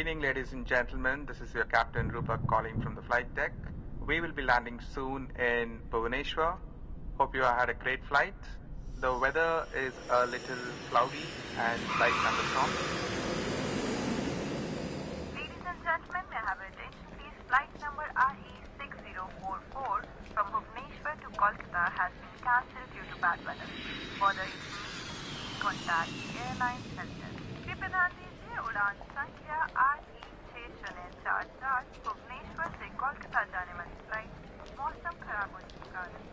evening, ladies and gentlemen. This is your Captain Rupak calling from the flight deck. We will be landing soon in Bhubaneswar. Hope you had a great flight. The weather is a little cloudy and light thunderstorm. Ladies and gentlemen, may I have your attention please? Flight number RE6044 from Bhubaneswar to Kolkata has been cancelled due to bad weather. For the information, please contact the airline center. कृपया ध्यान दीजिए उड़ान संख्या RE6044 Bhubaneswar से कोलकाता जाने वाली flight मौसम खराब होने के कारण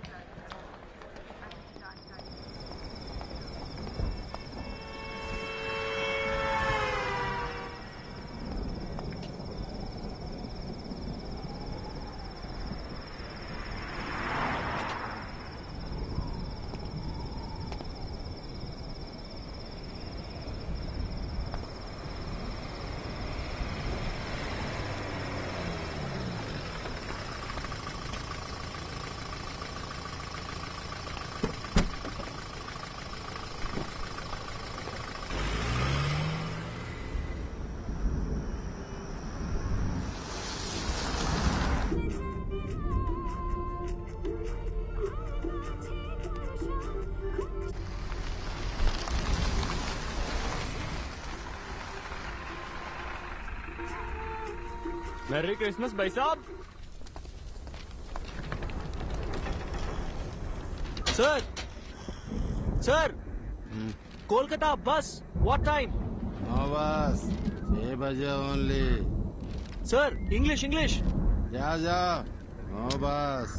मैरी क्रिसमस भाई साहब। सर कोलकाता बस व्हाट टाइम? बस 6 बजे ओनली। सर इंग्लिश जा बस।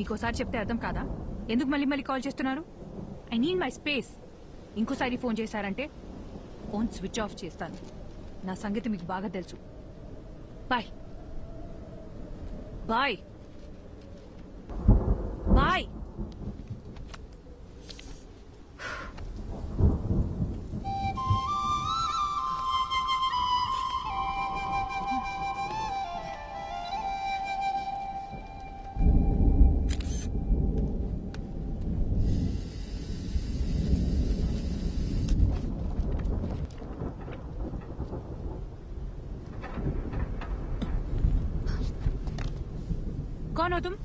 మీకోసారి చెప్తే అర్థం కాదా? ఎందుకు మళ్ళీ కాల్ చేస్తున్నారు? I need my space. ఇంకోసారి ఫోన్ చేశారంటే ఫోన్ స్విచ్ ఆఫ్ చేస్తాను. నా సంగతి మీకు బాగా తెలుసు. Bye bye bye. कौन हो तुम?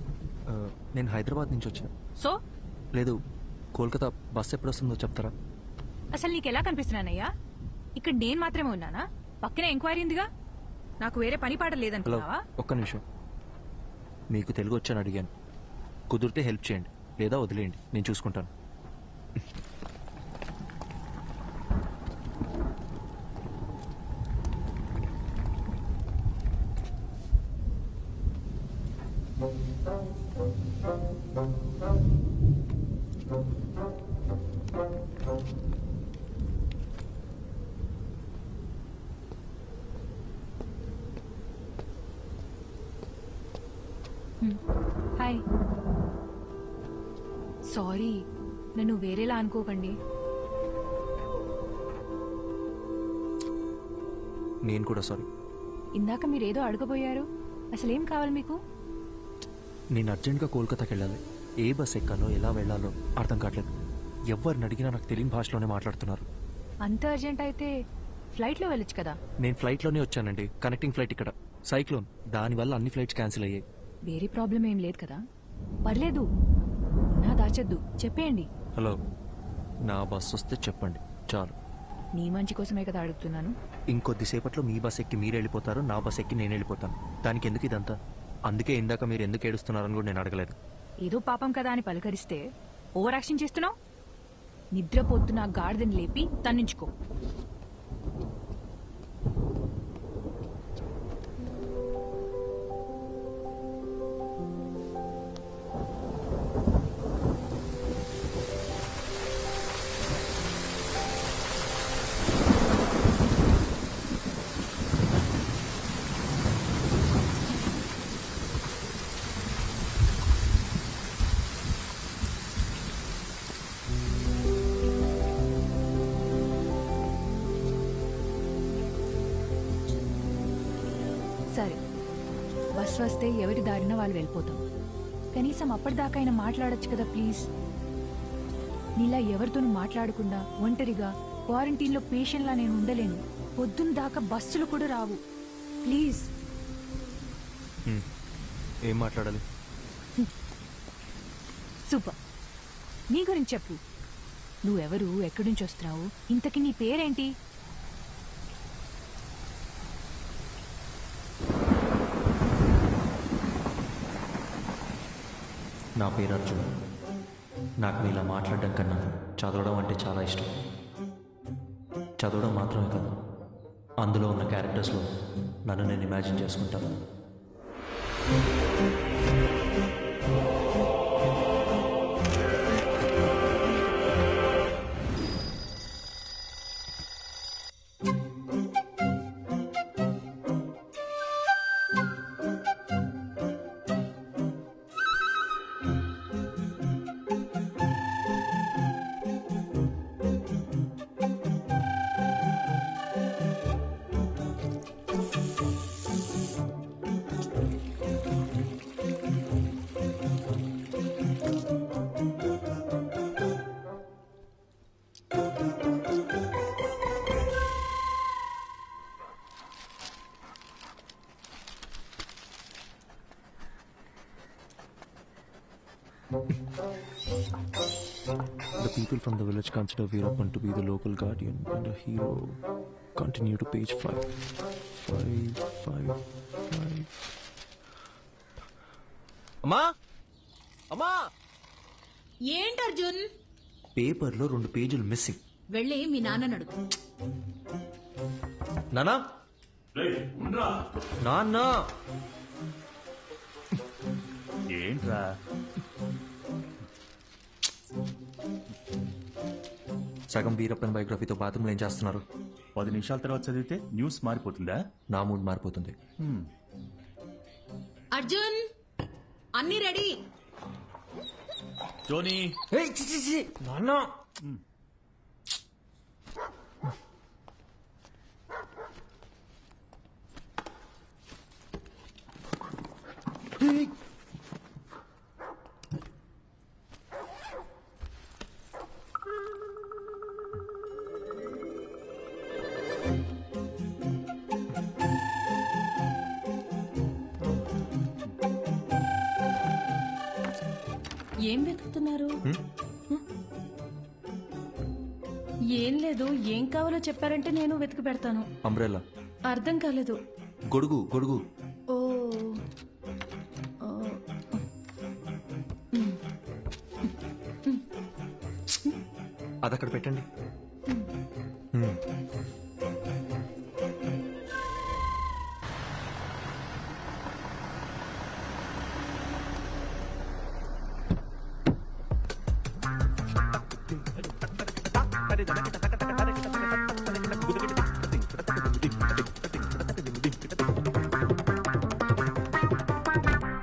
నేను హైదరాబాద్ నుంచి వచ్చాను. సో లేదు, కోల్కతా బస్ ఎప్పుడు వస్తుందో చెప్తారా? అసలు నీకెలా కనిపిస్తున్నానయ్యా? ఇక్కడ నేను మాత్రమే ఉన్నానా? పక్కనే ఎంక్వైరీ ఉందిగా. నాకు వేరే పని పాట హలో, లేదనుకున్నావా? ఒక్క నిమిషం. మీకు తెలుగు వచ్చని అడిగాను. కుదిరితే హెల్ప్ చేయండి, లేదా వదిలేయండి, నేను చూసుకుంటాను. హాయ్, సారీ, నన్ను వేరేలా అనుకోకండి. నేను కూడా సారీ. ఇందాక మీరేదో అడగబోయారు. అసలేం కావాలి మీకు? నేను అర్జెంట్గా కోల్కతాకి వెళ్ళాలి. ఏ బస్ ఎక్కాలో ఎలా వెళ్లాలో అర్థం కావట్లేదు. ఎవరిని అడిగినా నాకు తెలియని భాషలోనే మాట్లాడుతున్నారు. అంత అర్జెంట్ అయితే ఫ్లైట్లో వెళ్ళొచ్చు కదా. నేను ఫ్లైట్లోనే వచ్చానండి. కనెక్టింగ్ ఫ్లైట్ ఇక్కడ. సైక్లోన్, దానివల్ల అన్ని ఫ్లైట్స్ క్యాన్సిల్ అయ్యాయి. వేరే ప్రాబ్లం ఏం లేదు కదా? పర్లేదు, నా దాచద్దు, చెప్పేయండి. హలో, నా బస్ వస్తే చెప్పండి చాలు. నీ మంచి కోసమే కదా అడుగుతున్నాను. ఇంకొద్దిసేపట్లో మీ బస్ ఎక్కి మీరు వెళ్ళిపోతారు, నా బస్ ఎక్కి నేను వెళ్ళిపోతాను. దానికి ఎందుకు ఇదంతా? అందుకే ఇందాక మీరు ఎందుకు ఏడుస్తున్నారని కూడా నేను అడగలేదు. ఏదో పాపం కదా అని పలకరిస్తే ఓవర్ యాక్షన్ చేస్తున్నావు. నిద్రపోతున్న గాడిదని లేపి తన్నించుకో. సరే, బస్ వస్తే ఎవరి దారిన వాళ్ళు వెళ్ళిపోతాం. కనీసం అప్పటిదాకా అయినా మాట్లాడొచ్చు కదా ప్లీజ్. నీలా ఎవరితోనూ మాట్లాడకుండా ఒంటరిగా క్వారంటైన్లో పేషెంట్లా నేను ఉండలేను. పొద్దున్న దాకా బస్సులు కూడా రావు. ప్లీజ్. ఏం మాట్లాడాలి? సూపర్. నీ గురించి చెప్పు. నువ్వెవరు, ఎక్కడి నుంచి వస్తున్నావు, ఇంతకీ నీ పేరేంటి? నా పేరు అర్జున్. నాకు మీలా మాట్లాడడం కన్నా చదవడం అంటే చాలా ఇష్టం. చదవడం మాత్రమే కాదు, అందులో ఉన్న క్యారెక్టర్స్లో నన్ను నేను ఇమాజిన్ చేసుకుంటాను. The people from the village consider Veerappan to be the local guardian and a hero. Continue to page 5. 5. అమ్మా, అమ్మా, ఏంటి అర్జున్? పేపర్లో 2 పేజీలు మిస్సింగ్. వెళ్ళి మీ నాన్నని అడుగు. నానా, నాన్న, ఏంట్రా? సగం వీరప్పన్ బయోగ్రఫీతో బాత్రూంలో ఏం చేస్తున్నారు? 10 నిమిషాల తర్వాత చదివితే న్యూస్ మారిపోతుందా? నా మూడ్ మారిపోతుంది. అర్జున్, అన్ని రెడీ. జోనీ, నాన్న, ఏం వెతుకుతున్నారు? ఏం లేదు, ఏం కావాలో చెప్పారంటే నేను వెతికి పెడతాను. అంబ్రెల్లా. అర్థం కాలేదు. గొడుగు, గొడుగు. ఓ, అదక్కడ పెట్టండి.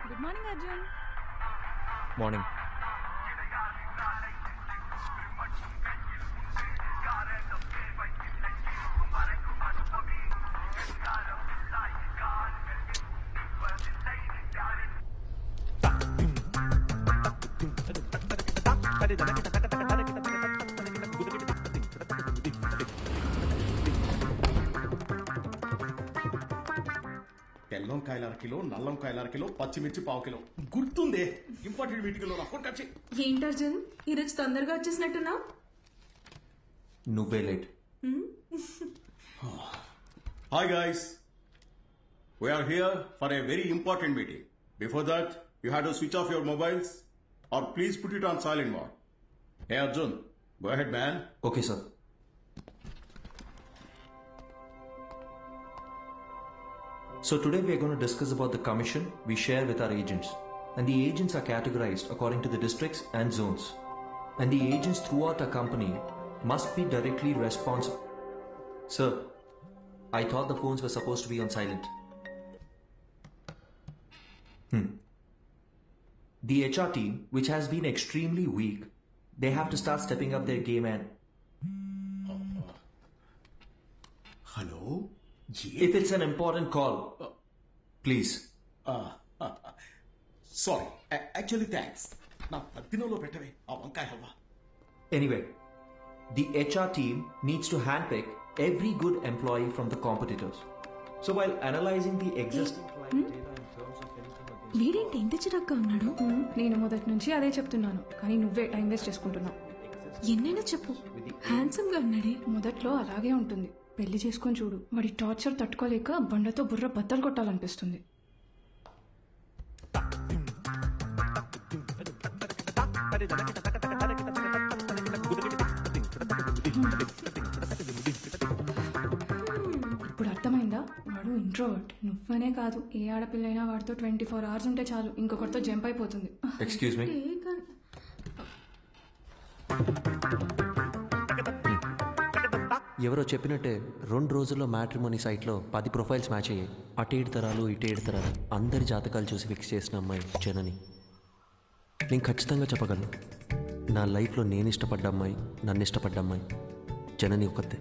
Good morning Arjun. మార్నింగ్. తెల్లంకాయల అరకిలో, నల్లంకాయల అరకిలో, పచ్చిమిర్చి పావుకిలో. గుర్తుందే, ఇంపార్టెంట్ మీటింగ్ లో అకౌంట్ కట్. ఏంటి అర్జున్, ఈరోజు తొందరగా వచ్చేసినట్టున్నావు? నువ్వే late. Hi guys, we are here for a very important meeting. Before that, you had to switch off your mobiles or please put it on silent mode. Hey Arjun, go ahead man. Okay sir. So today we are going to discuss about the commission we share with our agents. And the agents are categorized according to the districts and zones. And the agents throughout our company must be directly responsible. Sir, I thought the phones were supposed to be on silent. The HR team, which has been extremely weak, they have to start stepping up their game and... Hello? If it's an important call, please. Sorry, actually thanks. నా పద్దినంలో పెట్టవే ఆ వంకాయ halwa. Anyway, the HR team needs to handpick every good employee from the competitors. So while analyzing the existing client data in terms of anything against... వీడేంటి ఇంటి చిరగ్గా ఉన్నాడు? నేను మొదటి నుంచి అదే చెప్తున్నాను, కానీ నువ్వే టైం వేస్ట్ చేసుకుంటున్నావు. ఎన్నైనా చెప్పు, హ్యాండ్సమ్ గా ఉన్నాడే. మొదట్లో అలాగే ఉంటుంది, పెళ్లి చేసుకొని చూడు. వాడి టార్చర్ తట్టుకోలేక బండతో బుర్ర బద్దలు కొట్టాలనిపిస్తుంది. ఇప్పుడు అర్థమైందా? వాడు ఇంట్రోవర్ట్. నువ్వనే కాదు, ఏ ఆడపిల్లైనా వాడితో 24 hours ఉంటే చాలు, ఇంకొకరితో జంప్ అయిపోతుంది. Excuse me? ఎవరో చెప్పినట్టే 2 రోజుల్లో మ్యాట్రిమోనీ సైట్లో 10 ప్రొఫైల్స్ మ్యాచ్ అయ్యాయి. అటు 7 తరాలు ఇటు 7 తరాలు అందరి జాతకాలు చూసి ఫిక్స్ చేసిన అమ్మాయి జనని. నేను ఖచ్చితంగా చెప్పగలను, నా లైఫ్లో నేను ఇష్టపడ్డ అమ్మాయి, నన్ను ఇష్టపడ్డ అమ్మాయి జనని ఒక్కతే.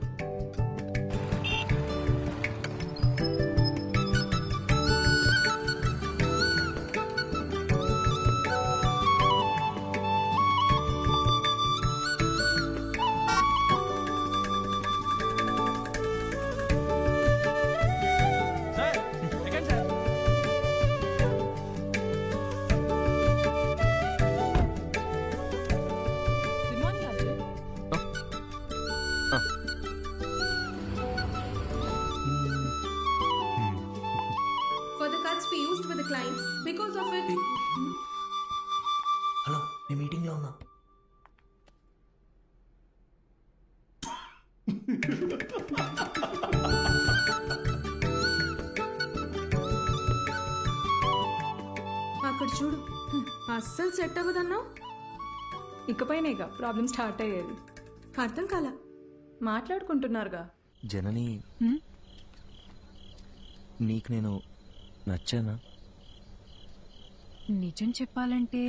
హలో, నేను మీటింగ్లో ఉన్నా. అక్కడ చూడు, అస్సలు సెట్ అవ్వదన్నావు. ఇకపైనేగా ప్రాబ్లం స్టార్ట్ అయ్యేది. అర్థం కాల. మాట్లాడుకుంటున్నారుగా. జనని, నీకు నేను నచ్చానా? నిజం చెప్పాలంటే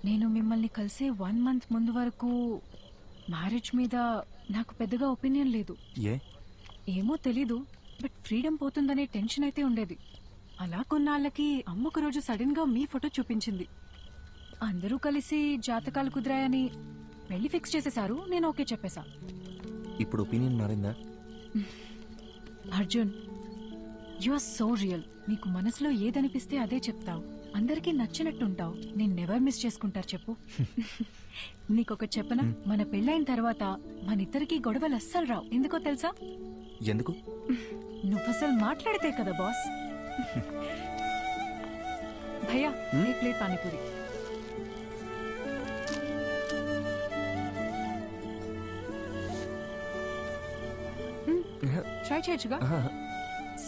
నేను మిమ్మల్ని కలిసే 1 month ముందు వరకు మ్యారేజ్ మీద నాకు పెద్దగా ఒపీనియన్ లేదు. ఏమో తెలీదు, బట్ ఫ్రీడమ్ పోతుందనే టెన్షన్ అయితే ఉండేది. అలా కొన్నాళ్ళకి అమ్మ ఒక రోజు సడన్ గా మీ ఫోటో చూపించింది. అందరూ కలిసి జాతకాలు కుదిరాయని పెళ్లి ఫిక్స్ చేసేశారు. నేను ఓకే చెప్పేశా. ఇప్పుడు ఒపీనియన్ మారిందా? Arjun, you are so real. నీకు మనసులో ఏదనిపిస్తే అదే చెప్తావు, అందరికీ నచ్చినట్టుంటావు. నేను నెవర్ మిస్ చేసుకుంటారు చెప్పు. నీకొక చెప్పనా, మన పెళ్ళైన తర్వాత మనిద్దరికి గొడవలు అస్సలు రావు. ఎందుకో తెలుసా? ఎందుకు? నువ్వసలు మాట్లాడితే కదా బాస్. భయ్యా, ఏ ప్లేట్ పానీపూరి. ట్రై చేయొచ్చుగా.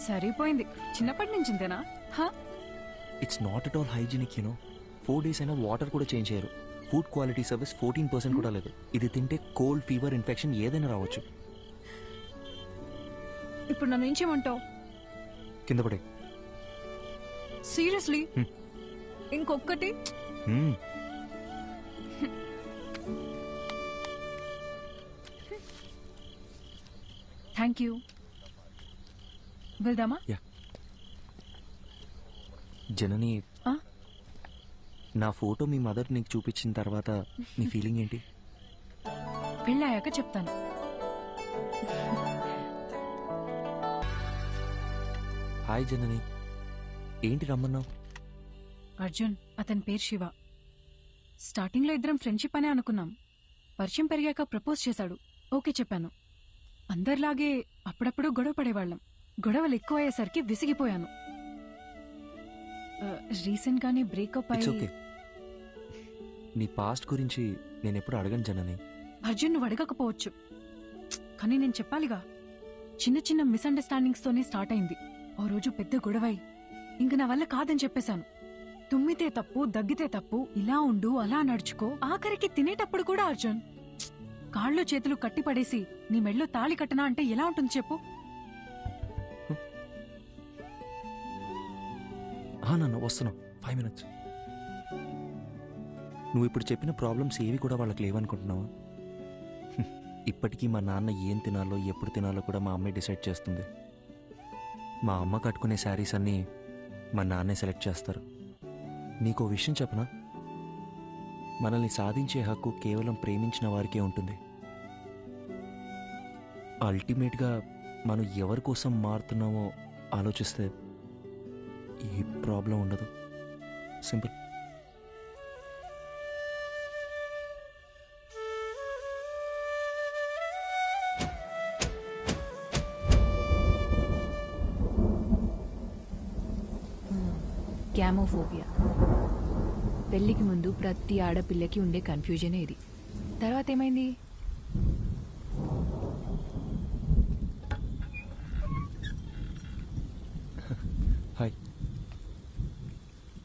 సరిపోయింది. చిన్నప్పటి నుంచి ఇంతేనా? It's not at all hygienic, you know. 4 days అయినా వాటర్ కూడా చేంజ్ చేయరు. ఫుడ్ క్వాలిటీ సర్వీస్ 14% కూడా లేదు. ఇది తింటే కోల్డ్, ఫీవర్, ఇన్ఫెక్షన్ ఏదైనా రావచ్చు. ఇప్పుడు నన్ను ఏం చేయమంటావు? కింద పడే. సీరియస్లీ? ఇంకొక్కటి. Thank you. వెళ్దామా? జనని, నా ఫోటో మీ మదర్ నీకు చూపించిన తర్వాత నీ ఫీలింగ్ ఏంటి? పెళ్ళాయాక చెప్తాను. హాయ్ జనని, ఏంటి రమ్మన్నావు? అర్జున్, అతని పేరు శివ. స్టార్టింగ్ లో ఇద్దరం ఫ్రెండ్షిప్ అనే అనుకున్నాం. పరిచయం పెరిగాక ప్రపోజ్ చేశాడు. ఓకే చెప్పాను. అందరిలాగే అప్పుడప్పుడు గొడవ పడేవాళ్ళం. గొడవలు ఎక్కువ అయ్యేసరికి విసిగిపోయాను. రీసెంట్ గానే బ్రేకప్ అయ్యి. నీ పాస్ట్ గురించి నేను ఎప్పుడు అడగను జనని. అర్జున్, నువ్వు అడగకపోవచ్చు, కానీ నేను చెప్పాలిగా. చిన్న చిన్న మిస్అండర్స్టాండింగ్స్ తోనే స్టార్ట్ అయింది. ఓ రోజు పెద్ద గొడవై ఇంక నా వల్ల కాదని చెప్పేశాను. తుమ్మితే తప్పు, దగ్గితే తప్పు, ఇలా ఉండు, అలా నడుచుకో. ఆఖరికి తినేటప్పుడు కూడా అర్జున్ కాళ్ళు చేతులు కట్టిపడేసి నీ మెళ్ళో తాళి కట్టనా అంటే ఎలా ఉంటుంది చెప్పు? నన్ను వస్తున్నావు 5 minutes. నువ్వు ఇప్పుడు చెప్పిన ప్రాబ్లమ్స్ ఏవి కూడా వాళ్ళకి లేవనుకుంటున్నావా? ఇప్పటికీ మా నాన్న ఏం తినాలో, ఎప్పుడు తినాలో కూడా మా అమ్మే డిసైడ్ చేస్తుంది. మా అమ్మ కట్టుకునే శారీస్ అన్నీ మా నాన్నే సెలెక్ట్ చేస్తారు. నీకో విషయం చెప్పనా, మనల్ని సాధించే హక్కు కేవలం ప్రేమించిన వారికే ఉంటుంది. అల్టిమేట్గా మనం ఎవరి కోసం మారుతున్నామో ఆలోచిస్తే ఏ ప్రాబ్లం ఉండదు. సింపుల్. గ్యామోఫోబియా. పెళ్లికి ముందు ప్రతి ఆడపిల్లకి ఉండే కన్ఫ్యూజనే ఇది. తర్వాత ఏమైంది? Hi.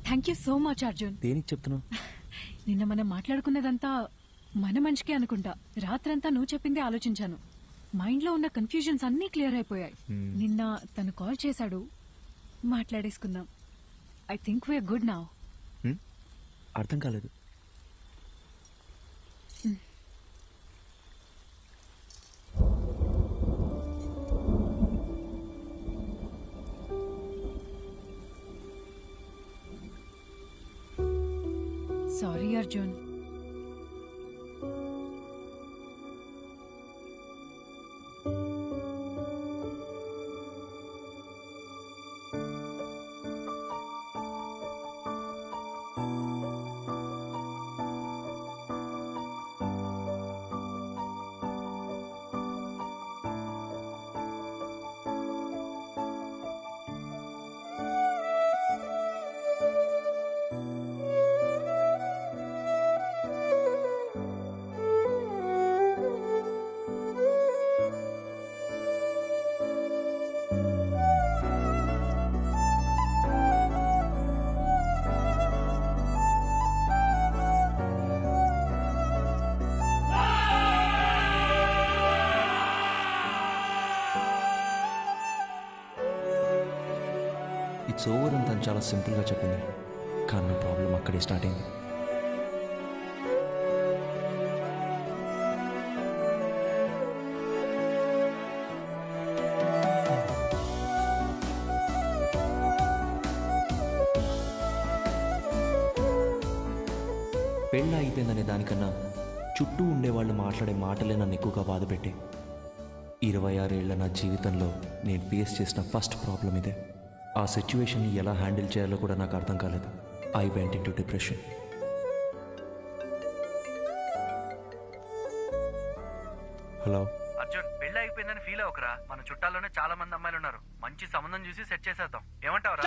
Thank you so much Arjun. దేనికి చెప్తున్నావు? నిన్న మనం మాట్లాడుకున్నదంతా మన మంచికే అనుకుంటా. రాత్రంతా నువ్వు చెప్పిందే ఆలోచించాను. మైండ్లో ఉన్న కన్ఫ్యూజన్స్ అన్నీ క్లియర్ అయిపోయాయి. నిన్న తను కాల్ చేశాడు, మాట్లాడేసుకుందాం. I think we are good now. అర్థం కాలేదు. సారీ అర్జున్. ఇట్స్ ఓవర్ అని తను చాలా సింపుల్గా చెప్పింది, కానీ నా ప్రాబ్లం అక్కడే స్టార్ట్ అయింది. పెళ్ళి అయిపోయిందనే దానికన్నా చుట్టూ ఉండేవాళ్ళు మాట్లాడే మాటలే నన్ను ఎక్కువగా బాధపెట్టి 26 ఏళ్ల నా జీవితంలో నేను ఫేస్ చేసిన ఫస్ట్ ప్రాబ్లం ఇదే. ఆ సిచ్యువేషన్ని ఎలా హ్యాండిల్ చేయాలో కూడా నాకు అర్థం కాలేదు. I went into depression. Hello Arjun, పెళ్లి అయిపోయిందని ఫీల్ అవ్వకరా. మన చుట్టాల్లోనే చాలా మంది అమ్మాయిలు ఉన్నారు. మంచి సంబంధం చూసి సెట్ చేసేద్దాం. ఏమంటావురా?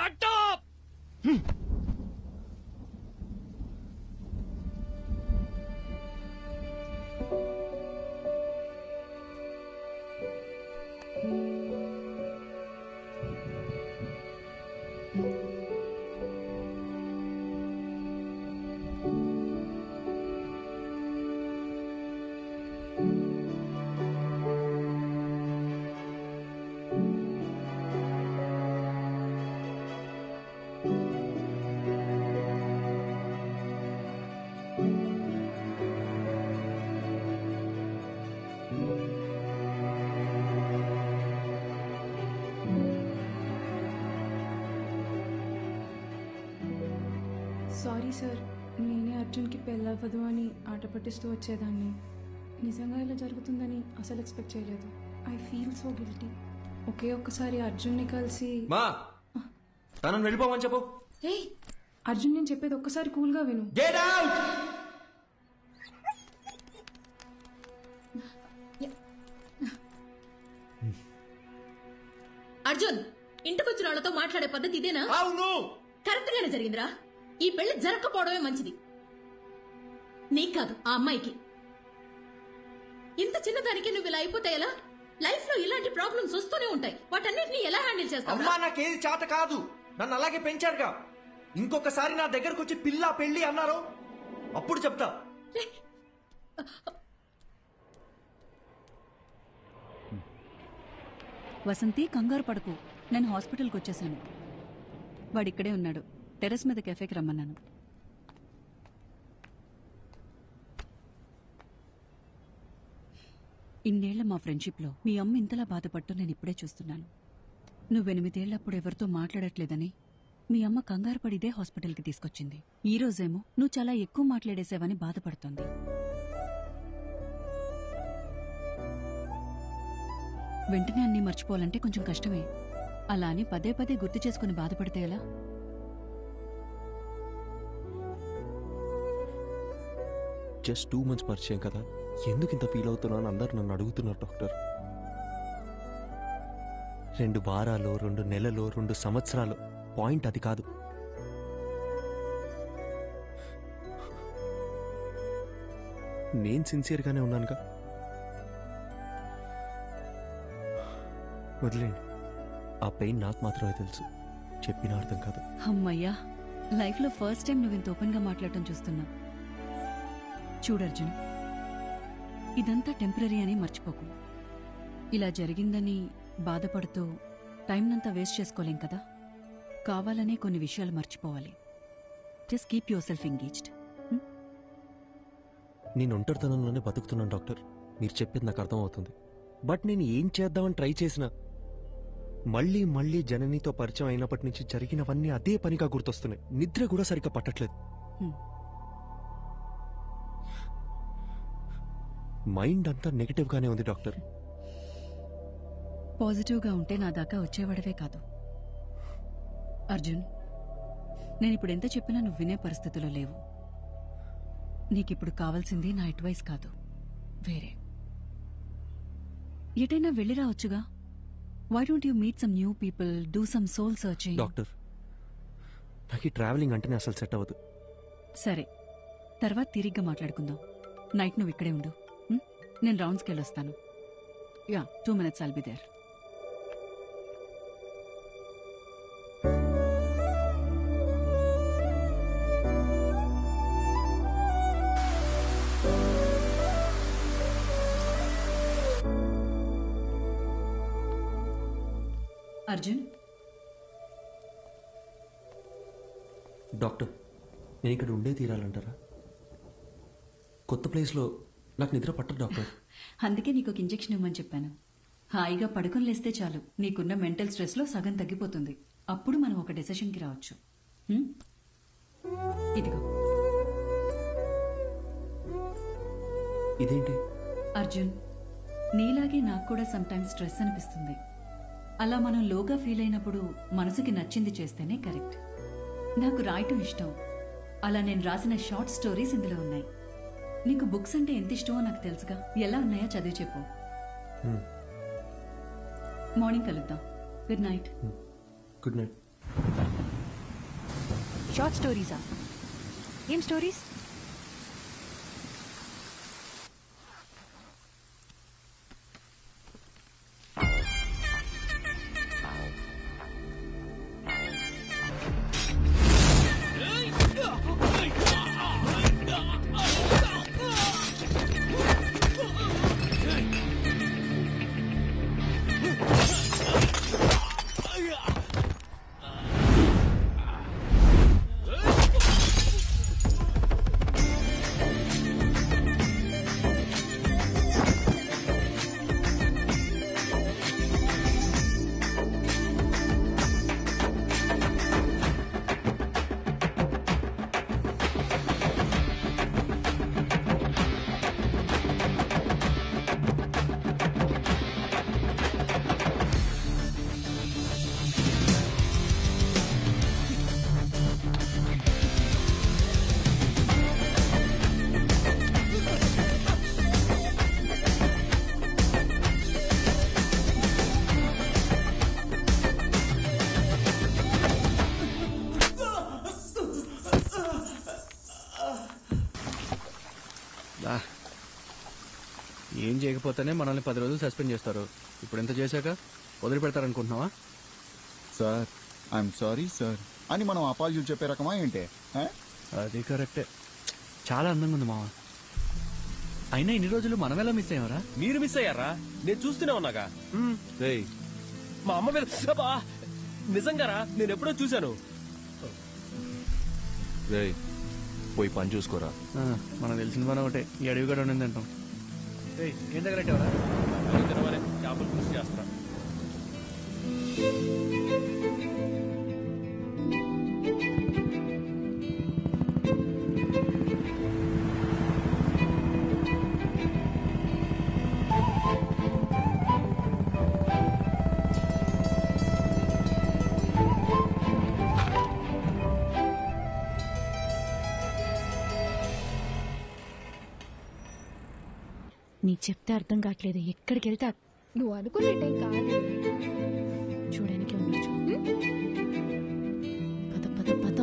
సారీ సార్, నేనే అర్జున్కి పెళ్ళవ్వదు అని ఆట పట్టిస్తూ వచ్చేదాన్ని. నిజంగా ఇలా జరుగుతుందని అసలు ఎక్స్పెక్ట్ చేయలేదు. I feel so guilty. ఒకే ఒక్కసారి అర్జున్ని కలిసి మా తనను వెళ్ళిపోమని చెప్పు. అర్జున్, నేను చెప్పేది ఒక్కసారి కూల్గా విను. Get out. అర్జున్, ఇంటికొచ్చిన వాళ్ళతో మాట్లాడే పద్ధతి ఇదేనా? అవును, కరెక్ట్ గానే జరిగిందిరా. ఈ పెళ్లి జరగకపోవడమే మంచిది. నీకు కాదు, ఆ అమ్మాయికి. ఇంత చిన్నదానికి నువ్వు ఇలా అయిపోతే ఎలా? లైఫ్ లో ఇలాంటి ప్రాబ్లమ్స్ వస్తూనే ఉంటాయి. వాటన్నిటిని ఎలా హ్యాండిల్ చేస్తావు? అమ్మా, నాకేది చేత కాదు. నన్ను అలాగే పెంచారుగా. ఇంకొకసారి నా దగ్గరకు వచ్చి పిల్ల పెళ్లి అన్నారు, అప్పుడు చెప్తా. వసంతి, కంగారు పడకు. నేను హాస్పిటల్కి వచ్చేసాను. వాడిక్కడే ఉన్నాడు. టెర్రస్ మీద కెఫేకి రమ్మన్నాను. ఇన్నేళ్ల మా ఫ్రెండ్షిప్లో మీ అమ్మ ఇంతలా బాధపడ్డం నేను ఇప్పుడే చూస్తున్నాను. నువ్వు 8 ఏళ్లప్పుడు ఎవరితో మాట్లాడట్లేదని మీ అమ్మ కంగారు పడిదే హాస్పిటల్కి తీసుకొచ్చింది. ఈ రోజేమో నువ్వు చాలా ఎక్కువ మాట్లాడేసావని బాధపడుతోంది. వెంటనే అన్నీ మర్చిపోవాలంటే కొంచెం కష్టమే. అలా అని పదే పదే గుర్తు చేసుకుని బాధపడితే ఎలా? జస్ట్ 2 months పరిచయం కదా, ఎందుకు ఇంత ఫీల్ అవుతున్నా అని అందరు నన్ను అడుగుతున్నారు డాక్టర్. 2 వారాలు, 2 నెలలు, 2 సంవత్సరాలు, పాయింట్ అది కాదు. నేను సిన్సియర్గానే ఉన్నానుగా. వదిలేండి, ఆ పెయిన్ నాకు మాత్రమే తెలుసు, చెప్పినా అర్థం కాదు. అమ్మయ్యా, లైఫ్లో ఫస్ట్ టైం నువ్వు ఇంత ఓపెన్గా మాట్లాడటం చూస్తున్నా. చూడు అర్జున్, ఇదంతా టెంపరీ అని మర్చిపోకు. ఇలా జరిగిందని బాధపడుతూ టైంనంతా వేస్ట్ చేసుకోలేం కదా. కావాలనే కొన్ని విషయాలు మర్చిపోవాలి. Just keep your self engaged. నేను ఒంటరితనంలోనే బతుకుతున్నాను డాక్టర్, మీరు చెప్పేది నాకు అర్థమవుతుంది. బట్ నేను ఏం చేద్దామని ట్రై చేసినా మళ్ళీ మళ్ళీ జననితో పరిచయం అయినప్పటి నుంచి జరిగినవన్నీ అదే పనిగా గుర్తొస్తున్నాయి. నిద్ర కూడా సరిగ్గా పట్టట్లేదు. మైండ్ అంతా నెగటివ్గానే ఉంది డాక్టర్. పాజిటివ్గా ఉంటే నా దాకా వచ్చేవాడవే కాదు. అర్జున్, నేనిప్పుడు ఎంత చెప్పినా నువ్వు వినే పరిస్థితిలో లేవు. నీకిప్పుడు కావాల్సింది నా అడ్వైస్ కాదు, వేరే. ఎటైనా వెళ్ళి రావచ్చుగా. Why don't you meet some new people, do some soul searching? Doctor, నాకు ఈ ట్రావెలింగ్ అంటేనే అసలు సెట్ అవ్వదు. సరే, తర్వాత తిరిగ్గా మాట్లాడుకుందాం. నైట్ నువ్వు ఇక్కడే ఉండు, నేను రౌండ్స్కి వెళ్ళొస్తాను. Yeah, 2 minutes I'll be there. Arjun, doctor, నేను ఇక్కడ ఉండే తీరాలంటారా? కొత్త ప్లేస్లో నాకు నిద్ర పట్టదు డాక్టర్. అందుకే నీకు ఒక ఇంజెక్షన్ ఇవ్వమని చెప్పాను. హాయిగా పడుకుని లేస్తే చాలు, నీకున్న మెంటల్ స్ట్రెస్లో సగం తగ్గిపోతుంది. అప్పుడు మనం ఒక డెసిషన్కి రావచ్చు. ఇదిగో. ఇదేంటి? అర్జున్, నీలాగే నాకు కూడా సమ్టైమ్స్ స్ట్రెస్ అనిపిస్తుంది. అలా మనం లోగా ఫీల్ అయినప్పుడు మనసుకి నచ్చింది చేస్తేనే కరెక్ట్. నాకు రాయటం ఇష్టం. అలా నేను రాసిన షార్ట్ స్టోరీస్ ఇందులో ఉన్నాయి. నీకు బుక్స్ అంటే ఎంత ఇష్టమో నాకు తెలుసుగా. ఎలా ఉన్నాయో చదివి చెప్పు. మార్నింగ్ కలుద్దాం. Good night. Good night. Short స్టోరీసా? ఏం స్టోరీస్? ఏం చేయకపోతేనే మనల్ని 10 రోజులు సస్పెండ్ చేస్తారు. ఇప్పుడు ఎంత చేశాక వదిలిపెడతారనుకుంటున్నావా? సార్, ఐఎమ్ సారీ సార్ అని మనం అపాలజీలు చెప్పే రకమా ఏంటే? అది కరెక్టే. చాలా అందంగా ఉంది మావా. అయినా ఇన్ని రోజులు మనం ఎలా మిస్ అయ్యారా? మీరు మిస్ అయ్యారా? నేను చూస్తూనే ఉన్నాగా. మా అమ్మ మీద నిజంగారా, నేను ఎప్పుడో చూశాను. పోయి పని చూసుకోరా. మనకు తెలిసిన పని ఒకటే, ఈ అడవి కూడా ఉండింది అంటాం. ఏం దగ్గర చేపలు పులుసు చేస్తా. నీ చెప్తే అర్థం కావట్లేదు. ఎక్కడికి వెళ్తే నువ్వు అనుకున్నట్టేం కాదు. చూడడానికి ఉండొచ్చు. పద పద పద.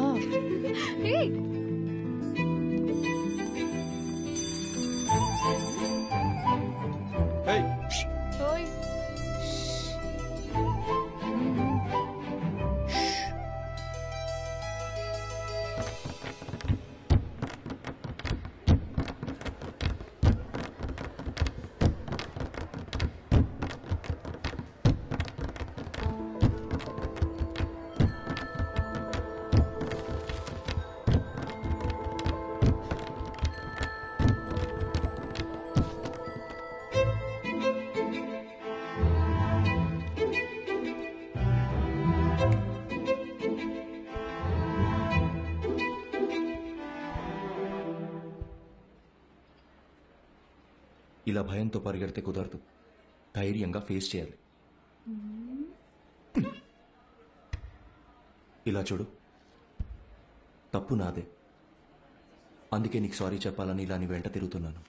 ఇలా భయంతో పరిగెడితే కుదరదు. ధైర్యంగా ఫేస్ చేయాలి. ఇలా చూడు, తప్పు నాదే. అందుకే నీకు సారీ చెప్పాలని ఇలా నీ వెంట తిరుగుతున్నాను.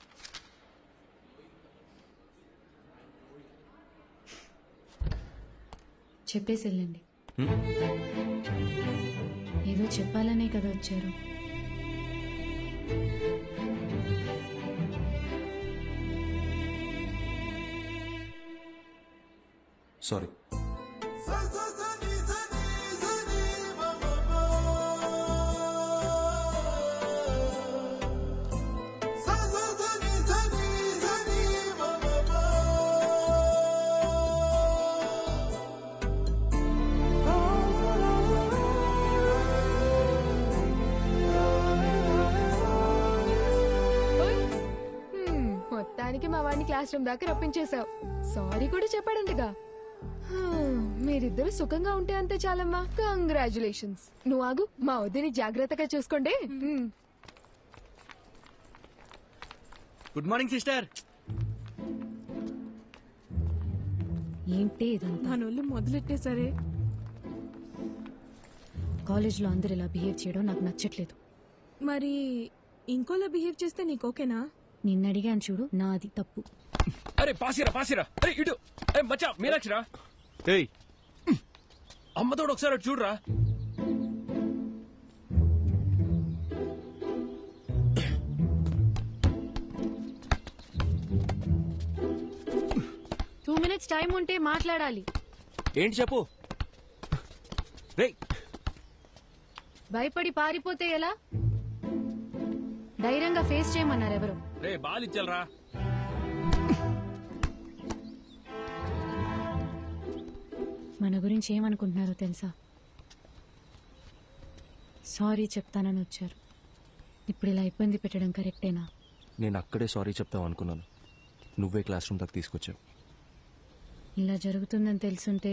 చెప్పేసి వెళ్ళండి. ఏదో చెప్పాలనే కదా వచ్చారు. సారీ. మొత్తానికి మా వాడిని క్లాస్ రూమ్ దాకా రప్పించేశావు. సారీ కూడా చెప్పాడంటగా. మీరిద్దరు సుఖంగా ఉంటే అంతే చాలమ్మా. కంగ్రాచులేషన్స్. నువ్వు ఆగు, మా వద్దని జాగ్రత్తగా చూసుకోండి. Good morning sister. ఏంటి ఇదంతా? మనోళ్ళు మొదలెట్టేసరే. కాలేజ్లో అందరు ఇలా బిహేవ్ చేయడం నాకు నచ్చట్లేదు. మరి ఇంకోలా బిహేవ్ చేస్తే నీకు ఓకేనా? నిన్న అడిగాను చూడు, నాది తప్పు. అరే పాసిరా పాసిరా. అరే ఇటు మచ్చా మీనాక్షిరా. అమ్మతోడు ఒకసారి అటు చూడరా. టూ మినిట్స్ టైం ఉంటే మాట్లాడాలి. ఏంటి చెప్పు. భయపడి పారిపోతే ఎలా? ధైర్యంగా ఫేస్ చేయమన్నారు ఎవరు? రే బాలిచ్చలరా. మన గురించి ఏమనుకుంటున్నారో తెలుసా? సారీ చెప్తానని వచ్చారు. ఇప్పుడు ఇలా ఇబ్బంది పెట్టడం కరెక్టేనా? నేను అక్కడే సారీ చెప్తావు అనుకున్నాను. నువ్వే క్లాస్ రూమ్ దాకా తీసుకొచ్చావు. ఇలా జరుగుతుందని తెలుసుంటే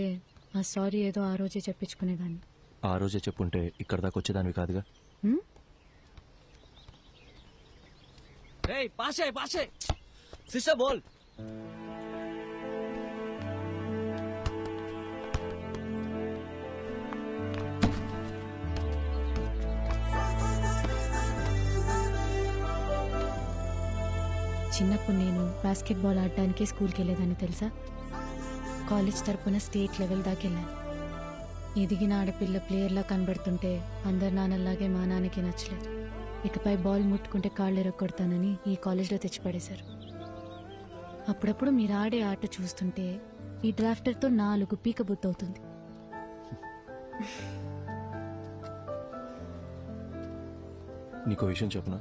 ఆ సారీ ఏదో ఆ రోజే చెప్పించుకునేదాన్ని. ఆ రోజే చెప్పుంటే ఇక్కడ దాకా వచ్చేదానివి కాదుగా. పాసే పాసే సిస్టర్ బోల్. చిన్నప్పుడు నేను బాస్కెట్బాల్ ఆడడానికి స్కూల్కి వెళ్ళేదాన్ని తెలుసా? కాలేజ్ తరపున స్టేట్ లెవెల్ దాకా వెళ్ళాను. ఎదిగిన ఆడపిల్ల ప్లేయర్లా కనబడుతుంటే అందరు నాన్నలాగే మా నాన్నకి నచ్చలేదు. ఇకపై బాల్ ముట్టుకుంటే కాళ్ళు ఎరగొడతానని ఈ కాలేజ్లో తెచ్చిపడేశారు. అప్పుడప్పుడు మీరు ఆడే ఆట చూస్తుంటే ఈ డ్రాఫ్టర్తో 4 పీక బుద్ధవుతుంది. నీకో విషయం చెప్పునా?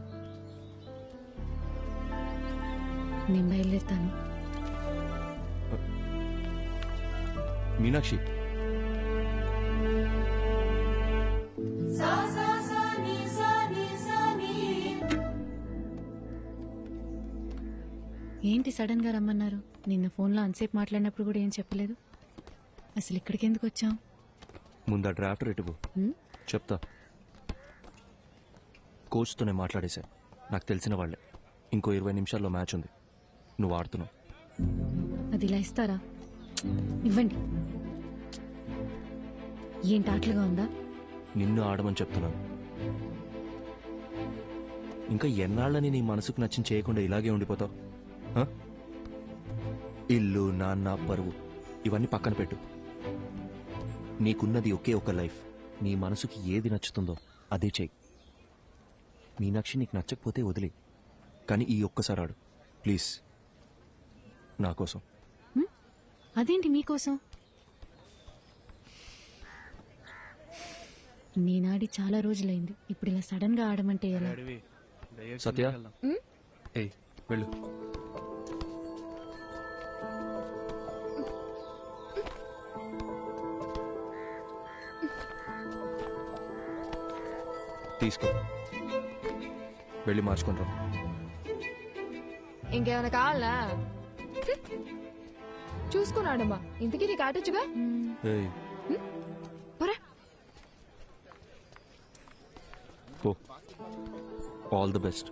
నేను బయలుదేరుతాను. మీనాక్షి, ఏంటి సడన్ గా రమ్మన్నారు? నిన్న ఫోన్లో అంతసేపు మాట్లాడినప్పుడు కూడా ఏం చెప్పలేదు. అసలు ఇక్కడికి ఎందుకు వచ్చాం? ముందు ఆ డ్రాఫ్టర్ ఎటువు చెప్తా. కోచ్తోనే మాట్లాడేశా. నాకు తెలిసిన వాళ్ళే. ఇంకో 20 నిమిషాల్లో మ్యాచ్ ఉంది. నువ్వు ఆడుతున్నావు. అది ఇలా ఇస్తారా? ఇవ్వండి. ఏంటి ఆటలుగా ఉందా? నిన్ను ఆడమని చెప్తున్నాను. ఇంకా ఎన్నాళ్ళని నీ మనసుకు నచ్చిన చేయకుండా ఇలాగే ఉండిపోతావు? ఇల్లు, నాన్న, పరువు ఇవన్నీ పక్కన పెట్టు. నీకున్నది ఒకే ఒక లైఫ్. నీ మనసుకి ఏది నచ్చుతుందో అదే చెయ్యి. మీనాక్షి నీకు నచ్చకపోతే వదిలే, కానీ ఈ ఒక్కసారి ఆడు ప్లీజ్, నా కోసం. అదేంటి మీకోసం? నేనాడి చాలా రోజులైంది. ఇప్పుడు ఇలా సడన్ గా ఆడమంటే ఎలా? సత్య ఏయ్ వెళ్ళు. తీసుకో, వెళ్ళి మార్చుకుంటాం. ఇంకేమైనా కావాలా? చూసుకున్నాడమ్మా. ఇంతకీ నీకు ఆటొచ్చుగా? All the best.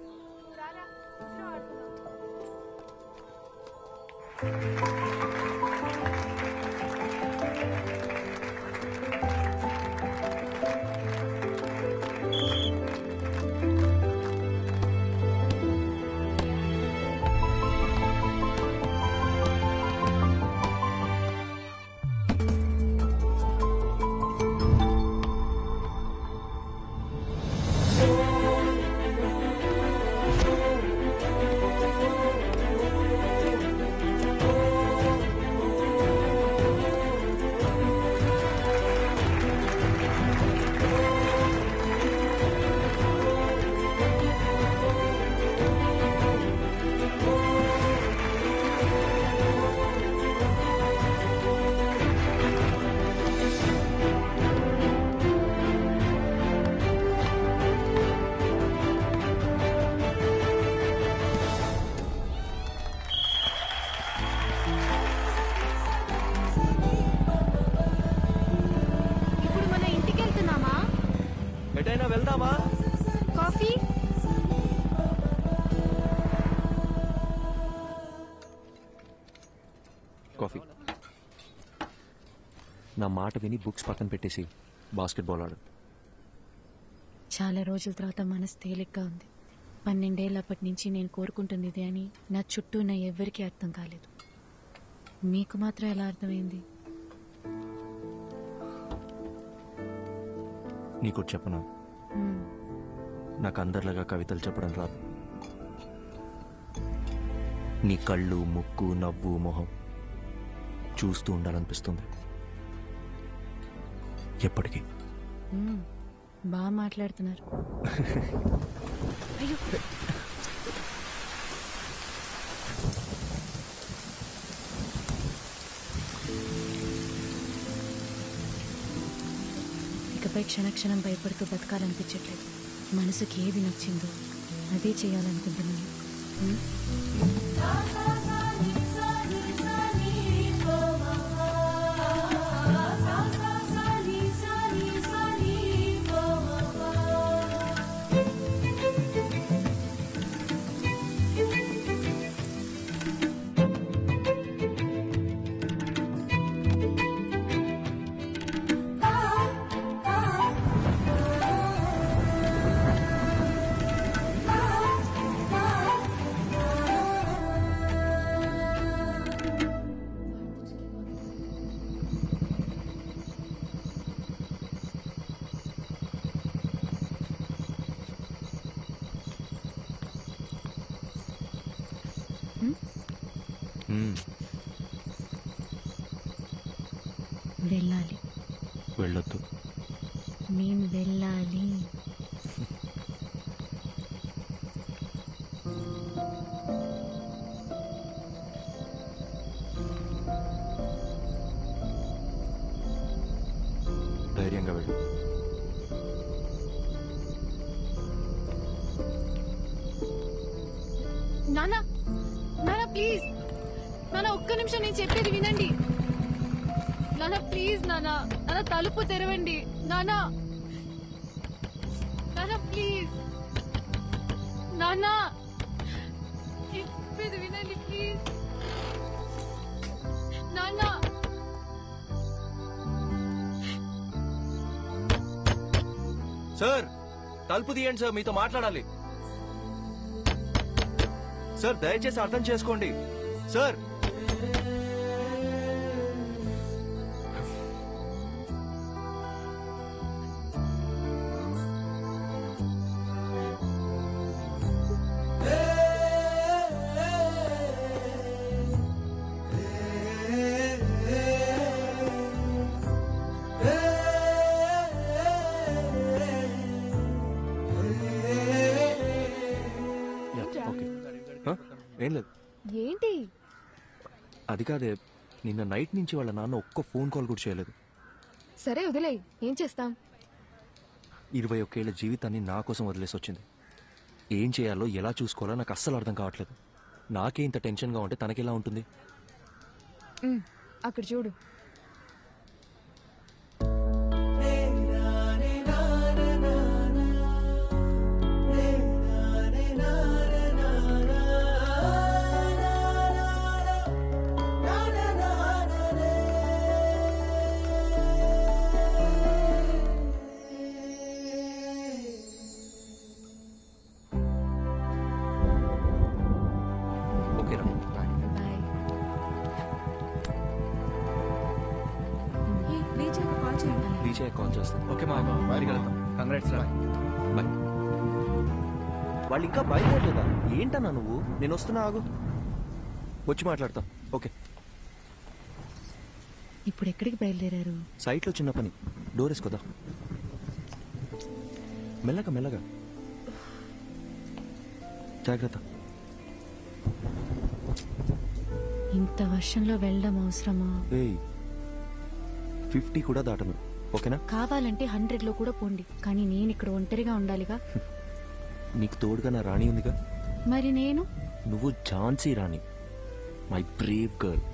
వెళ్దామా? కాఫీ? కాఫీ. నా మాట విని బుక్స్ పక్కన పెట్టేసి బాస్కెట్బాల్ ఆడు. చాలా రోజుల తర్వాత మనసు తేలిగ్గా ఉంది. 12 ఏళ్ళప్పటి నుంచి నేను కోరుకుంటుంది ఇదే అని నా చుట్టూ ఉన్న ఎవ్వరికీ అర్థం కాలేదు. మీకు మాత్రం ఎలా అర్థమైంది? నీకు చెప్పనా, నాకు అందరిలాగా కవితలు చెప్పడం రాదు. నీ కళ్ళు, ముక్కు, నవ్వు, మొహం చూస్తూ ఉండాలనిపిస్తుంది ఎప్పటికీ. బాగా మాట్లాడుతున్నారు. అయ్యో, ఇకపై క్షణక్షణం భయపడుతూ బతకాలనిపించట్లేదు. మనసుకి ఏది నచ్చిందో అదే చేయాలనుకుంటున్నాను. వెళ్ళాలి. వెళ్ళొద్దు. నేను వెళ్ళాలి. ధైర్యంగా వెళ్ళు. నానా, నానా ప్లీజ్, నానా ఒక్క నిమిషం నేను చెప్పేది వినండి. నానా ప్లీజ్, నానా నానా తలుపు తెరవండి. నానా, నానా ప్లీజ్, నానా చెప్పేది వినండి ప్లీజ్. నానా, సార్ తలుపు తీయండి సార్, మీతో మాట్లాడాలి. సార్ దయచేసి అర్థం చేసుకోండి సార్. ఏం లేదు. ఏంటి? అది కాదే, నిన్న నైట్ నుంచి వాళ్ళ నాన్న ఒక్క ఫోన్ కాల్ కూడా చేయలేదు. సరే వదిలే, ఏం చేస్తాం? 21 ఏళ్ల జీవితాన్ని నా కోసం వదిలేసి వచ్చింది. ఏం చేయాలో ఎలా చూసుకోవాలో నాకు అస్సలు అర్థం కావట్లేదు. నాకే ఇంత టెన్షన్గా ఉంటే తనకెలా ఉంటుంది? అక్కడ చూడు. కాల్ చేస్తాను. ఓకే మా బయటికి వెళ్తాం. కంగ్రాట్స్ రా. బాయ్. వాళ్ళు ఇంకా బయలుదేరలేదా? ఏంటన్నా నువ్వు? నేను వస్తున్నా, ఆగు, వచ్చి మాట్లాడతా. ఓకే. ఇప్పుడు ఎక్కడికి బయలుదేరారు? సైట్లో చిన్న పని, డోర్ వేసుకోదా. మెల్లగా మెల్లగా, జాగ్రత్త. ఇంత వర్షంలో వెళ్ళడం అవసరమా? 50 కూడా దాటను. ఓకేనా? కావాలంటే 100లో కూడా పోండి, కానీ నేను ఇక్కడ ఒంటరిగా ఉండాలిగా. నీకు తోడుగా నా రాణి ఉందిగా. మరి నేను? నువ్వు ఝాన్సీ రాణి, మై బ్రేవ్ గర్ల్.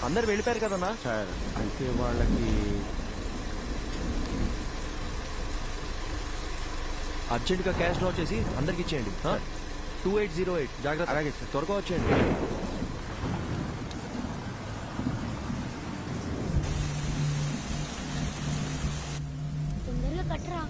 అందరు వెళ్ళిపోయారు కదన్నా? సార్ అయితే వాళ్ళకి అర్జెంట్గా క్యాష్ డ్రా చేసి అందరికి ఇచ్చేయండి. 2808. జాగ్రత్త. అలాగే సార్, త్వరగా వచ్చేయండి. తొందరగా కట్టరా.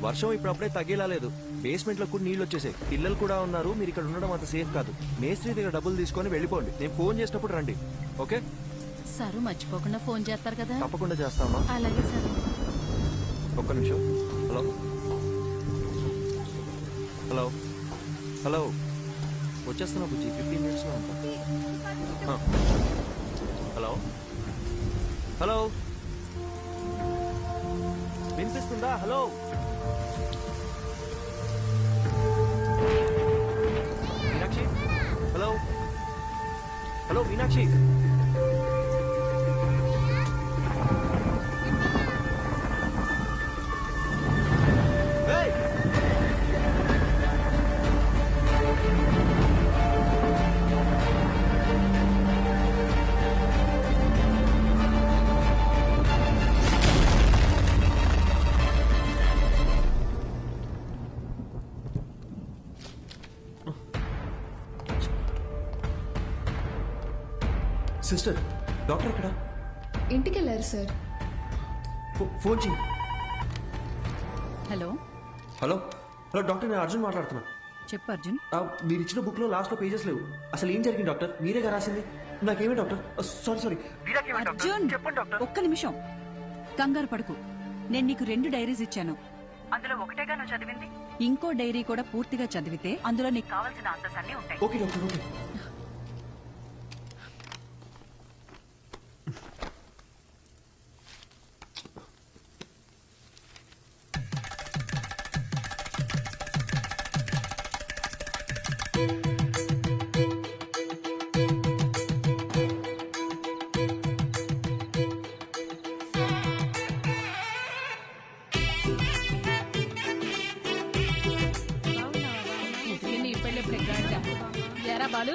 వర్షం ఇప్పుడప్పుడే తగ్గేలా లేదు. బేస్మెంట్ లో కూడా నీళ్లు వచ్చేసాయి. పిల్లలు కూడా ఉన్నారు. మీరు ఇక్కడ ఉండడం అంత సేఫ్ కాదు. మేస్త్రి దగ్గర డబ్బులు తీసుకొని వెళ్ళిపోండి. నేను ఫోన్ చేసినప్పుడు రండి. ఓకే? సారు మర్చిపోకుండా ఫోన్ చేస్తారు కదా? తప్పకుండా చేస్తామా? అలాగే సార్. ఒక్క నిమిషం. హలో హలో హలో, వచ్చేస్తున్నా బుజ్జి, 15 minutes లో ఉంటా. హలో హలో, వినిపిస్తుందా? Hello Meenakshi. Hello hello Meenakshi. Sister, doctor ఎక్కడ? ఇంటికి వెళ్ళారు సార్. ఫోన్ చేయి. హలో హలో హలో డాక్టర్, నేను అర్జున్ మాట్లాడుతున్నా. చెప్పు అర్జున్. మీరు ఇచ్చిన బుక్ లో లాస్ట్ లో పేజెస్ లేవు. అసలు ఏం జరిగింది డాక్టర్? మీరేగా రాసింది. నాకేమే డాక్టర్? సారీ. అర్జున్, ఒక్క నిమిషం, కంగారు పడుకు. నేను నీకు 2 డైరీస్ ఇచ్చాను. అందులో ఒకటేగా నువ్వు చదివింది. ఇంకో డైరీ కూడా పూర్తిగా చదివితే అందులో నీకు కావాల్సిన ఆన్సర్స్ అన్ని ఉంటాయి. Okay doctor, okay. బాలు,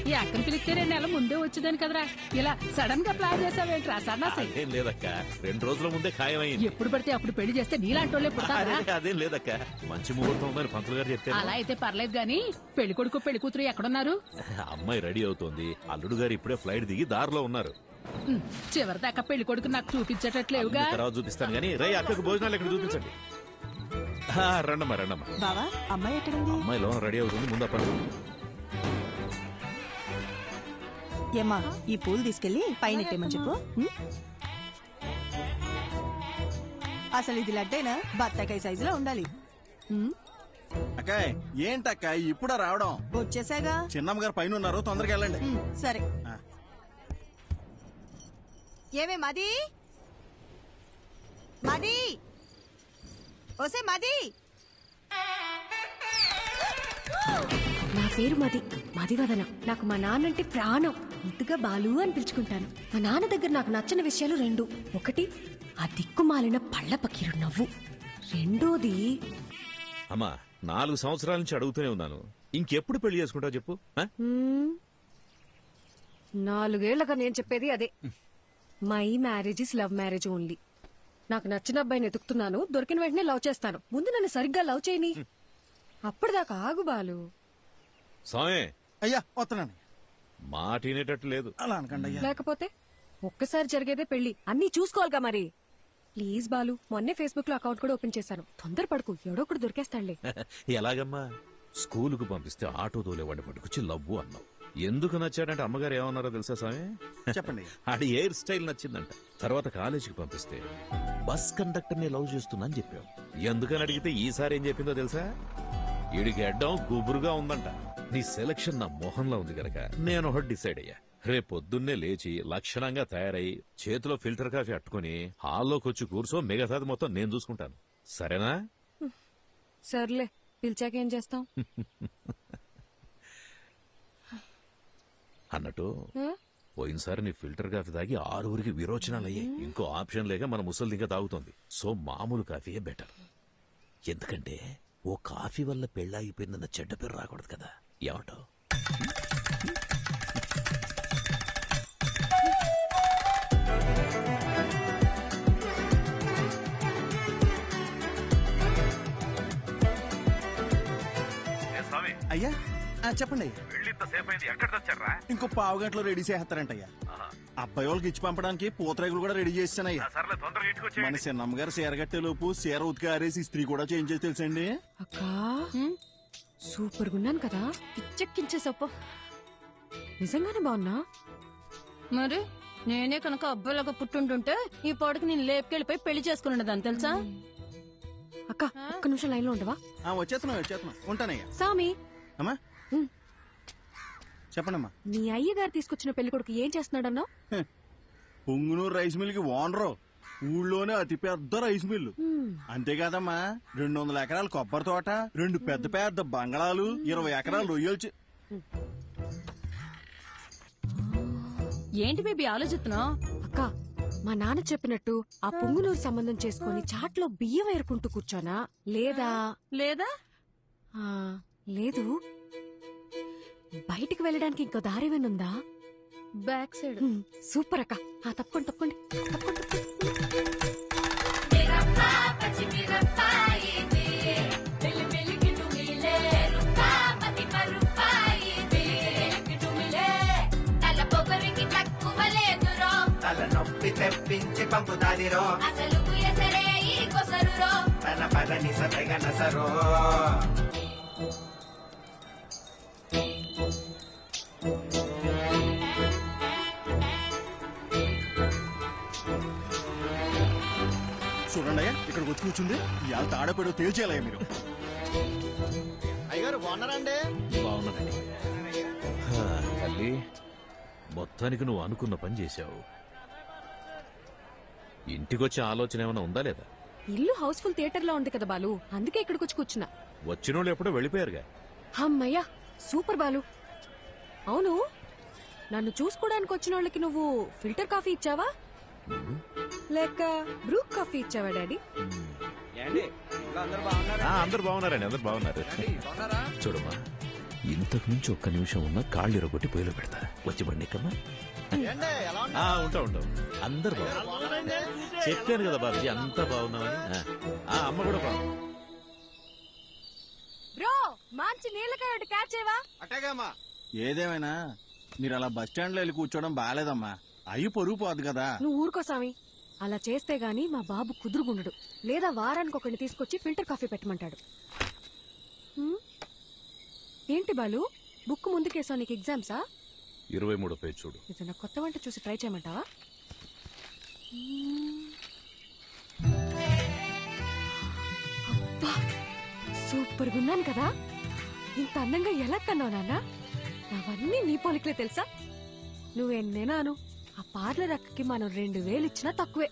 ఈ అక్కని పిలిస్తే 2 నెలల ముందే వచ్చేదాని కదరా. ఇలా సడన్ గా ప్లాన్ చేసావేంట్రా సన్నాసి? అదేం లేదక్క, 2 రోజుల ముందే ఖాయమైంది. ఎప్పుడు పడితే అప్పుడు పెళ్లి చేస్తే నీలాంటి వాళ్ళే పుడతారా? అదేం లేదక్క, మంచి ముహూర్తం ఉందని పంతులు గారు చెప్తే. అలా అయితే పర్లేదు గాని పెళ్లి కొడుకు పెళ్లి కూతురు ఎక్కడున్నారు? అమ్మాయి రెడీ అవుతోంది. అల్లుడు గారు ఇప్పుడే ఫ్లైట్ దిగి దారిలో ఉన్నారు. చివరిదాకా పెళ్లి కొడుకు నాకు చూపించేటట్లేవుగా. తర్వాత చూపిస్తాను గానీ రై అక్కకు భోజనాలు ఇక్కడ చూపించండి. రండమ్మా రండమ్మా. బావా అమ్మాయి ఎక్కడుంది? అమ్మాయి లోన రెడీ అవుతుంది, ముందు పని. ఏమ్మా ఈ పూలు తీసుకెళ్లి పైన ఎట్టేమని చెప్పు. అసలు ఇది లడ్డేనా? బత్తాకాయ సైజులో ఉండాలి. అక్కాయ్ ఏంటక్కాయ్ ఇప్పుడా రావడం? వచ్చేసాగా. చిన్నమ్మ గారు పైన ఉన్నారు, తొందరగా వెళ్ళండి. సరే. ఏమే మది మది ఓసే మది. నా పేరు మది, మదివదన. నాకు మా నాన్నంటే ప్రాణం. ముద్దుగా బాలు అని పిలుచుకుంటాను. మా నాన్న దగ్గర నాకు నచ్చని విషయాలు 2. ఒకటి ఆ దిక్కుమాలిన పళ్ళ పకీరు నవ్వు. రెండోది అమ్మా 4 సంవత్సరాల నుంచి అడుగుతూనే ఉన్నాను, ఇంకెప్పుడు పెళ్లి చేసుకుంటావు చెప్పు. 4 ఏళ్లుగా నేను చెప్పేది అదే. My marriage is love marriage only. నాకు నచ్చిన అబ్బాయిని ఎతుకుతున్నాను, దొరికిన వెంటనే లవ్ చేస్తాను. ముందు నన్ను సరిగ్గా లవ్ చేయని, అప్పటిదాకా ఆగు బాలు. సామే అయ్యా వస్తున్నాను. మాట వినేటట్టు లేదు. అలా అనకండి అయ్యా. లేకపోతే ఒక్కసారి జరిగేదే పెళ్లి, అన్నీ చూసుకోవాలిగా మరి. ప్లీజ్ బాలు, మొన్నే ఫేస్బుక్ లో అకౌంట్ కూడా ఓపెన్ చేశాను. తొందరపడుకు, ఎవడో ఒకడు దొరికేస్తాడులే. ఎలాగమ్మా? స్కూలుకు పంపిస్తే ఆటో తోలేవాడిని పట్టుకొచ్చి లవ్వు అన్నావు. ఎందుకు నచ్చాడంటే అమ్మగారు ఏమన్నారో తెలుసా స్వామి? చెప్పండి. ఆడి హెయిర్ స్టైల్ నచ్చిందంట. తర్వాత కాలేజీకి పంపిస్తే బస్ కండక్టర్ ని లవ్ చేస్తున్నా అని చెప్పావు. ఎందుకని అడిగితే ఈసారి ఏం చెప్పిందో తెలుసా? ఈడికి అడ్డం గుబురుగా ఉందంట. నీ సెలక్షన్ నా మొహంలో ఉంది గనక నేను ఒకటి డిసైడ్ అయ్యా. రేపొద్దున్నే లేచి లక్షణంగా తయారై చేతిలో ఫిల్టర్ కాఫీ అట్టుకుని హాల్లోకి వచ్చి కూర్చో, మిగతాది మొత్తం నేను చూసుకుంటాను. సరేనా? సర్లే, పిలిచాకేం చేస్తాం? అన్నట్టు పోయినసారి నీ ఫిల్టర్ కాఫీ తాగి 6 విరోచనాలయ్యాయి. ఇంకో ఆప్షన్ లేక మన ముసలి ఇంకా తాగుతోంది. సో మామూలు కాఫీయే బెటర్. ఎందుకంటే ఓ కాఫీ వల్ల పెళ్ళాగిపోయిందన్న చెడ్డ పేరు రాకూడదు కదా. ఏమంటావు? అయ్యా చెప్పండి. ఎక్కడ తెచ్చారా? ఇంకో పావు గంటలో రెడీ చేస్తారంటయ్యా. అబ్బాయి వాళ్ళకి ఇచ్చి పంపడానికి పూతరేగులు కూడా రెడీ చేస్తానయ్యా. మన చిన్నమ్మ గారు చీర కట్టే లోపు చీర ఉతికి ఆరేసి ఇస్త్రీ కూడా చేంజ్ చేసి తెలుసండి. అక్కా సూపర్ గున్నాను కదా, పిచ్చెక్కించేసప్ప. నిజంగానే బాగున్నా? మరి నేనే కనుక అబ్బాయిలాగా పుట్టుంటుంటే ఈ పాడుకు నేను లేపుకెళ్ళిపోయి పెళ్లి చేసుకున్నదాన్ని తెలుసా? అక్క ఒక్క నిమిషం లైన్ లో ఉండవా? వచ్చేస్తున్నాం ఉంటానయ్యా. సామి అమ్మా చెప్పండమ్మా. నీ అయ్యగారు తీసుకొచ్చిన పెళ్లి కొడుకు ఏం చేస్తున్నాడన్నా? పొంగునూరు రైస్ మిల్ కి ఓనరు. ఊళ్ళోనే అతి పెద్ద రైస్ మిల్లు. అంతేకాదమ్మా 200 ఎకరాల కొబ్బరి తోట, 2 పెద్ద పెద్ద బంగళాలు, 20 ఎకరాలు రొయ్యలు. ఏంటి బేబీ ఆలోచిస్తున్నావు? అక్క మా నాన్న చెప్పినట్టు ఆ పొంగునూరు సంబంధం చేసుకుని చాట్లో బియ్యం ఏరుకుంటూ కూర్చోనా, లేదా లేదు బయటికి వెళ్ళడానికి ఇంకో దారేమనుందా? Back side. సూపర్ అక్క. తప్పకుండా నొప్పి తెప్పించి పంపుతాదిరో, అసలు తన పదని సరో. చూడండి ఇక్కడికి వచ్చి కూర్చుంది. ఇవాళ తాడపేడో తేల్చేయాలయ్యా మీరు. అయ్యగారు బాగున్నారండి? బాగున్నానండి. తల్లి, మొత్తానికి నువ్వు అనుకున్న పని చేశావు. ఇంటికొచ్చే ఆలోచన ఏమైనా ఉందా లేదా? ఇల్లు హౌస్ఫుల్ థియేటర్ లో ఉంది కదా బాలు, అందుకే ఇక్కడికి వచ్చి కూర్చున్నా. వచ్చినోళ్ళు ఎప్పుడో వెళ్ళిపోయారుగా. అమ్మయ్యా సూపర్ బాలు. అవును, నన్ను చూసుకోవడానికి వచ్చిన వాళ్ళకి నువ్వు ఫిల్టర్ కాఫీ ఇచ్చావా లేక బ్రూ కాఫీ ఇచ్చావా డాడీ? అందరు బాగున్నారండి, అందరు బాగున్నారు. చూడమ్మా, ఇంతకు మించి ఒక్క నిమిషం ఉన్నా కాళ్ళు ఇరగొట్టి పొయ్యిలో పెడతా. వచ్చి బండి ఎక్కమ్మా. ఉంటాం అందరు బాగున్నారు. చెప్పాను కదా బాబుజీ, అంతా బాగున్నామని. అమ్మ కూడా బాగుంది. బ్రో మంచి నీళ్ళకాయ ఒకటి క్యాచ్ చేయవా? అట్టేగమ్మా. ఏదేమైనా మీరు అలా బస్ స్టాండ్ లో వెళ్ళి కూర్చోవడం బాగాలేదమ్మా. అయ్యి పొరుగు పోదు కదా. నువ్వు ఊరుకో స్వామి, అలా చేస్తే గాని మా బాబు కుదురుగుండడు. లేదా వారానికి ఒకరిని తీసుకొచ్చి ఫిల్టర్ కాఫీ పెట్టమంటాడు. ఏంటి బాలు, బుక్ ముందుకేసావు? నీకు ఎగ్జామ్సా? 23వ పేజ్ చూడు. ఏదైనా కొత్త వంట చూసి ట్రై చేయమంటావా? అబ్బా, సూపర్గా ఉన్నాను కదా. ఇంత అందంగా ఎలా కన్నావు నాన్న? అవన్నీ నీ పోలికలే తెలుసా? నువ్వెన్నేనాను ఆ పార్లర్ అక్కకి మనం 2000 ఇచ్చినా తక్కువే.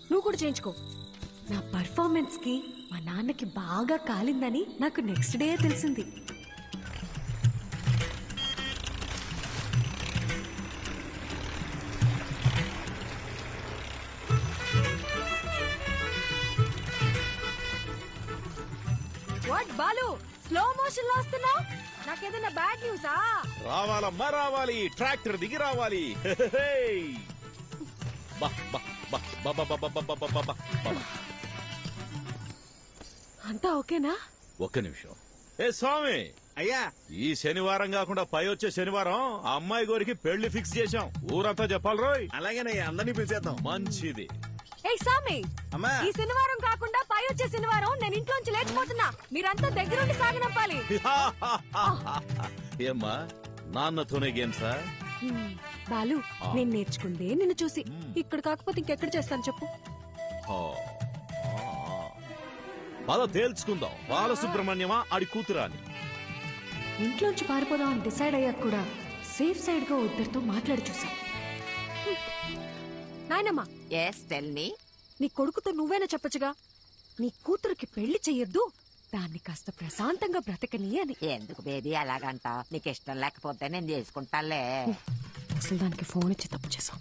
నువ్వు కూడా చేయించుకో. నా పర్ఫార్మెన్స్ కి మా నాన్నకి బాగా కాలిందని నాకు నెక్స్ట్ డే తెలిసింది. వాట్ బాలు, స్లో మోషన్ లో వస్తున్నావు? నాకేదైనా బ్యాడ్ న్యూసా? రావాలమ్మా రావాలి, ట్రాక్టర్ దిగి రావాలి. అంతా ఓకేనా? ఒక్క నిమిషం. ఏ స్వామి, అయ్యా, ఈ శనివారం కాకుండా పై వచ్చే శనివారం ఆ అమ్మాయి గోరికి పెళ్లి ఫిక్స్ చేశాం. ఊరంతా చెప్పాలి రోయ్. అలాగేనయ్యా, అందరినీ పిలిచేద్దాం. మంచిది. ఏ స్వామి, అమ్మా, ఈ శనివారం కాకుండా పై వచ్చే శనివారం నేను ఇంట్లోంచి లేకపోతున్నా. మీరంతా దగ్గరుండి సాగనంపాలి. ఏమ్మా, నాన్నతోనే గేమ్సా? బాలు, నేను నేర్చుకుందే నిన్ను చూసి. ఇక్కడ కాకపోతే ఇంకెక్కడ చేస్తాను చెప్పు? పద తేల్చుకుందాం. బాలసుబ్రహ్మణ్యమా ఆడి కూతురా అని. ఇంట్లోంచి పారిపోదాం అని డిసైడ్ అయ్యాక కూడా సేఫ్ సైడ్ గా ఇద్దరితో మాట్లాడి చూసా. నాయనమ్మా, నీ కొడుకుతో నువ్వేనా చెప్పచ్చుగా, నీ కూతురికి పెళ్లి చెయ్యొద్దు, దాన్ని కాస్త ప్రశాంతంగా బ్రతకని అని. ఎందుకు బేబీ అలాగంటా? నీకు ఇష్టం లేకపోతే నేను చేసుకుంటాలే. అసలు దానికి ఫోన్ ఇచ్చి తప్పు చేసాం.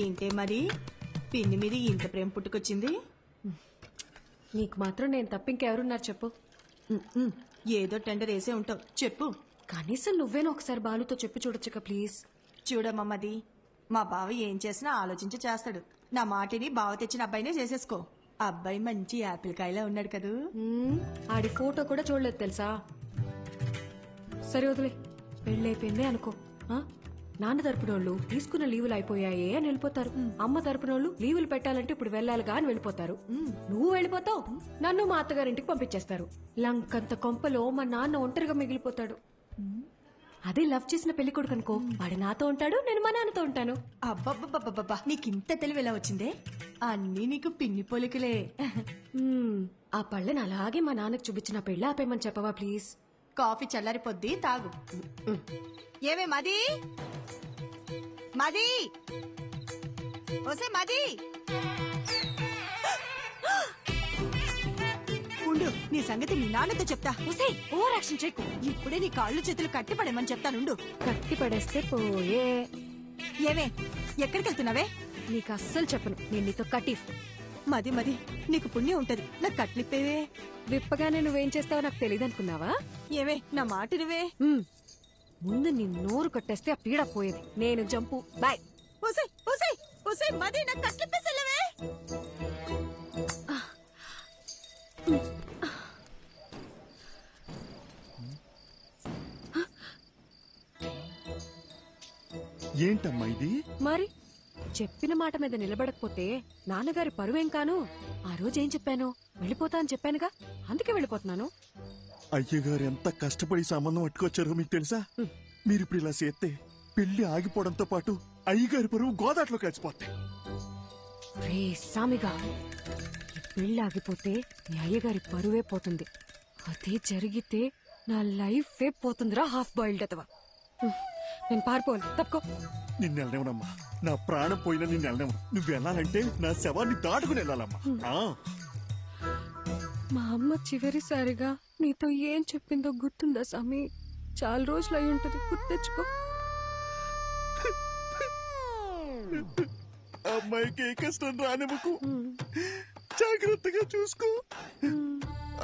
ఏంటే మరి పిన్ని మీద ఇంత ప్రేమ పుట్టుకొచ్చింది? నీకు మాత్రం నేను తప్ప ఇంకెవరున్నారు చెప్పు? ఏదో టెండర్ వేసే ఉంటావు, చెప్పు. కనీసం నువ్వేనా ఒకసారి బాలుతో చెప్పి చూడొచ్చుగా ప్లీజ్. చూడమ్మది, మా బావ ఏం చేసినా ఆలోచించి చేస్తాడు. నా మాటిని బావ తెచ్చిన అబ్బాయినే చేసేసుకో. అబ్బాయి మంచి యాపిల్ కాయలా ఉన్నాడు కదూ. ఆడి ఫోటో కూడా చూడలేదు తెలుసా. సరే వదిలే, పెళ్ళైపోయిందే అనుకో. నాన్న తరపునోళ్ళు తీసుకున్న లీవులు అయిపోయాయే అని వెళ్ళిపోతారు. అమ్మ తరపునోళ్ళు లీవులు పెట్టాలంటే ఇప్పుడు వెళ్ళాలిగా అని వెళ్ళిపోతారు. నువ్వు వెళ్ళిపోతావు, నన్ను మా అత్తగారింటికి పంపించేస్తారు. లంకంత కొంపలో మా నాన్న ఒంటరిగా మిగిలిపోతాడు. అదే లవ్ చేసిన పెళ్లి కొడుకు అనుకో, వాడు నాతో ఉంటాడు, నేను మా నాన్నతో ఉంటాను. అబ్బబ్బబ్బబ్బబ్బా, నీకింత తెలివి ఎలా వచ్చిందే? అన్నీ నీకు పిన్ని పోలికలే. ఆ పళ్ళని అలాగే మా నాన్నకు చూపించిన పెళ్ళి ఆపేయమని చెప్పవా ప్లీజ్? కాఫీ చల్లారిపోద్ది, తాగు. ఏమే మది, మది, ఓసే మది, ఉండు, నీ సంగతి మీ నాన్నతో చెప్తా. ఓసే, ఓవర్ యాక్షన్ చేయకు. ఇప్పుడే నీ కాళ్ళు చేతులు కట్టి పడేమని చెప్తానుండు. కట్టి పడేస్తే పోయే. ఏమే, ఎక్కడికి వెళ్తున్నావే? నీకు అస్సలు చెప్పను, నేను నీతో కటీఫ్. మది మది, నీకు పుణ్యం ఉంటది, నాకు కట్లిప్పేవే. విప్పగానే నువ్వేం చేస్తావో నాకు తెలియదు అనుకున్నావా? ఏమే, నా మాట నువ్వే. ముందు నీ నోరు కట్టేస్తే ఆ పీడ పోయేది. నేను జంపు, బాయ్. ఓసే ఓసే ఓసే మది, నాకు కట్లిప్పేసలేవే. ఏంటమ్మా ఇది? మరి చెప్పిన మాట మీద నిలబడకపోతే నాన్నగారి పరువేం కాను. ఆ రోజు ఏం చెప్పాను? వెళ్ళిపోతా అని చెప్పానుగా, అందుకే వెళ్ళిపోతున్నాను. అయ్యగారు ఎంత కష్టపడి సంబంధం పట్టుకొచ్చారో మీకు తెలుసా? మీరు ఇప్పుడు ఇలా చేస్తే పెళ్లి ఆగిపోవడంతో పాటు అయ్యగారి పరువు గోదాట్లో కలిసిపోతాయి. రే సామిగా, పెళ్లి ఆగిపోతే నీ అయ్యగారి పరువే పోతుంది. అదే జరిగితే నా లైఫే పోతుందిరా, హాఫ్ బాయిల్డ్ అతవా. నేను పారిపోవాలి, తప్పుకో. నిన్ను వెళ్ళనివ్వనమ్మా, నా ప్రాణం పోయినా నిన్ను వెళ్ళనివ్వను. నువ్వు వెళ్ళాలంటే నా శవాన్ని దాటుకుని వెళ్ళాలమ్మా. మా అమ్మ చివరిసారిగా నీతో ఏం చెప్పిందో గుర్తుందా సామి? చాలా రోజులు అయి ఉంటది, గుర్తెచ్చుకో. అమ్మాయికి ఏ కష్టం రానివ్వకు, జాగ్రత్తగా చూసుకో.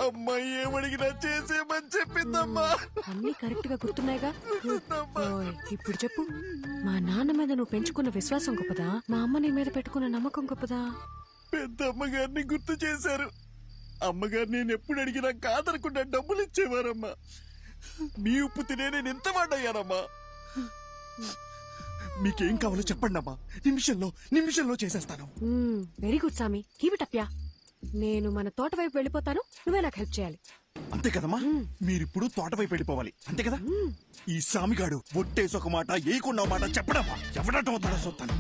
అమ్మాయి ఏమడిగినా చేసేమని చెప్పిందమ్మా. అన్ని కరెక్ట్ గా గుర్తున్నాయిగా. ఇప్పుడు చెప్పు, మా నాన్న మీద నువ్వు పెంచుకున్న విశ్వాసం గొప్పదా, మా అమ్మ నీ మీద పెట్టుకున్న నమ్మకం గొప్పదా? పెద్ద అమ్మగారిని గుర్తు చేశారు. అమ్మగారు నేను ఎప్పుడు అడిగినా కాదనకుండా డబ్బులు ఇచ్చేవారమ్మా. మీ ఉప్పు తినే నేను ఎంత వాడయ్యానమ్మా. మీకేం కావాలో చెప్పండి అమ్మా, నిమిషంలో చేసేస్తాను. వెరీ గుడ్ సామి, కీప్ ఇట్ అప్ యా. నేను మన తోట వైపు వెళ్ళిపోతాను, నువ్వే నాకు హెల్ప్ చేయాలి. అంతే కదమ్మా, మీరిప్పుడు తోట వైపు వెళ్ళిపోవాలి, అంతే కదా? ఈ సామిగాడు ఒట్టేసి ఒక మాట ఏయకుండా మాట చెప్పడమ్మా, ఎవడటం అవుతాడో చూస్తాను.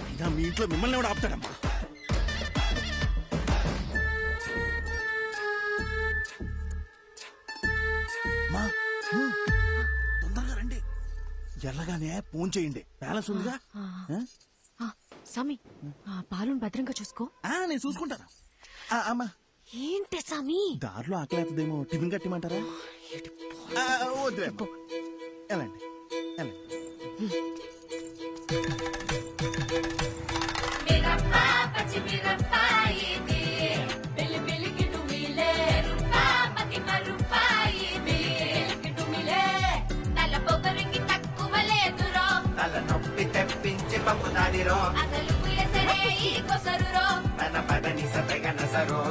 అయినా మీ ఇంట్లో మిమ్మల్ని ఎవడు ఆపుతాడమ్మా? తొందరగా రండి, ఎల్లగానే ఫోన్ చేయండి, బ్యాలెన్స్ ఉందిగా. సామి, పాలును భద్రంగా చూసుకో. నేను చూసుకుంటాను. అమ్మా ఏంటి సామి, దారిలో ఆకలి అవుతుందేమో, టిఫిన్ కట్టిమంటారా? వద్దులేమ్మా, వెళ్ళండి వెళ్ళండి. తలనొప్పి తెప్పించి పంపుతాదిరో తన పదని సతగనసరో.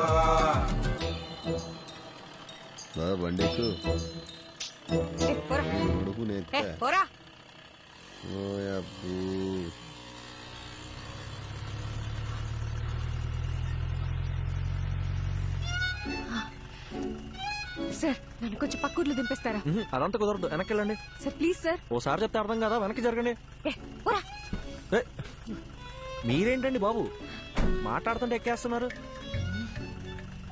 బండెక్కు సార్, నన్ను కొంచెం పక్కూర్లు దింపేస్తారా? అదంతా కుదరదు, వెనక్కి వెళ్ళండి. Sir please sir. ఓసారి చెప్తే అర్థం కదా, వెనక్కి జరగండి. మీరేంటండి బాబు, మాట్లాడుతుంటే ఎక్కేస్తున్నారు.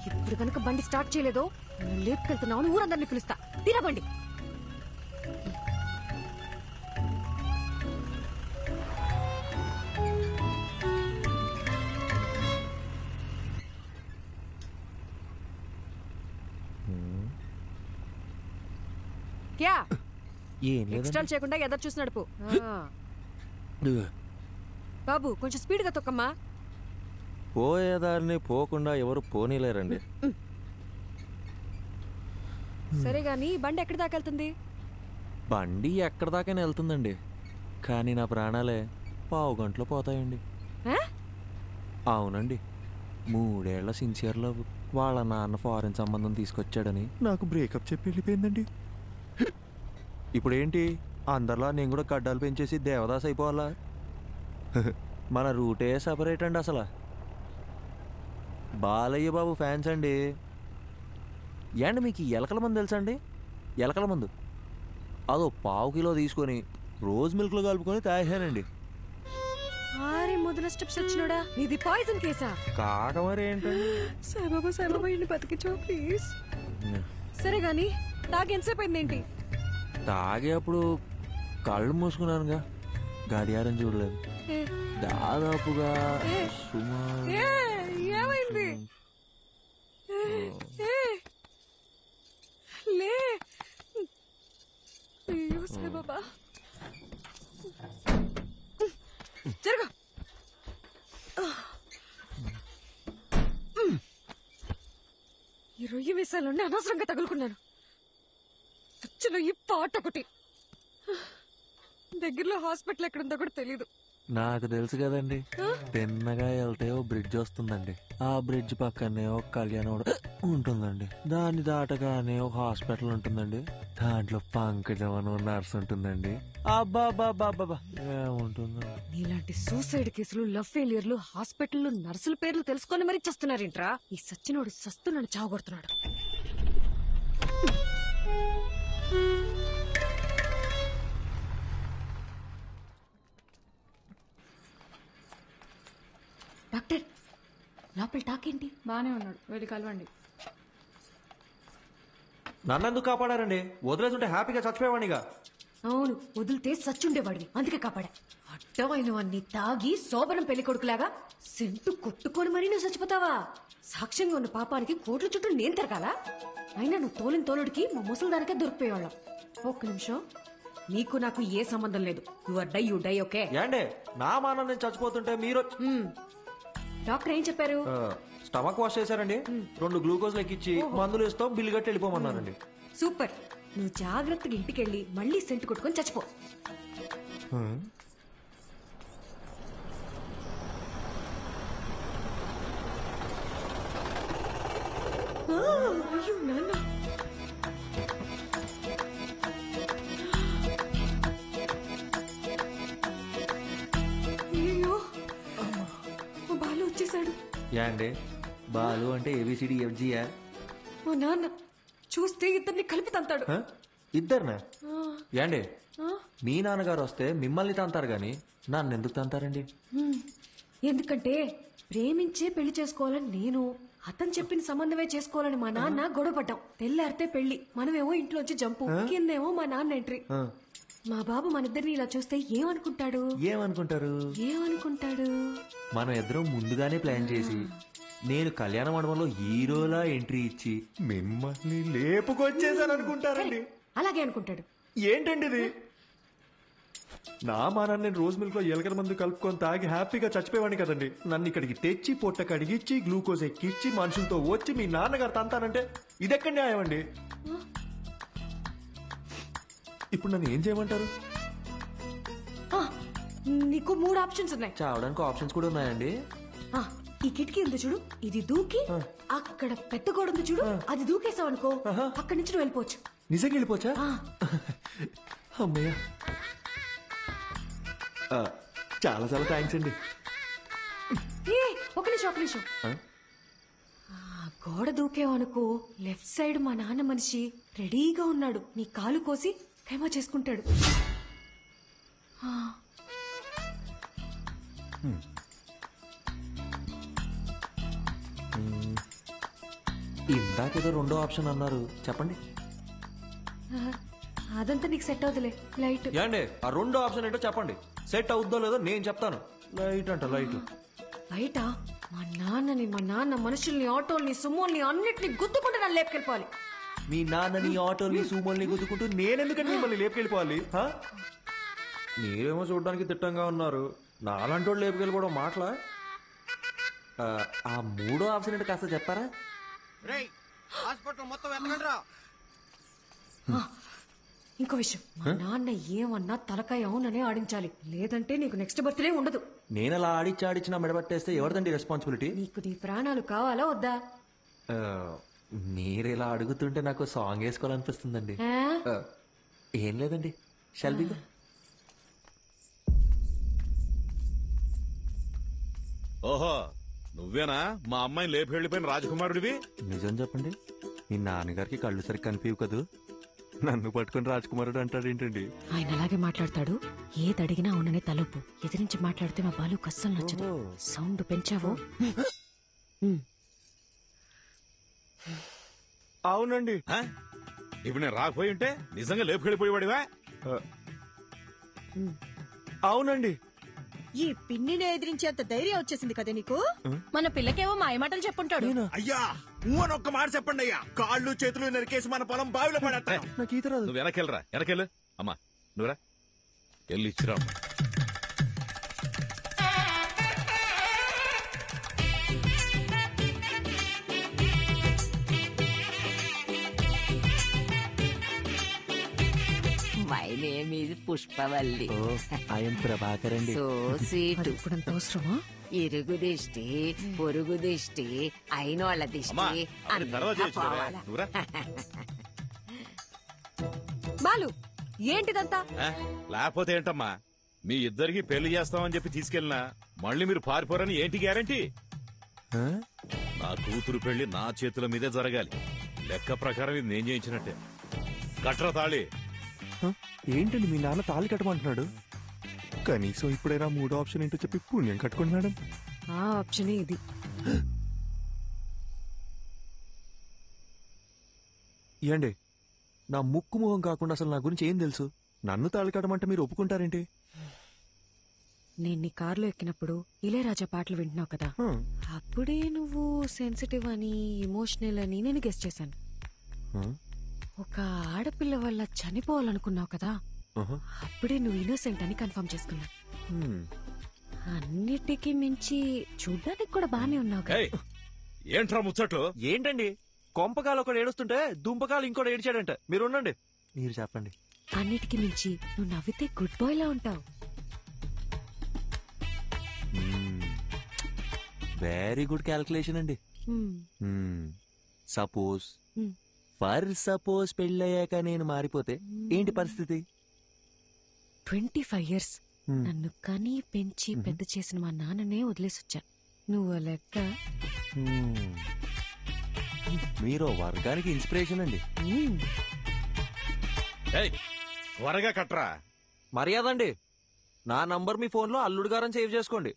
ఇప్పుడు కనుక బండి స్టార్ట్ చేయలేదో నేను లేపుకెళ్తున్నావు, ఊరందరినీ పిలుస్తా. తినబండి. క్యా ఎక్స్ట్రాల్ చేయకుండా ఎదురు చూసి నడుపు. బాబు కొంచెం స్పీడ్ గా తొక్కమ్మా. పోయేదారిని పోకుండా ఎవరు పోనీలేరండి. సరే గాని బండి ఎక్కడి దాకా వెళ్తుంది? బండి ఎక్కడి దాకైనా వెళ్తుందండి, కానీ నా ప్రాణాలే పావు గంటలో పోతాయండి. అవునండి, 3 ఏళ్ల సిన్సియర్ లవ్ వాళ్ళ నాన్న ఫారెన్ సంబంధం తీసుకొచ్చాడని నాకు బ్రేకప్ చెప్పి వెళ్ళిపోయిందండి. ఇప్పుడు ఏంటి, అందరిలా నేను కూడా గడ్డాలు పెంచేసి దేవదాస్ అయిపోవాలా? మన రూటే సపరేట్ అండి. అసలు బాలయ్య బాబు ఫ్యాన్స్ అండి. ఏండి మీకు ఎలకల మందు తెలుసా అండి? ఎలకల మందు అదో 1/2 కిలో తీసుకొని రోజ్ మిల్క్లో కలుపుకొని తాగానండి. మొదల స్టెప్స్ వచ్చినోడా, ఇది పాయిజన్ కేసా? కాక మరి ఏంటండి. సాయిబాబా సాయిబాబా ఇంటి బతికించో ప్లీజ్. సరే గాని తాగి ఎంతసేపు అయింది ఏంటి? తాగే అప్పుడు కళ్ళు మూసుకున్నానుగా, గడియారం చూడలేదు. దాదాపుగా ఏమైంది? లే అయ్యో సాయిబాబా, జరగ. ఈ రొయ్యి మీసాలుండి అనవసరంగా తగులుకున్నాను. ఖర్చులో ఈ పాట ఒకటి. దగ్గరలో హాస్పిటల్ ఎక్కడుందో కూడా తెలీదు. నాకు తెలుసు కదండి, తిన్నగా వెళ్తే ఓ బ్రిడ్జ్ వస్తుందండి, ఆ బ్రిడ్జ్ పక్కనే ఒక కళ్యాణం ఉంటుందండి, దాన్ని దాటగానే ఒక హాస్పిటల్ ఉంటుందండి, దాంట్లో పంకజం అని నర్స్ ఉంటుందండి. అబ్బాబాబాబా ఏముంటుందండి. నీలాంటి సూసైడ్ కేసులు, లవ్ ఫెయిలియర్లు, హాస్పిటల్ నర్సుల పేర్లు తెలుసుకొని మరీ చస్తున్నారేంట్రా? ఈ సచ్చినోడు సస్తున్నాడు, చావగొడుతున్నాడు. డాక్టర్, లోపల టాకేంటి? బానే ఉన్నాడు, వెళ్ళి కలవండి. నన్నెందుకు కాపాడారండి? వదిలేస్తుంటే హ్యాపీగా చచ్చిపోయేవాడిగా. అవును, వదిలితే సచ్చుండేవాడివి, అందుకే కాపాడా. అడ్డమైనవన్నీ తాగి శోభనం పెళ్లి కొడుకులాగా సెంటు కొట్టుకొని మరీ నువ్వు చచ్చిపోతావా? సాక్ష్యంగా ఉన్న పాపానికి కోట్ల చుట్టూ నేను తిరగాల? అయినా నువ్వు తోలిన తోలుడికి మా ముసలిదానికే దొరికిపోయేవాళ్ళం. ఒక్క నిమిషం, నీకు నాకు ఏ సంబంధం లేదు. You die okay? ఏండే నా మానం నేను చచ్చిపోతుంటే మీరు? డాక్టర్ ఏం చెప్పారు? స్టమక్ వాష్ చేశారండి, 2 గ్లూకోజ్ లెక్కిచ్చి మందులు ఇస్తాం, బిల్లు కట్టి వెళ్ళిపోమన్నారండి. సూపర్. నువ్వు జాగ్రత్తగా ఇంటికెళ్ళి మళ్ళీ సెంటు కొట్టుకొని చచ్చిపో. అయ్యో నాన్న, వచ్చేసాడు. యాండే బాలు అంటే ఏబిసిడి ఎఫ్జియా? మా నాన్న చూస్తే ఇద్దరిని కలిపి తంతాడు. ఇద్దరునా? ఆ, యాండే ఆ, మీ నాన్నగారు వస్తే మిమ్మల్ని తంతారు గాని నన్ను ఎందుకు తంతారండి? ఎందుకంటే ప్రేమించే పెళ్లి చేసుకోవాలని నేను, అతను చెప్పిన సంబంధమే చేసుకోవాలని మా నాన్న గొడవపడ్డాం. తెల్లారితే పెళ్లి, మనమేమో ఇంట్లోంచి జంపు, కిందేమో మా నాన్న ఎంట్రీ. మా బాబు మన ఇద్దరిని ఇలా చూస్తే ఏమనుకుంటాడు? ఏమనుకుంటాడు? మనం ఇద్దరం ముందుగానే ప్లాన్ చేసి నేను కళ్యాణ మండపంలో హీరోలా ఎంట్రీ ఇచ్చి మిమ్మల్ని లేపుకొచ్చేసాను అనుకుంటారండి. అలాగే అనుకుంటాడు. ఏంటండి ఇది? నా మానాన్ని నేను రోజు మిల్క్ లో ఎలకల మందు కలుపుకొని తాగి హ్యాపీగా చచ్చిపోయేవాడిని కదండి. నన్ను ఇక్కడికి తెచ్చి పొట్ట కడిగిచ్చి గ్లూకోజ్ ఎక్కిచ్చి మనుషులతో వచ్చి మీ నాన్నగారు తంతానంటే ఇదెక్కడ న్యాయం అండి? ఇప్పుడు నన్ను ఏం చేయమంటారు? ఆ, నీకు 3 ఆప్షన్స్ ఉన్నాయి. చావడానికి ఆప్షన్స్ కూడా ఉన్నాయండి? ఆ, ఈ కిటికీ ఉంది చూడు, ఇది దూకి అక్కడ పెద్ద గోడ ఉంది చూడు, అది దూకేసావు అనుకో అక్కడి నుంచి నువ్వు వెళ్ళిపోవచ్చు. నిజంగా వెళ్ళిపోవచ్చా? అమ్మయ్య, చాలా చాలా థ్యాంక్స్ అండి. ఏ, ఒక నిమిషం. గోడ దూకేవనుకో లెఫ్ట్ సైడ్ మా నాన్న మనిషి రెడీగా ఉన్నాడు, నీ కాలు కోసి ఖైమా చేసుకుంటాడు. ఇందాకేదో రెండో ఆప్షన్ అన్నారు, చెప్పండి. అదంతా నీకు సెట్ అవుతులే. లైట్ ఏండి ఆ రెండో ఆప్షన్ ఏంటో చెప్పండి. సెట్ అవుద్దో లేదో నేను చెప్తాను. లైట్ అంట, లైట్. బయట మా నాన్న మనుషుల్ని, ఆటోల్ని, సుమోల్ని అన్నిటిని గుద్దుకుంటూ నన్ను లేపుకెళ్ళిపోవాలి. మీ నాన్నని, ఆటోని, సూమోల్ని గుద్దుకుంటూ నేనెందుకంటే మిమ్మల్ని లేపుకెళ్ళిపోవాలి? మీరేమో చూడడానికి తిట్టంగా ఉన్నారు, నాలాంటి వాళ్ళు లేపుకెళ్ళిపోవడం మాటలా? ఆ మూడో ఆప్షన్ ఏంటో కాస్త చెప్తారా? హాస్పిటల్ మొత్తం ఎత్తకండి రా. ఇంకో విషయం, మా నాన్న ఏమన్నా తలకాయ అవుననే ఆడించాలి, లేదంటే నీకు నెక్స్ట్ బర్త్డే ఉండదు. నేను అలా ఆడిచ్చి నా మెడబట్టేస్తే ఎవరిదండి రెస్పాన్సిబిలిటీ? నీకు నీ ప్రాణాలు కావాలా వద్దా? మీరు ఇలా అడుగుతుంటే నాకు సాంగ్ వేసుకోవాలనిపిస్తుందండి. ఏం లేదండి, షల్బీగా. ఓహో, నువ్వేనా మా అమ్మాయిని లేపి వెళ్ళిపోయిన రాజకుమారుడివి? నిజం చెప్పండి, మీ నాన్నగారికి కళ్ళు సరిగ్గా కనిపించవు కదూ, నన్ను పట్టుకుని రాజకుమారుడు అంటాడు ఏంటండి? ఆయన అలాగే మాట్లాడతాడు, ఏది అడిగినా అవుననే తలుపు. ఎదిరించి మాట్లాడితే మా బాలు కస్సలు నచ్చదు. సౌండ్ పెంచావో? అవునండి. ఇప్పుడు నేను రాకపోయి ఉంటే నిజంగా లేపుకెళ్ళిపోయేవాడివా? అవునండి. ఈ పిన్నిని ఎదిరించేంత ధైర్యం వచ్చేసింది కదా నీకు? మన పిల్లకేవో మాయమాటలు చెప్పుంటాడు. అయ్యా అని ఒక్క మాట చెప్పండి అయ్యా, కాళ్ళు చేతులు నరికేసి మన పొలం బావిలో పడేస్తాను. నువ్వు వెనకెళ్ళరా, వెనకెళ్ళు. అమ్మా నువ్వురా, వెళ్ళి ఇచ్చిరా. My name is Pushpavalli. I'm Prabhakar అండి. So sweet. ఇప్పుడంత అవసరమా? ఇరుగు దిష్టి, పొరుగు దిష్టి, అయినోళ్ళ దిష్టి అంతా పోవాలా? బాలు, ఏంటిదంతా? లేకపోతే ఏంటమ్మా, మీ ఇద్దరికి పెళ్లి చేస్తామని చెప్పి తీసుకెళ్ళినా మళ్ళీ మీరు పారిపోరని ఏంటి గ్యారంటీ? నా కూతురు పెళ్లి నా చేతుల మీదే జరగాలి. లెక్క ప్రకారం ఇది నేను చేయించినట్టే. కట్ర తాళి. ఏంటండి మీ నాన్న తాళి కట్టమంటున్నాడు? కనీసం ఇప్పుడైనా మూడో ఆప్షన్ ఏంటో చెప్పి పుణ్యం కట్టుకోండి మేడం. ఆ ఆప్షనే ఇది. ఏండి నా ముక్కు మొహం కాకుండా అసలు నా గురించి ఏం తెలుసు? నన్ను తాళి కట్టమంటే మీరు ఒప్పుకుంటారేంటి? నేను నీ కారులో ఎక్కినప్పుడు ఇళయరాజా పాటలు వింటున్నావు కదా, అప్పుడే నువ్వు సెన్సిటివ్ అని, ఎమోషనల్ అని నేను గెస్ చేశాను. ఒక ఆడపిల్ల వల్ల చనిపోవాలనుకున్నావు కదా, అప్పుడే నువ్వు ఇన్నోసెంట్ అని కన్ఫర్మ్ చేసుకున్నా. అన్నిటికీ మించి చూడ్డానికి కూడా బానే ఉన్నావు కదా. ఏంట్రా ముచ్చట్లు? ఏంటండి కొంపకాలు ఒకడు ఏడుస్తుంటే దుంపకాలు ఇంకోటి ఏడ్చాడంట. మీరు ఉండండి, మీరు చెప్పండి. అన్నిటికీ మించి నువ్వు నవ్వితే గుడ్ బాయ్ లా ఉంటావు. వెరీ గుడ్ క్యాల్కులేషన్ అండి. సపోజ్ సపోజ్ పెళ్ళయ్యాక నేను మారిపోతే ఏంటి పరిస్థితి? 25 years నన్ను కని పెంచి పెద్ద చేసిన మా నాన్ననే వదిలేసొచ్చా. నువ్వు లెక్క. మీరు వర్గానికి ఇన్స్పిరేషన్ అండి. త్వరగా కట్రా. మర్యాద అండి, నా నంబర్ మీ ఫోన్లో అల్లుడు గారని సేవ్ చేసుకోండి.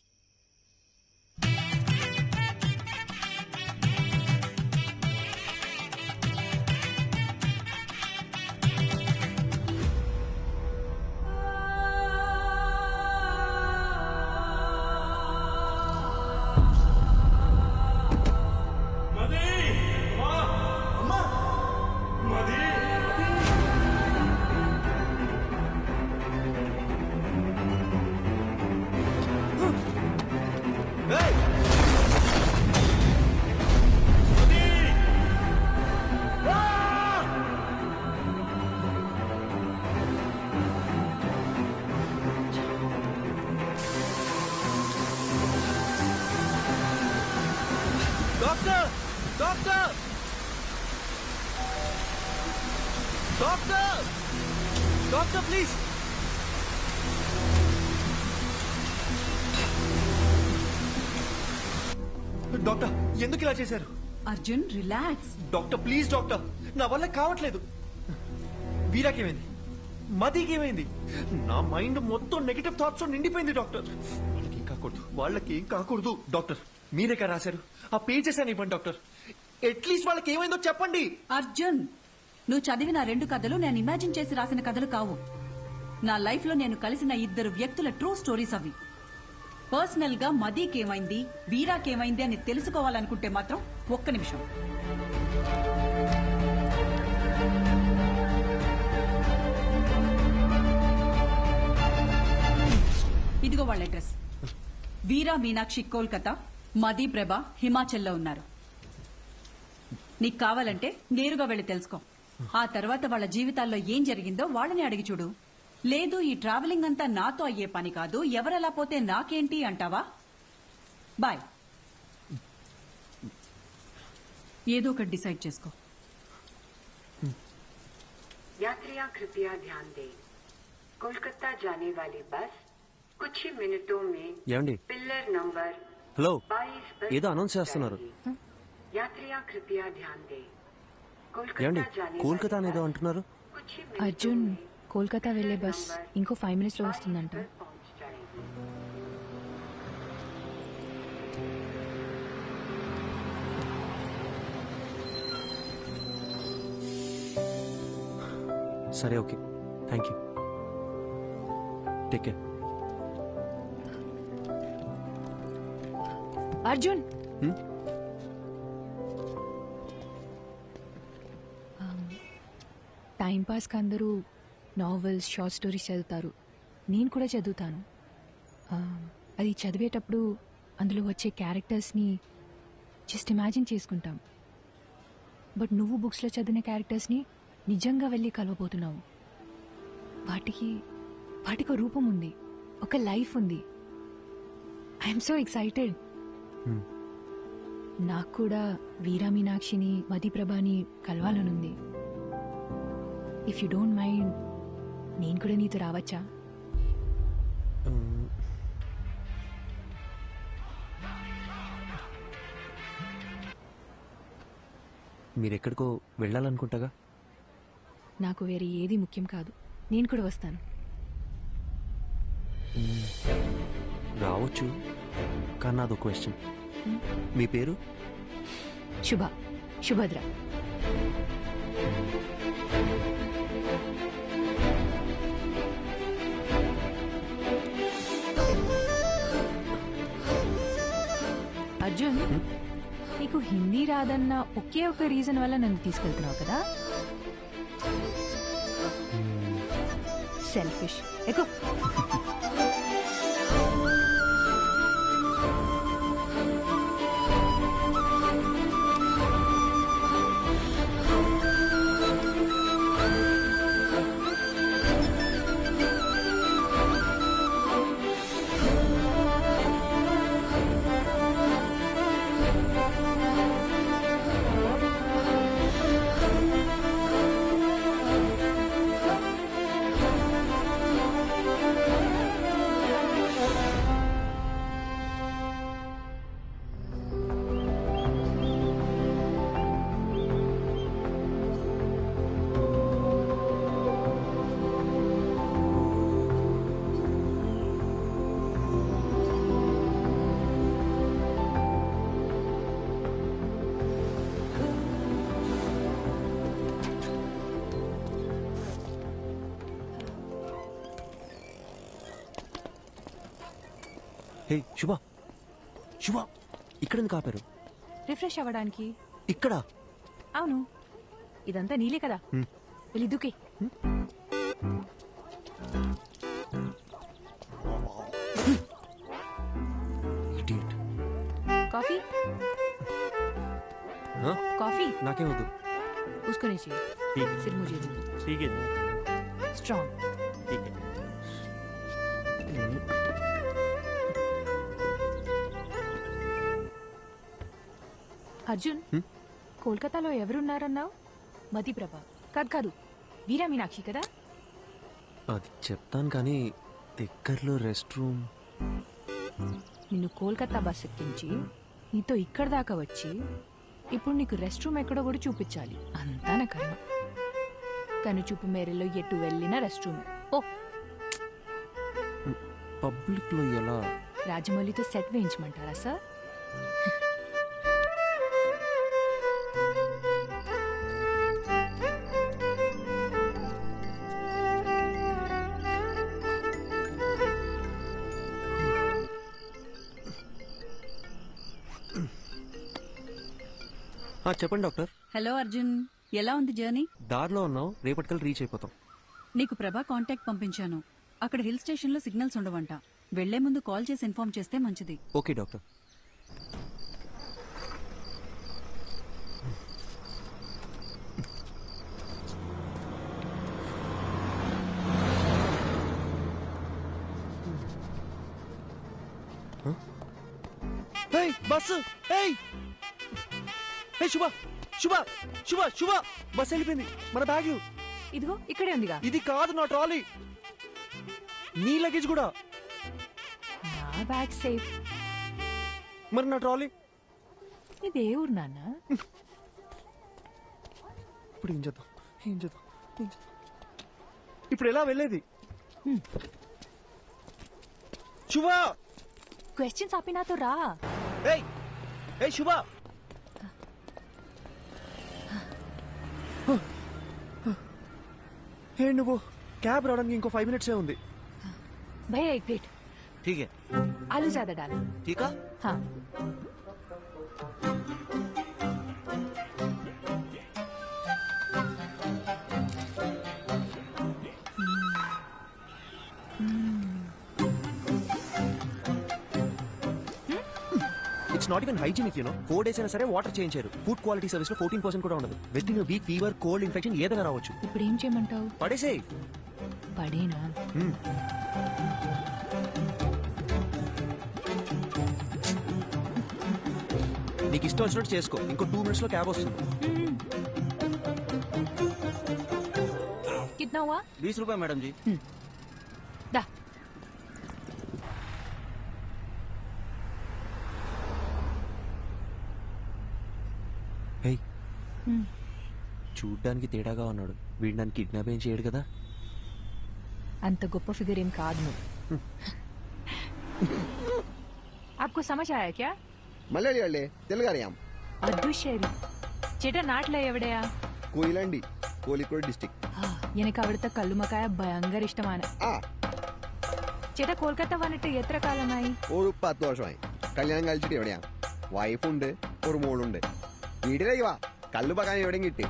Doctor doctor doctor doctor please. Doctor ఎందుకు ఇలా చేశారు? Arjun relax. Doctor please doctor, నా వల్ల కావట్లేదు. వీరాకేమైంది? మదికి ఏమైంది? నా మైండ్ మొత్తం నెగటివ్ థాట్స్ నిండిపోయింది డాక్టర్. వాళ్ళకేం కాకూడదు, వాళ్ళకేం కాకూడదు. డాక్టర్ మీరే కదా రాశారు, ఆ పేజెస్ అని ఇవ్వండి డాక్టర్. అట్లీస్ట్ వాళ్ళకి ఏమైందో చెప్పండి. అర్జున్, నువ్వు చదివిన 2 కథలు నేను ఇమాజిన్ చేసి రాసిన కథలు కావు. నా లైఫ్ లో నేను కలిసిన 2 వ్యక్తుల ట్రూ స్టోరీస్ అవి. పర్సనల్ గా మదీకేమైంది, వీరాకేమైంది అని తెలుసుకోవాలనుకుంటే మాత్రం ఒక్క నిమిషం. ఇదిగో వాళ్ళ అడ్రస్. వీరా మీనాక్షి కోల్కతా, మదీ ప్రభ హిమాచల్లో ఉన్నారు. నీకు కావాలంటే నేరుగా వెళ్ళి తెలుసుకో. ఆ తర్వాత వాళ్ళ జీవితాల్లో ఏం జరిగిందో వాళ్ళని అడిగి చూడు. లేదు ఈ ట్రావెలింగ్ అంతా నాతో అయ్యే పని కాదు, ఎవరెలా పోతే నాకేంటి అంటావా? బాయ్. ఏదో ఒకటి డిసైడ్ చేసుకో. यात्रियां कृपया ध्यान दें, कोलकाता जाने वाली बस कुछ ही मिनटों में ఏమండి? पिलर नंबर హలో, 22 पर ఏదో అనౌన్స్ చేస్తున్నారు. यात्रियां कृपया ध्यान दें, ఏమండి? कोलकाता जाने కోల్కతా वाली అనేదో అంటున్నారు. कुछ ही అర్జున్, కోల్కతా వెళ్లే బస్ ఇంకో 5 minutes లో వస్తుందంట. సరే okay, thank you. Take care. Arjun, time పాస్కి అందరూ నావెల్స్, షార్ట్ స్టోరీస్ చదువుతారు. నేను కూడా చదువుతాను. అది చదివేటప్పుడు అందులో వచ్చే క్యారెక్టర్స్ని జస్ట్ ఇమాజిన్ చేసుకుంటాం. బట్ నువ్వు బుక్స్లో చదివిన క్యారెక్టర్స్ని నిజంగా వెళ్ళి కలవబోతున్నావు. వాటికి ఒక రూపం ఉంది, ఒక లైఫ్ ఉంది. I'm so excited. నాకు కూడా వీరా మీనాక్షిని, మదిప్రభని కలవాలనుంది. ఇఫ్ యూ డోంట్ మైండ్, నేను కూడా నీతో రావచ్చా? మీరెక్కడికో వెళ్ళాలనుకుంటాగా. నాకు వేరే ఏది ముఖ్యం కాదు, నేను కూడా వస్తాను. రావచ్చు, కానీ నాదో క్వశ్చన్. మీ పేరు? శుభద్ర. అర్జున్, నీకు హిందీ రాదన్న ఒకే ఒక రీజన్ వల్ల నన్ను తీసుకెళ్తున్నావు కదా? సెల్ఫిష్. ఎక్కువ హే శుభ శుభ ఇక్కడ ఎందుకు ఆపారు? రిఫ్రెష్ అవ్వడానికి. ఇక్కడ? అవును, ఇదంతా నీలే కదా. వెళ్ళి దుకే. కాఫీ? कॉफी? नाके वद्दु. उसको नहीं चाहिए. सिर्फ मुझे दो. ठीक है. स्ट्रॉन्ग. ठीक है. అర్జున్, కోల్కతాలో ఎవరున్నారన్నావు? మతిప్రభ కాదు, వీరా మీనాక్షి కదా? అది చెప్తాను కానీ దగ్గరలో రెస్ట్ రూమ్. నిన్ను కోల్కతా బస్ ఎక్కించి నీతో ఇక్కడ దాకా వచ్చి ఇప్పుడు నీకు రెస్ట్ రూమ్ ఎక్కడో కూడా చూపించాలి. అంతా నా కర్మ. కను చూపు మేరలో ఎటు వెళ్ళినా రెస్ట్ రూమ్. ఓ పబ్లిక్ లో ఎలా? రాజమౌళితో సెట్ వేయించమంటారా సార్? చెప్పండి డాక్టర్. హలో అర్జున్, ఎలా ఉంది జర్నీ? దారిలో ఉన్నావు, రేపటికల్ రీచ్ అయిపోతాం. నీకు ప్రభా కాంటాక్ట్ పంపించాను. అక్కడ హిల్ స్టేషన్ లో సిగ్నల్స్ ఉండవంట. వెళ్లే ముందు కాల్ చేసి ఇన్ఫార్మ్ చేస్తే మంచిది. Okay doctor. బస్సు శుభ శుభ శుభ శుభ బస్ వెళ్ళిపోయింది. మన బ్యాగ్ ఇదిగో ఇక్కడే ఉందిగా. ఇది కాదు నా ట్రాలీ. నీ లగేజ్ కూడా. నా బ్యాగ్ సేఫ్. మరి నా ట్రాలీ? ఇదే ఊరు నాన్న. ఇప్పుడు ఏం చేద్దాం? ఇప్పుడు ఎలా వెళ్ళేది? శుభ క్వశ్చన్స్ ఆపి నాతో రా. శుభ నువ్వు క్యాబ్ రావడానికి ఇంకో 5 minutes ఉంది. भैया एक प्लेट. ठीक है. आलू ज्यादा डालो. ठीक है. हाँ. It's not even hygienic you know. 4 days అయినా సరే వాటర్ చేంజ్ చేయరు. ఫుడ్ క్వాలిటీ సర్వీస్ లో 14% కూడా ఉండదు. With in week fever, cold, infection ఏదైనా రావచ్చు. ఇప్పుడు ఏం చేయమంటావు? పడేసేయ్. పడేనా? నీకు ఇష్టం వచ్చినట్టు చేసుకో. ఇంకో 2 minutes లో క్యాబ్ వస్తుంది. कितना हुआ? 20 रुपए मैडम जी. दा. హే, చూడ్డానికి తేడాగా ఉన్నాడు. వీడు నన్ను కిడ్నాప్ ఏం చేయడు కదా? అంత గొప్ప ఫిగర్ ఏం కాదు నువ్వు. आपको समझ आया क्या? മലയാളി അല്ലേ? തെലുങ്ക് അറിയാം. അതുശരി. ചേട്ടാ നാട്ടിലെ എവിടെയാ? കൊയിലാണ്ടി, കോഴിക്കോട് ഡിസ്ട്രിക്ട്. എനിക്ക് അവിടുത്തെ കല്ലുമക്കായ ഭയങ്കര ഇഷ്ടമാണ്. ചേട്ടാ കൊൽക്കത്ത വന്നിട്ട് എത്ര കാലമായി? ഒരു 10 വർഷമായി. കല്യാണം കഴിച്ചിട്ട് എവിടെയാ? വൈഫുണ്ട്, ഒരു മോളുണ്ട്. വീട്ടിലേക്ക് വാ, കല്ലുമക്കായ എവിടെയും കിട്ടി.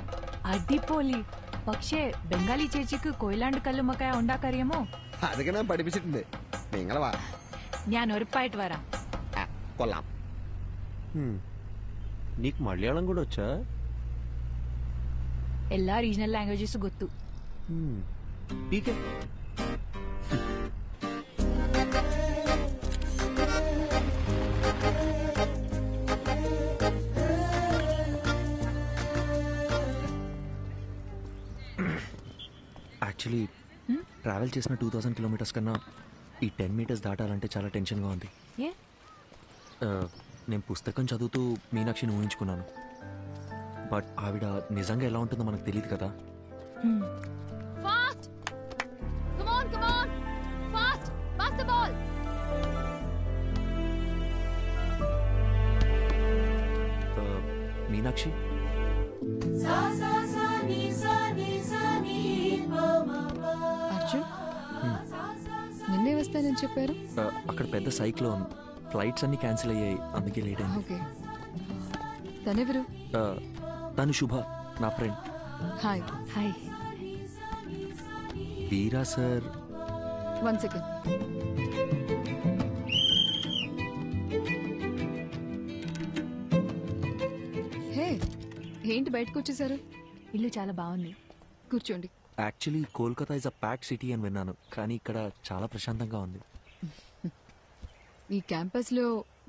അടിപൊളി. പക്ഷേ ബംഗാളി ചേച്ചിക്ക് കൊയിലാണ്ട് കല്ലുമക്കായ ഉണ്ടാക്കറിയാമോ? അതൊക്കെ ഞാൻ പഠിപ്പിച്ചിട്ടുണ്ട്. നിങ്ങളെ വാ, ഞാൻ ഉറപ്പായിട്ട് വരാം. കൊള്ളാം. నీకు మలయాళం కూడా వచ్చా? എല്ലാ రీజనల్ లాంగ్వేజెస్ ಗೊತ್ತು. ఠీకే. యాక్చువల్లీ ట్రావెల్ చేసిన 2000 kilometers కన్నా ఈ 10 meters దాటాలంటే చాలా టెన్షన్గా ఉంది. నేను పుస్తకం చదువుతూ మీనాక్షిని ఊహించుకున్నాను. బట్ ఆవిడ నిజంగా ఎలా ఉంటుందో మనకు తెలియదు కదా. Fast come on fast pass the ball. Meenakshi, Arjun నిన్నే వస్తానని చెప్పారు. అక్కడ పెద్ద సైక్లోన్, ఫ్లైట్స్ అన్ని క్యాన్సిల్ అయ్యాయి, అందుకే లేట్ అయింది. ఓకే. తనెవరు? తను శుభ, నా ఫ్రెండ్. హాయ్. హాయ్. వీరా సార్. 1 సెకండ్. హే, ఏంటి బయటకు వచ్చేసారు? ఇల్లు చాలా బాగుంది, కూర్చోండి. Actually Kolkata is a pack city అని విన్నాను, కానీ ఇక్కడ చాలా ప్రశాంతంగా ఉంది. ఈ క్యాంపస్ లో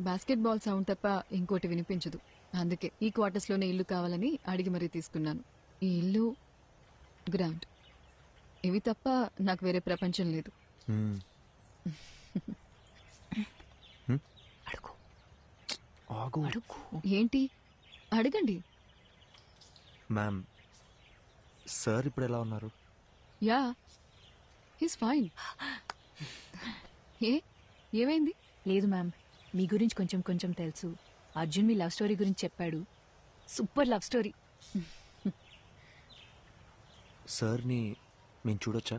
బాస్కెట్ బాల్ సౌండ్ తప్ప ఇంకోటి వినిపించదు. అందుకే ఈ క్వార్టర్స్ లోనే ఇల్లు కావాలని అడిగి మరీ తీసుకున్నాను. ఈ ఇల్లు, గ్రౌండ్, ఇవి తప్ప నాకు వేరే ప్రపంచం లేదు. ఏంటి? అడగండి. మ్యామ్, సార్ ఇప్పుడు ఎలా ఉన్నారు? Yeah, he's fine. ఏమైంది? లేదు మ్యామ్, మీ గురించి కొంచెం కొంచెం తెలుసు. అర్జున్ మీ లవ్ స్టోరీ గురించి చెప్పాడు. Super love story. సార్ని మేము చూడొచ్చా?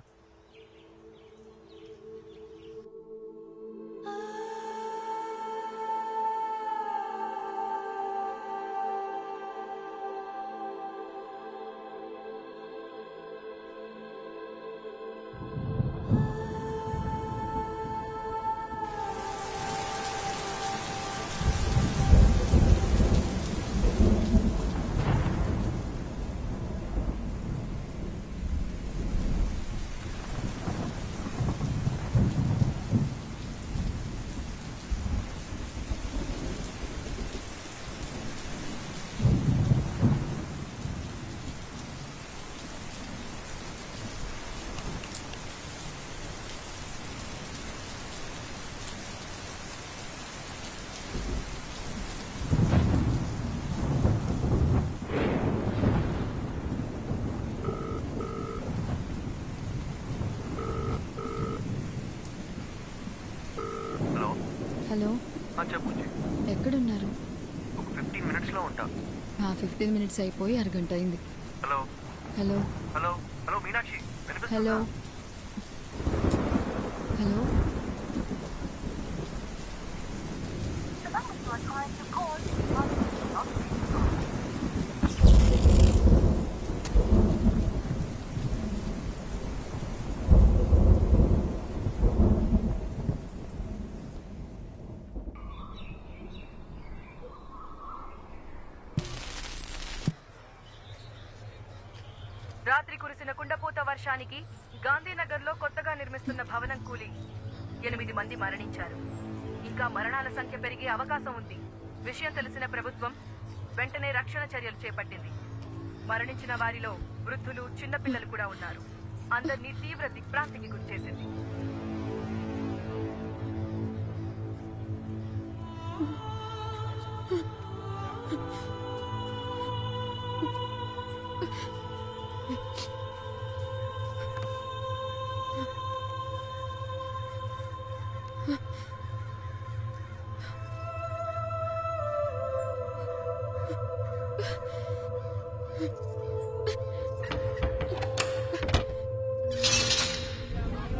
హలో. చెప్పు. ఎక్కడున్నారు? ఒక 15 minutes లో ఉంటా. 15 minutes అయిపోయి అరగంట అయింది. Hello. Hello. Hello. Hello Meenakshi, hello. Hello. రాత్రి కురిసిన కుండపోత వర్షానికి గాంధీనగర్లో కొత్తగా నిర్మిస్తున్న భవనం కూలి 8 మంది మరణించారు. ఇంకా మరణాల సంఖ్య పెరిగే అవకాశం ఉంది. విషయం తెలిసిన ప్రభుత్వం వెంటనే రక్షణ చర్యలు చేపట్టింది. మరణించిన వారిలో వృద్ధులు, చిన్నపిల్లలు కూడా ఉన్నారు. అందరినీ తీవ్ర దిగ్భ్రాంతికి గురిచేసింది.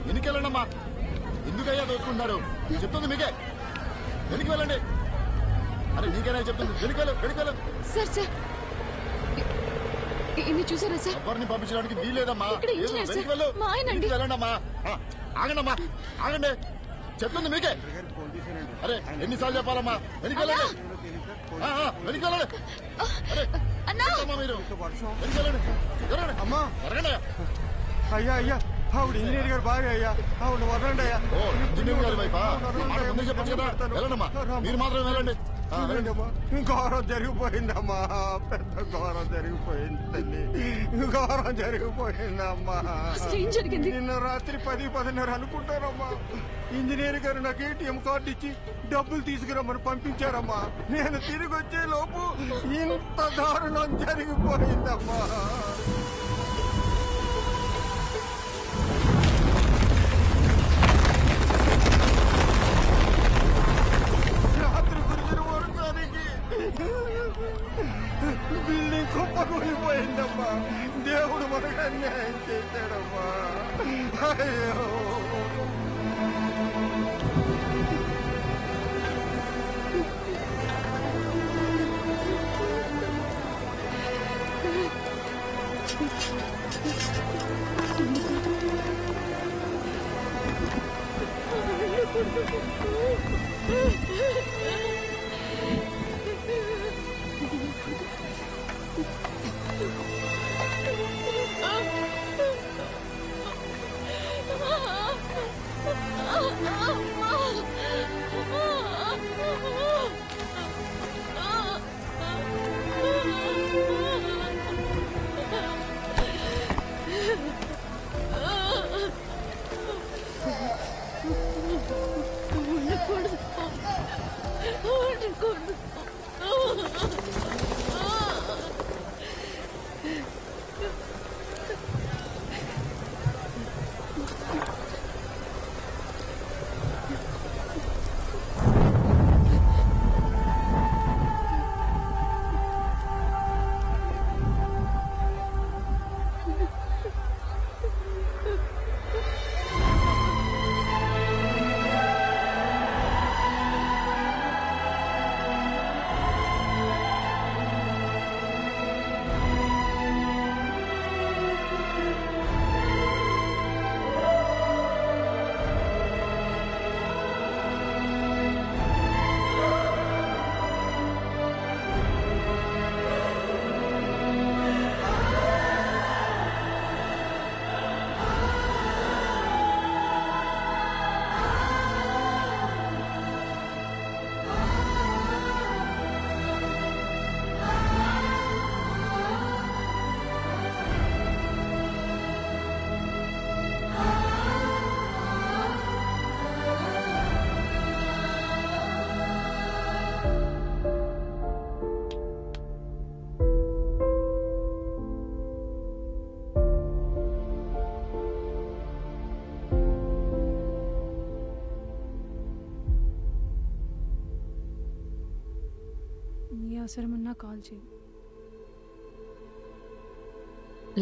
వెనుకెళ్ళండమ్మా. ఎందుకయ్యా దోచుకుంటున్నారు? చెప్తుంది మీకే. వెనక్కి వెళ్ళండి. అరే నీకేనా చెప్తుంది? వెనుకెళ్ళు, వెనుకెళ్ళు. సార్ సార్, ఇన్ని చూసారా సార్? ఎవరిని పంపించడానికి వీలేదమ్మా. ఇక్కడ ఇంజనీర్ సార్, వెళ్ళు. మా ఆయన అండి. వెళ్ళండమ్మా. ఆగండమ్మా, ఆగండి. చెప్తుంది మీకే. అరే ఎన్నిసార్లు చెప్పాలమ్మా? వెనుకెళ్ళండి, వెనుకెళ్ళండి. అరే ఏంటమ్మా మీరు? వెనుకెళ్ళండి, జరగండి అమ్మా, జరగండి. అయ్యా అయ్యా, ఆవిడ ఇంజనీర్ గారు బాగా అయ్యా, ఆవిడ వదలండి అయ్యా. ఓ ఇంజనీర్ గారి వైఫా? ముందే చెప్పచ్చు కదా. వెళ్ళండమ్మా, మీరు మాత్రం వెళ్ళండి. ఘోరం జరిగిపోయిందమ్మా, పెద్ద ఘోరం జరిగిపోయింది తల్లి, ఘోరం జరిగిపోయిందమ్మా. ఏం జరిగింది? నిన్న రాత్రి 10-10:30 అనుకుంటారమ్మా. ఇంజనీర్ గారు నాకు ATM కార్డు ఇచ్చి డబ్బులు తీసుకురమ్మని పంపించారమ్మా. నేను తిరిగి వచ్చే లోపు ఇంత దారుణం జరిగిపోయిందమ్మా. బిల్డింగ్ కుప్పకూలిపోయిందమ్మా. దేవుడు మనకు అన్యాయం చేశాడమ్మా. అయ్యో ఏ అవసరం ఉన్నా కాల్ చేయి.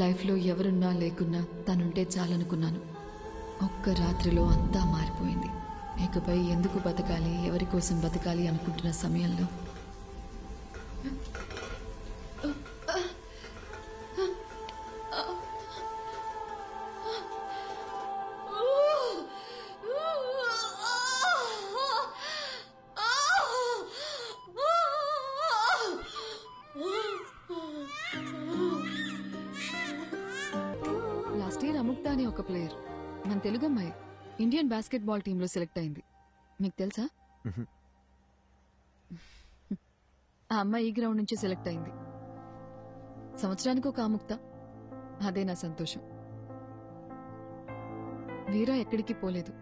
లైఫ్లో ఎవరున్నా లేకున్నా తనుంటే చాలనుకున్నాను. ఒక్క రాత్రిలో అంతా మారిపోయింది. ఇకపై ఎందుకు బతకాలి, ఎవరి కోసం బతకాలి అనుకుంటున్న సమయంలో లాస్ట్ ఇయర్ అముక్త అనే ఒక ప్లేయర్, మన తెలుగు అమ్మాయి, ఇండియన్ బాస్కెట్బాల్ టీంలో సెలెక్ట్ అయింది. మీకు తెలుసా? ఆ అమ్మాయి ఈ గ్రౌండ్ నుంచి సెలెక్ట్ అయింది. సంవత్సరానికి ఒక అముక్త, అదే నా సంతోషం. వీరా ఎక్కడికి పోలేదు,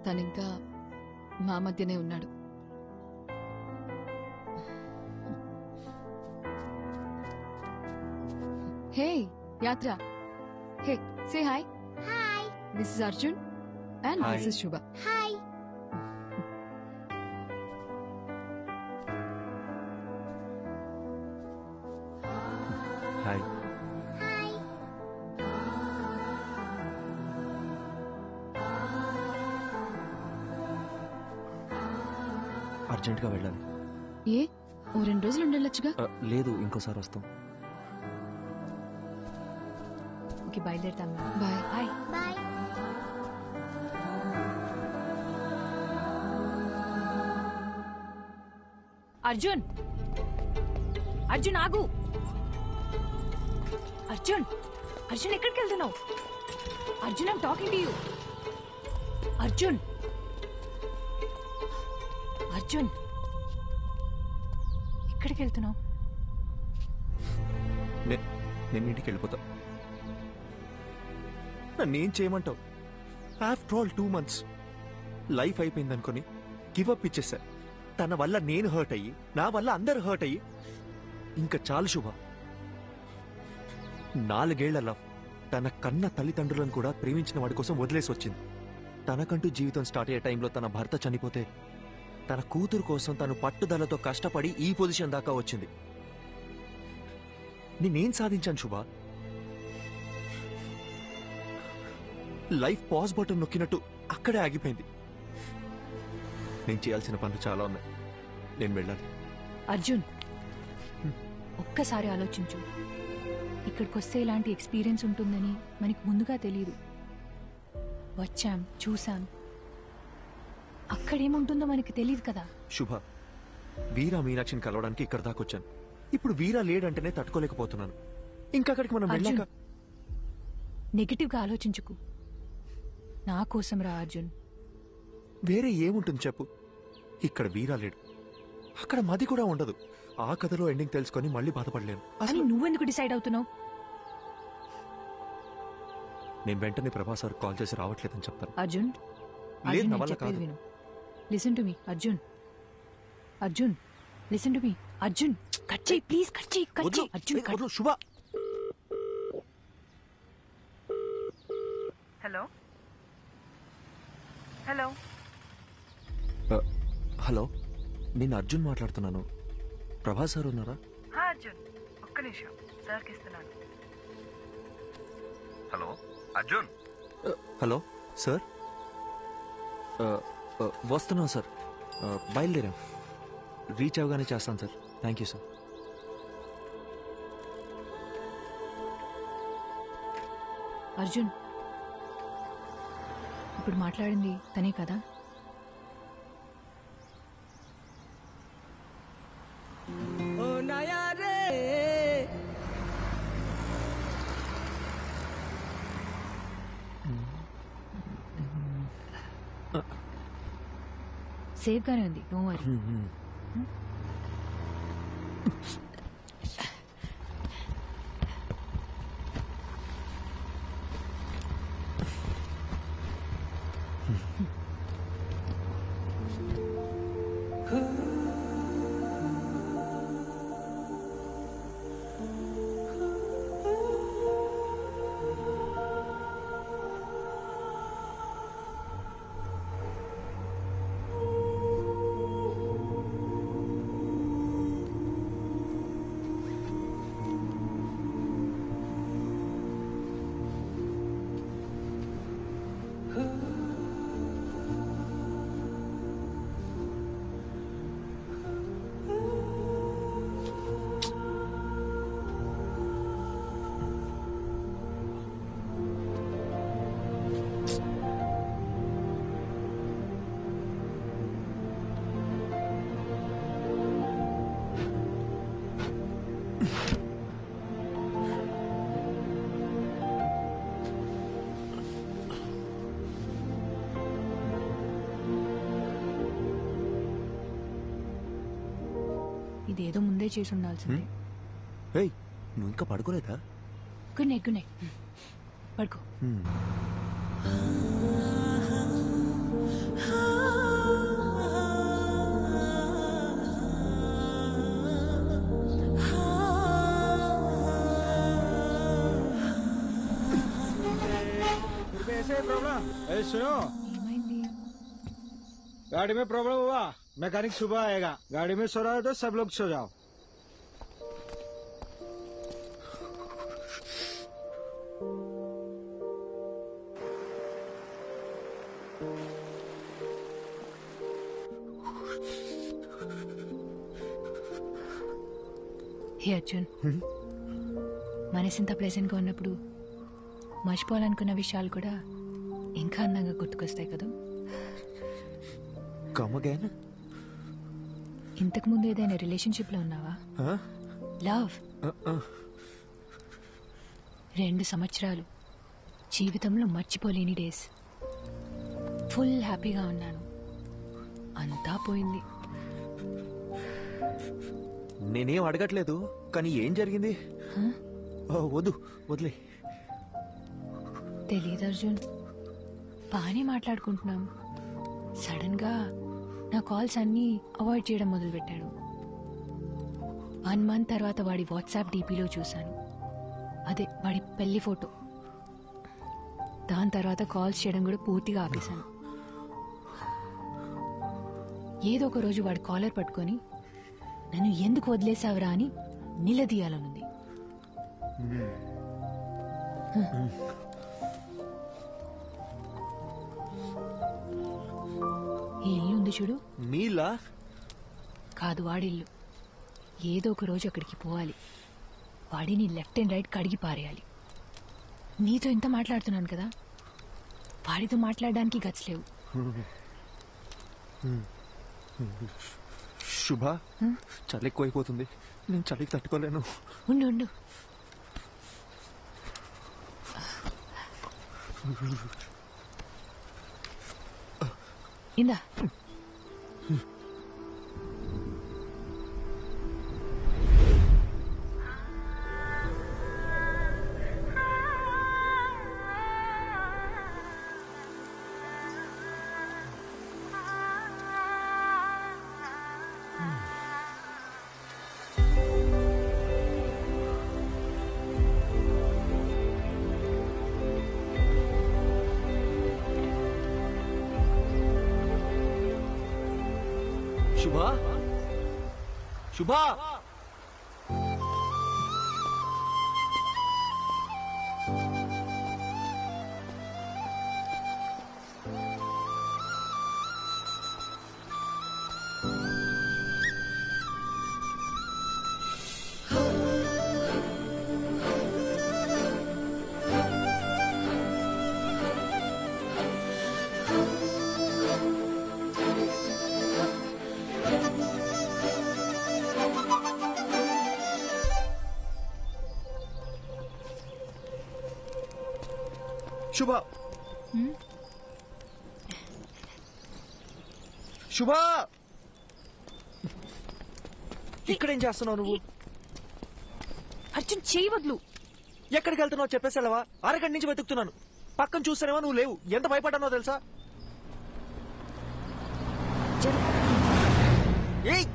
తనింకా మా మధ్యనే ఉన్నాడు. Hey Yatra, hey say hi. This is Arjun and this is Shubha. Hi. Hi. అర్జెంట్గా వెళ్ళాలి. ఏ ఓ 2 రోజులు ఉండొచ్చుగా. లేదు, ఇంకోసారి వస్తాం. ఓకే, బయలుదేరుతాం. Bye. Bye. Bye. Arjun, Arjun ఆగు. అర్జున్, అర్జున్ ఎక్కడికి వెళ్తున్నావు? Arjun, I'm talking to you. Arjun, Arjun ఎక్కడికి వెళ్తున్నావు? నేను ఇంటికి వెళ్ళిపోతా. నన్నేం చేయమంటావు? ఆఫ్టర్ ఆల్ 2 months లైఫ్ అయిపోయింది అనుకుని గివప్ ఇచ్చేసా. తన వల్ల నేను హర్ట్ అయ్యి, నా వల్ల అందరు హర్ట్ అయ్యి, ఇంకా చాలు శుభ. 4 ఏళ్ల లవ్ తన కన్న తల్లిదండ్రులను కూడా ప్రేమించిన వాడి కోసం వదిలేసి వచ్చింది. తనకంటూ జీవితం స్టార్ట్ అయ్యే టైంలో తన భర్త చనిపోతే తన కూతురు కోసం తను పట్టుదలతో కష్టపడి ఈ పొజిషన్ దాకా వచ్చింది. నేనేం సాధించాను శుభ? లైఫ్ పాజ్ బటన్ నొక్కినట్టు అక్కడే ఆగిపోయింది. నేను చేయాల్సిన పనులు చాలా ఉన్నాయి. నేను వెళ్ళాలి. అర్జున్, ఒక్కసారి ఆలోచించు. ఇక్కడికి వస్తే ఇలాంటి ఎక్స్పీరియన్స్ ఉంటుందని మనకి ముందుగా తెలియదు. వచ్చాం, చూసాం, అక్కడేముంటుందో మనకి తెలియదు కదా. శుభ, వీరా మీనాక్షిని కలవడానికి ఇక్కడ దాకా వచ్చాను. ఇప్పుడు వీరా లేడంటేనే తట్టుకోలేకపోతున్నాను. ఇంకా అక్కడికి మనం వెళ్ళాక. నెగటివ్ గా ఆలోచించుకు. నా కోసం రా అర్జున్. వేరే ఏముంటుంది చెప్పు? ఇక్కడ వీరా లేడు, అక్కడ మది కూడా ఉండదు. ఆ కథలో ఎండింగ్ తెలుసుకొని మళ్ళీ బాధపడలేను. అని నువ్వెందుకు డిసైడ్ అవుతున్నావు? నేను వెంటనే ప్రభాస్ సార్ కాల్ చేసి రావట్లేదని చెప్తాను. అర్జున్, లేదు, అర్జున్, నా నేను వల్ల చెప్పేది కాదు. విను. Listen to me Arjun. Arjun, listen to me Arjun. Cut చేయి ప్లీజ్, కట్ చేయి, కట్ చేయి. అర్జున్, కట్. శుభ. హలో హలో హలో, నేను అర్జున్ మాట్లాడుతున్నాను. ప్రభాస్ సార్ ఉన్నారా? అర్జున్, ఒక్క నిమిషం, సార్కి ఇస్తున్నాను. హలో అర్జున్. హలో సార్, వస్తున్నాం సార్. బయలుదేరాం. రీచ్ అవగానే చేస్తాను sir. Thank you sir. Arjun, ఇప్పుడు మాట్లాడింది తనే కదా? సేఫ్ గానే ఉంది, డోంట్ వరీ. ఇదేదో ముందే చేసి ఉండాల్సిందే. ఏయ్ నువ్వు ఇంకా పడుకోలేదా? Good night, good night. పడుకో. प्रॉब्लम सुनो, गाड़ी में प्रॉब्लम हुआ, मैकेनिक सुबह आएगा. गाड़ी में सो रहा है तो सब लोग सो जाओ. హే అర్జున్, మనసింత ప్లెజెంట్గా ఉన్నప్పుడు మర్చిపోవాలనుకున్న విషయాలు కూడా ఇంకా అందంగా గుర్తుకొస్తాయి కదా. ఇంతకు ముందు ఏదైనా రిలేషన్షిప్ లో ఉన్నావా? లవ్ 2 సంవత్సరాలు జీవితంలో మర్చిపోలేని డేస్. ఫుల్ హ్యాపీగా ఉన్నాను. అంతా పోయింది. నేనేం అడగట్లేదు, కానీ ఏం జరిగింది? వద్దు వదిలే. తెలీదు అర్జున్, బాగానే మాట్లాడుకుంటున్నాం. సడన్ గా నా కాల్స్ అన్నీ అవాయిడ్ చేయడం మొదలుపెట్టాడు. 1 మంత్ తర్వాత వాడి వాట్సాప్ డీపీలో చూశాను. అదే వాడి పెళ్లి ఫోటో. దాని తర్వాత కాల్స్ చేయడం కూడా పూర్తిగా ఆపేశాను. ఏదో ఒక రోజు వాడి కాలర్ పట్టుకొని నన్ను ఎందుకు వదిలేసావురా అని నిలదీయాలనుంది. ఈ ఇల్లు ఉంది చూడు, మీలా కాదు వాడిల్లు. ఏదో ఒక రోజు అక్కడికి పోవాలి. వాడిని లెఫ్ట్ అండ్ రైట్ కడిగి పారేయాలి. నీతో ఇంత మాట్లాడుతున్నాను కదా, వాడితో మాట్లాడడానికి గట్స్ లేవు. శుభ, చలి ఎక్కువైపోతుంది. నేను చలికి తట్టుకోలేను. ఉండు ఉండు. ఇందా. శుభ, శుభ, శుభ, శుభ, ఇక్కడేం చేస్తున్నావు నువ్వు? అర్జున్ చెయ్యి వదులు. ఎక్కడికి వెళ్తున్నావు చెప్పేసి వెళ్ళవా? అరగంట నుంచి వెతుకుతున్నాను. పక్కన చూస్తానేమో నువ్వు లేవు. ఎంత భయపడ్డానో తెలుసా? ఏయ్,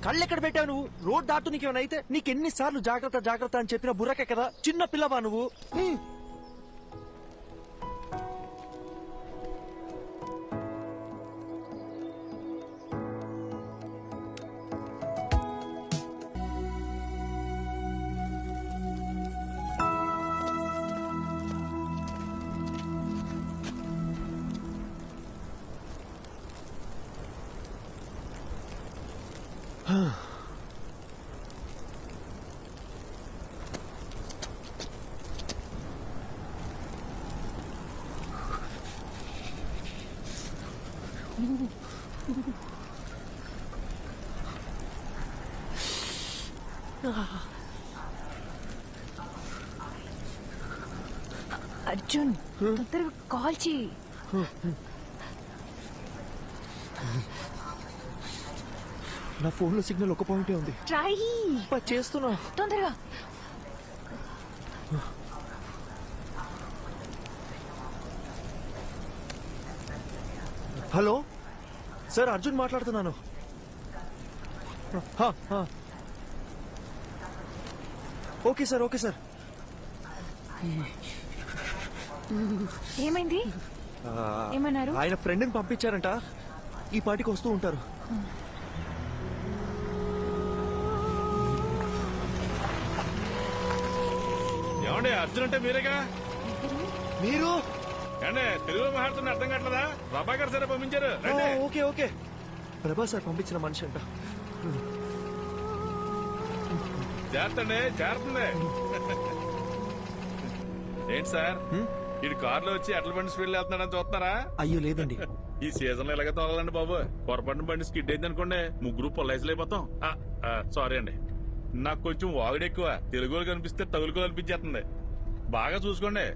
కళ్ళెక్కడ పెట్టావు నువ్వు? రోడ్ దాటు నీకేమైనా అయితే నీకెన్నిసార్లు జాగ్రత్త జాగ్రత్త అని చెప్పిన బుర్రకే కదా. చిన్న పిల్లవా నువ్వు? అర్జున్, తొందరగా కాల్ చేయి. నా ఫోన్ లో సిగ్నల్ ఒక పాయింటే ఉంది. ట్రై చేస్తున్నా తొందరగా. హలో సార్, అర్జున్ మాట్లాడుతున్నాను. Okay sir, okay sir. ఏమైంది? ఏమన్నారు? ఆయన ఫ్రెండ్ని పంపించారంట, ఈ పాటికి వస్తూ ఉంటారు. ఏమండి అర్జున్ అంటే మీరేగా? మీరు అంటే తెలుగులో మాట్లాడుతున్న అర్థం కావట్లేదా? ప్రభాకర్ సరే పంపించారు. ఓకే ఓకే, ప్రభా సార్ పంపించిన మనిషి అంట. చేస్తండి, చేరుతుంది. ఏంటి సార్, ఇటు కారులో వచ్చి ఎట్ల బండి స్పీడ్ వెళ్తున్నాడని చూస్తున్నారా? అయ్యో లేదండి. ఈ సీజన్ లో ఇలాగే తోలాలండి బాబు. పొరపాటున బండి స్కిడ్ అయింది అనుకోండి, ముగ్గురు పొల్లైసులు అయిపోతాం. సారీ అండి, నాకు కొంచెం వాగుడు ఎక్కువ. తెలుగులో కనిపిస్తే తగులుకో అనిపించేస్తుంది. బాగా చూసుకోండి,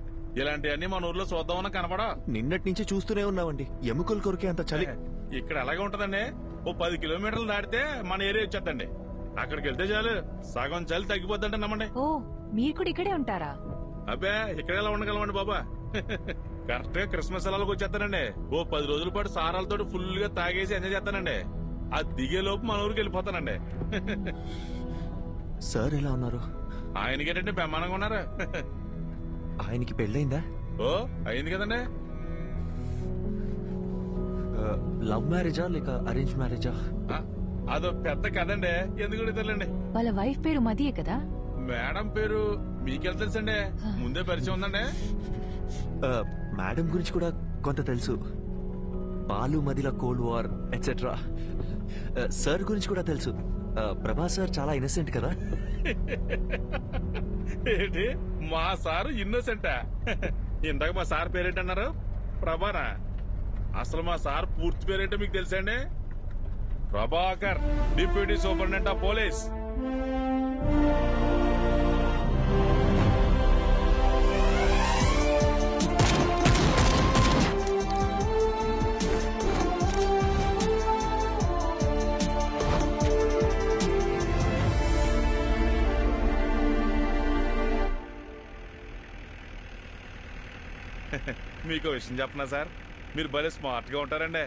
ఇలాంటివన్నీ మన ఊర్లో చూద్దామన్నా కనపడా. నిన్నటి నుంచి చూస్తూనే ఉన్నామండి, ఎముకలు కొరికే అంత చలి. ఇక్కడ ఎలాగే ఉంటదండి, ఓ 10 కిలోమీటర్లు దాటితే మన ఏరియా వచ్చేద్దండి. అక్కడికి వెళ్తే చాలు సగం చలి తగ్గిపోద్దంటే నమ్మండి. ఓ, మీరు కూడా ఇక్కడే ఉంటారా? అబ్బే, ఇక్కడ ఎలా ఉండగలమండి బాబా. కరెక్ట్ గా క్రిస్మస్ సెలవులకు వచ్చేస్తానండి. ఓ 10 రోజుల పాటు సారాలతో ఫుల్ గా తాగేసి ఎంజాయ్ చేస్తానండి. ఆ దిగే లోపు మన ఊరికి వెళ్ళిపోతానండి. సార్ ఎలా ఉన్నారు? ఆయనకేటంటే బ్రహ్మాండంగా ఉన్నారు. ఆయనకి పెళ్ళైందా? ఓ అయింది కదండి. లవ్ మ్యారేజా లేక అరేంజ్ మ్యారేజా? అదో పెద్ద కదండి, ఎందుకు తెలియండి. వాళ్ళ వైఫ్ పేరు మదియే కదా? మేడం పేరు మీకెళ్ళ తెలుసండి, ముందే పరిచయం ఉందండి. మేడం గురించి కూడా కొంత తెలుసు. బాలు మదిల కోల్డ్ వార్ ఎట్సెట్రా. సార్ గురించి కూడా తెలుసు. ప్రభా సార్ చాలా ఇన్నసెంట్ కదా? ఏంటి, మా సారు ఇన్నోసెంటా? ఇందాక మా సార్ పేరేంటన్నారు? ప్రభానా? అసలు మా సార్ పూర్తి పేరేంటో మీకు తెలుసండి? Prabhakar, deputy superintendent of police. మీకు విషయం చెప్పనా సార్, మీరు భలే స్మార్ట్ గా ఉంటారండి.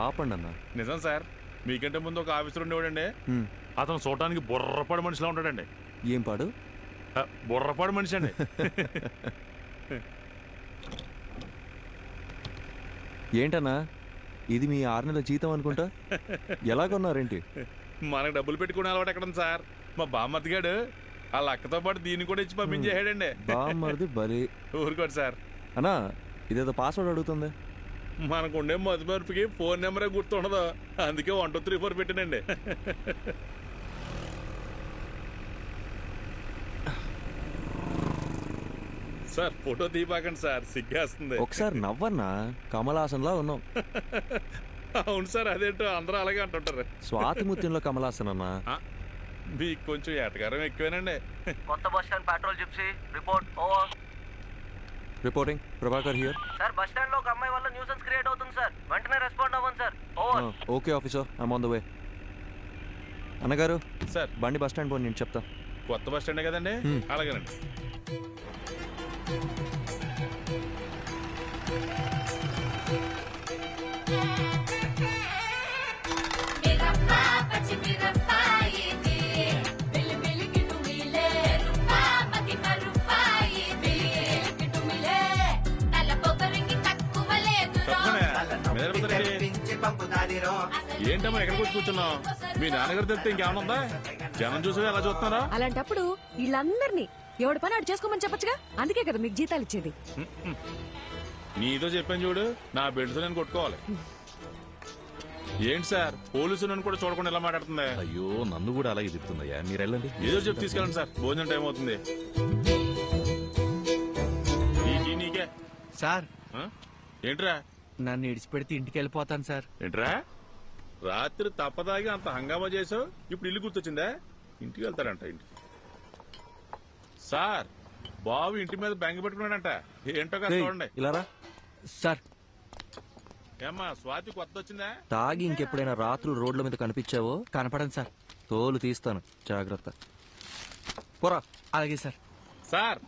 ఆపండి అన్న. నిజం సార్, మీకంటే ముందు ఒక ఆఫీసర్ ఉండేవాడండి. అతను చూడటానికి బుర్రపాడు మనిషిలా ఉంటాడండి. ఏం పాడు? బుర్రపాడు మనిషి అండి. ఏంటన్నా, ఇది మీ 6 నెలల జీతం అనుకుంటా. ఎలాగొన్నారేంటి? మనకు డబ్బులు పెట్టుకునే అలవాటు ఎక్కడుంది సార్? మా బామ్మతిగాడు వాళ్ళ అక్కతో పాటు దీన్ని కూడా ఇచ్చి పంపించేసాడండి. బామ్మది బలి. ఊరుకోండి సార్. అన్నా, ఇదేదో పాస్వర్డ్ అడుగుతుంది. మనకుండే మధుమర్పుకి ఫోన్ నెంబరే గుర్తుండదు, అందుకే 1 2 3 4 పెట్టానండి. సార్ ఫోటో తీపాకండి సార్, సిగ్గేస్తుంది. ఒకసారి నవ్వన్నా, కమలాసన్లా ఉన్నాం. అవును సార్, అదేంటో అందరూ అలాగే అంటుంటారు. స్వాతి ముత్యంలో కమలాసన్ అన్నా. మీకు కొంచెం ఎటకారం ఎక్కువేనండి. కొత్త bus stand petrol gypsy report over. Reporting, Prabhakar here. Sir, bus stand లో ఒక అమ్మాయి వల్ల న్యూసెన్స్ క్రియేట్ అవుతుంది సార్, వెంటనే రెస్పాండ్ అవ్వండి sir. Over. Okay officer, I'm on the way. అన్నగారు సార్, బండి బస్ స్టాండ్ పోయి నేను చెప్తా. కొత్త బస్ స్టాండే కదండి, అలాగేనండి. ఏంటమ్మా ఎక్కడికి వచ్చి కూర్చున్నావు? మీ నాన్నగారు తెలిస్తే ఇంకేమన్నా ఉందా? జనం చూసి ఎలా చూస్తున్నారా? అలాంటప్పుడు వీళ్ళందరినీ ఎవడి పని ఆడు చేసుకోమని చెప్పొచ్చుగా, అందుకే కదా మీకు జీతాలు ఇచ్చేది. నీతో చెప్పాను చూడు, నా బెల్ట్తో నేను కొట్టుకోవాలి. ఏంటి సార్, పోలీసు నన్ను కూడా చూడకుండా ఎలా మాట్లాడుతుంది? అయ్యో, నన్ను కూడా అలాగే చెప్తుందయ్యా. మీరు వెళ్ళండి, ఏదో చెప్పి తీసుకెళ్ళండి సార్, భోజనం టైం అవుతుంది. నీకే సార్. ఏంట్రా? నన్ను ఇడిచిపెడితే ఇంటికి వెళ్ళిపోతాను సార్. ఏంట్రా, రాత్రి తప్పదాగి అంత హంగామా చేసావు, ఇప్పుడు ఇల్లు గుర్తొచ్చిందా? ఇంటికి వెళ్తాడంట. ఇంటికి సార్, బాబు ఇంటి మీద బెంగ పెట్టుకున్నాడంట. ఏంటో కదా చూడండి. ఇలా సార్, ఏమ్మా స్వాతి కొత్త వచ్చిందా? తాగి ఇంకెప్పుడైనా రాత్రులు రోడ్ల మీద కనిపించావో కనపడండి సార్. తోలు తీస్తాను, జాగ్రత్త. పోరా. అలాగే సార్. సార్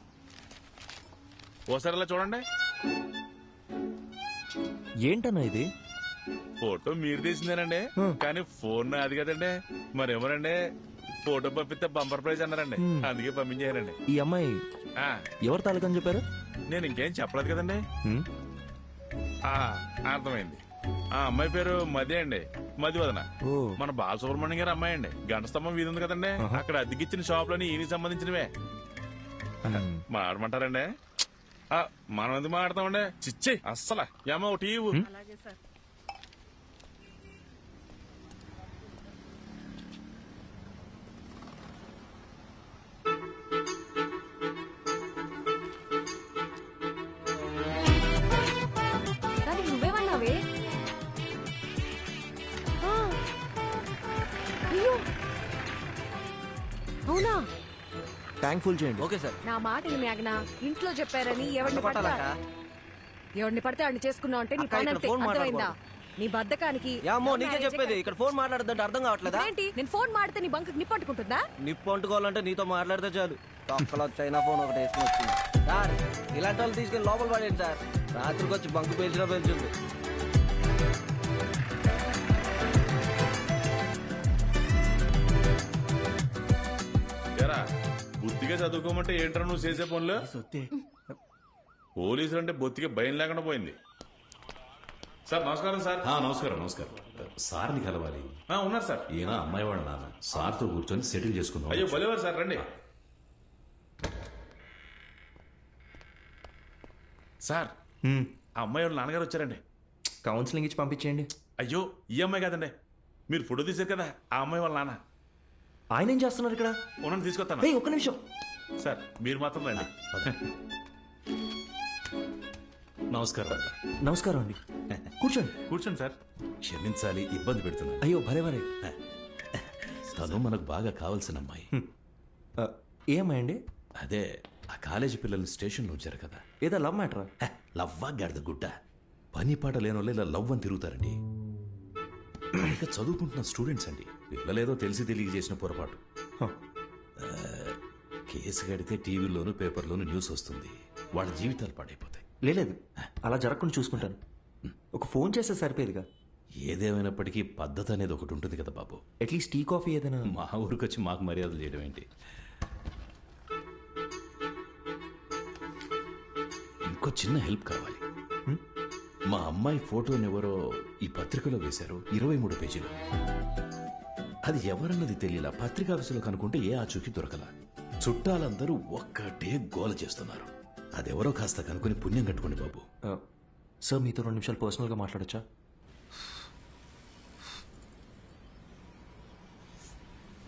ఓసారి చూడండి. ఏంటన్నా ఇది? ఫోటో మీరు తీసిందేనండి, కానీ ఫోన్ అది కదండి. మరేమోనండి ఫోటో పంపిస్తే బంపర్ ప్రైజ్ అన్నారండి, అందుకే పంపించారండి. ఈ అమ్మాయి ఎవరు తాలూకని చెప్పారు? నేను ఇంకేం చెప్పలేదు కదండి. అర్థమైంది. ఆ అమ్మాయి పేరు మది అండి, మదివదన. మన బాలసుబ్రహ్మణ్యం గారి అమ్మాయి అండి. గంట స్తంభం వీధి ఉంది కదండి, అక్కడ అద్దెకిచ్చిన షాప్ లోని ఈయనకి సంబంధించినవే. మాడమంటారండి? మనం ఎందుకు మాడతామండి? చిచ్చి అస్సలు ఏమో ఒకటి నువ్వేమన్నావే? అవునా? ట్యాంక్ ఫుల్ చేయండి. Okay sir. నా మాటని మేఘనా ఇంట్లో చెప్పారని ఎవరిని పడితే వాడిని చేసుకున్నావు అంటే నీ పని అంతే. అర్థమైందా? నీ బద్దకానికి నీకే చెప్పేది. ఇక్కడ ఫోన్ మాట్లాడదంటే అర్థం కావట్లేదా? ఏంటి నేను ఫోన్ మాడితే నీ బంకు నిప్పు అంటుకుంటుందా? నిప్పు అంటుకోవాలంటే నీతో మాట్లాడితే చాలు. తొక్కలో చైనా ఫోన్ ఒకటి వేసుకుని వచ్చింది. సార్ ఇలాంటి వాళ్ళు తీసుకెళ్ళి లోపల పడేయండి సార్. రాత్రికి వచ్చి బంకు పేల్చినా పేల్చుంది. బుద్ధిగా చదువుకోమంటే ఏంట్రా నువ్వు చేసే పనులు? పోలీసులు అంటే బొత్తిగా భయం లేకుండా పోయింది. సార్ నమస్కారం. సార్ నమస్కారం. నమస్కారం. సార్ని కలవాలి. ఉన్నారు సార్. ఈయన అమ్మాయి వాళ్ళ నాన్న. సార్తో కూర్చొని సెటిల్ చేసుకుందాం. అయ్యో భలేవారు సార్, రండి. సార్ ఆ అమ్మాయి వాళ్ళ నాన్నగారు వచ్చారండి. కౌన్సిలింగ్ ఇచ్చి పంపించేయండి. అయ్యో ఈ అమ్మాయి కాదండి, మీరు ఫోటో తీశారు కదా ఆ అమ్మాయి వాళ్ళ నాన్న. ఆయన ఏం చేస్తున్నారు ఇక్కడ? ఉన్నాను, తీసుకొస్తాను. ఒక్క నిమిషం సార్, మీరు మాత్రం రండి. నమస్కారం. నమస్కారం అండి. కూర్చోండి. కూర్చోండి సార్. క్షమించాలి, ఇబ్బంది పెడుతున్నా. అయ్యో భలేవరే. తను మనకు బాగా కావాల్సిన అమ్మాయి. ఏ అమ్మాయి అండి? అదే ఆ కాలేజీ పిల్లల్ని స్టేషన్లో ఉంచారు కదా. ఏదో లవ్ మ్యాటరా? లవ్వా గాడిద గుడ్డ. పని పాట లేని వాళ్ళు ఇలా లవ్ అని తిరుగుతారండి. ఇక చదువుకుంటున్న స్టూడెంట్స్ అండి. పిల్లలేదో తెలిసి తెలియ చేసిన పొరపాటు. కేసు కడితే టీవీలోను పేపర్లోను న్యూస్ వస్తుంది, వాళ్ళ జీవితాలు పాడైపోతాయి. లేదు అలా జరగకుండా చూసుకుంటాను. ఒక ఫోన్ చేస్తే సరిపోయేదిగా. ఏదేమైనప్పటికీ పద్ధతి అనేది ఒకటి ఉంటుంది కదా బాబు. అట్లీస్ట్ టీ కాఫీ ఏదైనా. మా ఊరికి వచ్చి మాకు మర్యాదలు చేయడం ఏంటి? ఇంకో చిన్న హెల్ప్ కావాలి. మా అమ్మాయి ఫోటోని ఎవరో ఈ పత్రికలో వేశారు, 23 పేజీలు. అది ఎవరన్నది తెలియలా. పత్రికాఫీసులో కనుక్కుంటే ఏ ఆచూకీ దొరకలా. చుట్టాలందరూ ఒక్కటే గోల చేస్తున్నారు. అదెవరో కాస్త కనుక్కొని పుణ్యం కట్టుకోండి బాబు. సార్ మీతో 2 నిమిషాలు పర్సనల్గా మాట్లాడచ్చా?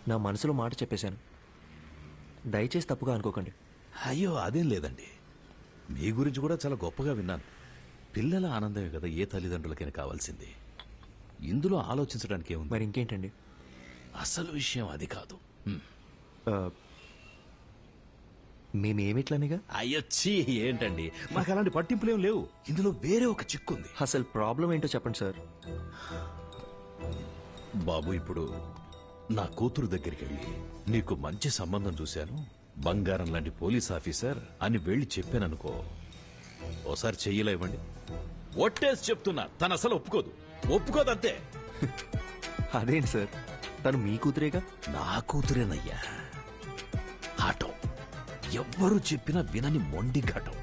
నా మనసులో మాట చెప్పేశాను, దయచేసి తప్పుగా అనుకోకండి. అయ్యో అదేం లేదండి, మీ గురించి కూడా చాలా గొప్పగా విన్నాను. పిల్లల ఆనందమే కదా ఏ తల్లిదండ్రులకైనా కావాల్సింది. ఇందులో ఆలోచించడానికి ఏముంది? మరి ఇంకేంటండి? అసలు విషయం అది కాదు. మేమేమిట్లనిగా? అయ్యొచ్చి ఏంటండి, మాకు అలాంటి పట్టింపులేం లేవు. ఇందులో వేరే ఒక చిక్కుంది. అసలు ప్రాబ్లం ఏంటో చెప్పండి సార్. బాబు, ఇప్పుడు నా కూతురు దగ్గరికి వెళ్ళి నీకు మంచి సంబంధం చూశాను, బంగారం లాంటి పోలీస్ ఆఫీసర్ అని వెళ్ళి చెప్పాననుకో, ఓసారి చెయ్యిలా ఇవ్వండి. ఒట్టేసి చెప్తున్నా, తను అసలు ఒప్పుకోదంతే. అదేంటి సార్, తను మీ కూతురేగా? నా కూతురేనయ్యా. ఆటం ఎవ్వరూ చెప్పినా వినని మొండి ఘటం.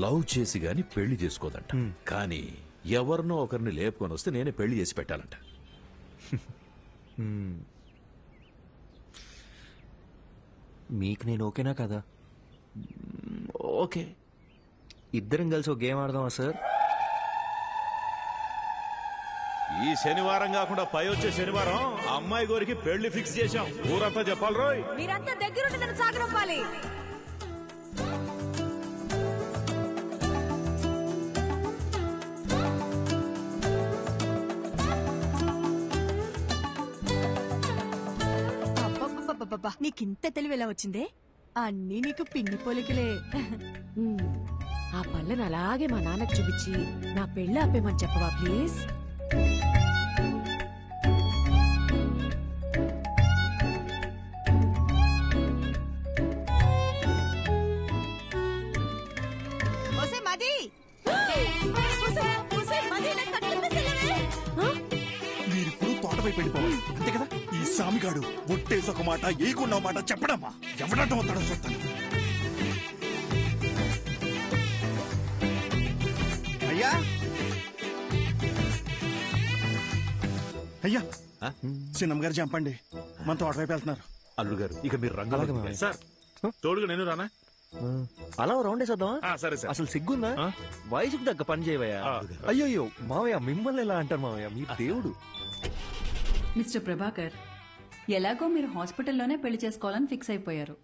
లవ్ చేసి గాని పెళ్లి చేసుకోదంట. కానీ ఎవరినో ఒకరిని లేపుకొని వస్తే నేనే పెళ్లి చేసి పెట్టాలంట. మీకు నేను ఓకేనా కదా? ఓకే. ఇద్దరం కలిసి ఒక గేమ్ ఆడదామా సార్? ఈ శనివారం కాకుండా పై వచ్చే శనివారం అమ్మాయి గోరికి పెళ్లి ఫిక్స్ చేశాం. ఊరంతా చెప్పాలి రోయ్. మీరంతా దగ్గరుండి నన్ను సాగనంపాలి. నీకింత తెలివి ఎలా వచ్చిందే? అన్నీ నీకు పిన్ని పోలికలే. ఆ పళ్ళను అలాగే మా నాన్నకు చూపించి నా పెళ్ళి ఆపేమని చెప్పవా ప్లీజ్? మీరిప్పుడు తోటపైకి వెళ్ళిపోవాలి అంతే కదా. ఈ సామిగాడు ఒట్టేసి ఒక మాట ఏకున్న మాట చెప్పడమ్మా. ఎవడటం వస్తాడో చూస్తాను. అయ్యా అయ్యా చిన్నమ్మ గారు చంపండి, మన తోటవైపు వెళ్తున్నారు. అల్లుడు గారు ఇక మీరు రంగు సార్ తోడుగా నేను రానా? అలా రౌండ్ వేసేద్దామా? సరే సార్. అసలు సిగ్గుందా? వయసుకు తగ్గ పని చేయవయ్యా. అయ్యో మావయ్య, మిమ్మల్ని ఎలా అంటారు మావయ్య, మీ దేవుడు. మిస్టర్ ప్రభాకర్, ఎలాగో మీరు హాస్పిటల్లోనే పెళ్లి చేసుకోవాలని ఫిక్స్ అయిపోయారు.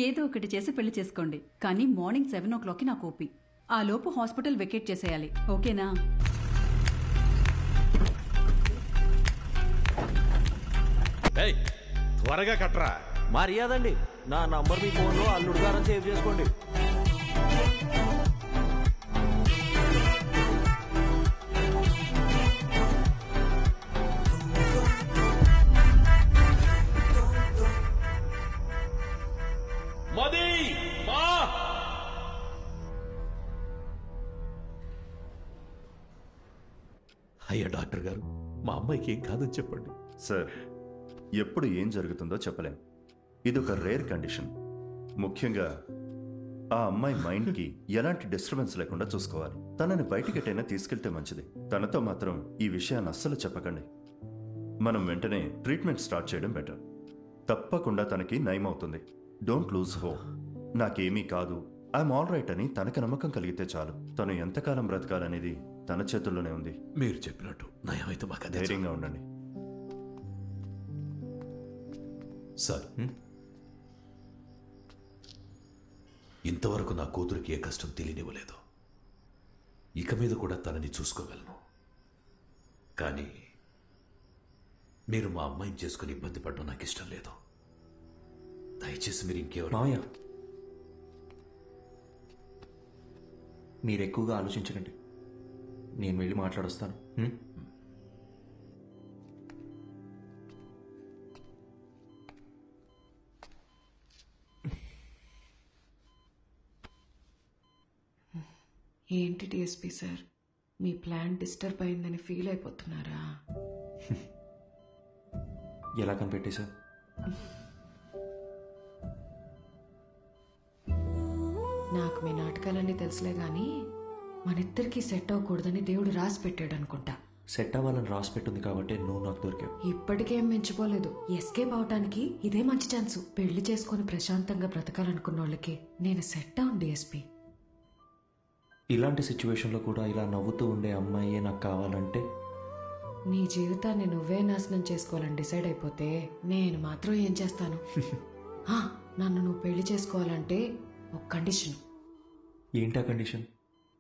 ఏదో ఒకటి చేసి పెళ్లి చేసుకోండి, కానీ మార్నింగ్ 7 o'clockకి నాకు ఓపి. ఆ లోపు హాస్పిటల్ వెకేట్ చేసేయాలి, ఓకేనా? త్వరగా కట్రా. మర్యాదండి, నా నంబర్ మీ ఫోన్లో అల్లుడు గారని సేవ్ చేసుకోండి. అయ్యా డాక్టర్ గారు, మా అమ్మాయికి ఏం కాదని చెప్పండి. సార్, ఎప్పుడు ఏం జరుగుతుందో చెప్పలేం. ఇదొక రేర్ కండిషన్. ముఖ్యంగా ఆ అమ్మాయి మైండ్కి ఎలాంటి డిస్టర్బెన్స్ లేకుండా చూసుకోవాలి. తనని బయటికెటైనా తీసుకెళ్తే మంచిది. తనతో మాత్రం ఈ విషయాన్ని అస్సలు చెప్పకండి. మనం వెంటనే ట్రీట్మెంట్ స్టార్ట్ చేయడం బెటర్. తప్పకుండా తనకి నయం అవుతుంది. Don't lose hope. నాకేమీ కాదు, ఐఎమ్ ఆల్ రైట్ అని తనకి నమ్మకం కలిగితే చాలు. తను ఎంతకాలం బ్రతకాలనేది తన చేతుల్లోనే ఉంది. మీరు చెప్పినట్టు నయమైతే మాకు ధైర్యంగా ఉండండి. సార్, ఇంతవరకు నా కూతురికి ఏ కష్టం తెలియనివ్వలేదు. ఇక మీద కూడా తనని చూసుకోగలను. కానీ మీరు మా అమ్మాయిని చేసుకుని ఇబ్బంది పడడం నాకు ఇష్టం లేదు. దయచేసి మీరు ఇంకెవరు మావయ్య, మీరు ఎక్కువగా ఆలోచించకండి. నేను వెళ్ళి మాట్లాడొస్తాను. ఏంటి డిఎస్పీ సార్, మీ ప్లాన్ డిస్టర్బ్ అయిందని ఫీల్ అయిపోతున్నారా? ఎలా కనిపెట్టేశా? నాకు మీ నాటకాలన్నీ తెలుసులే గాని మనిద్దరికి సెట్ అవ్వకూడదని దేవుడు రాసి పెట్టాడు అనుకుంటా. సెట్ అవ్వాలని రాసి పెట్టింది కాబట్టి నువ్వు నాకు దొరికావు. ఇప్పటికేం మించిపోలేదు. ఎస్కేప్ అవటానికి ఇదే మంచి ఛాన్స్. పెళ్లి చేసుకుని ప్రశాంతంగా బ్రతకాలనుకున్న వాళ్ళకి నేను సెట్ అవును డిఎస్పీ. ఇలాంటి సిచ్యువేషన్లో కూడా ఇలా నవ్వుతూ ఉండే అమ్మాయే నాకు కావాలంటే? నీ జీవితాన్ని నువ్వే నాశనం చేసుకోవాలని డిసైడ్ అయిపోతే నేను మాత్రం ఏం చేస్తాను? నన్ను నువ్వు పెళ్లి చేసుకోవాలంటే ఒక కండిషన్. ఏంటా కండిషన్?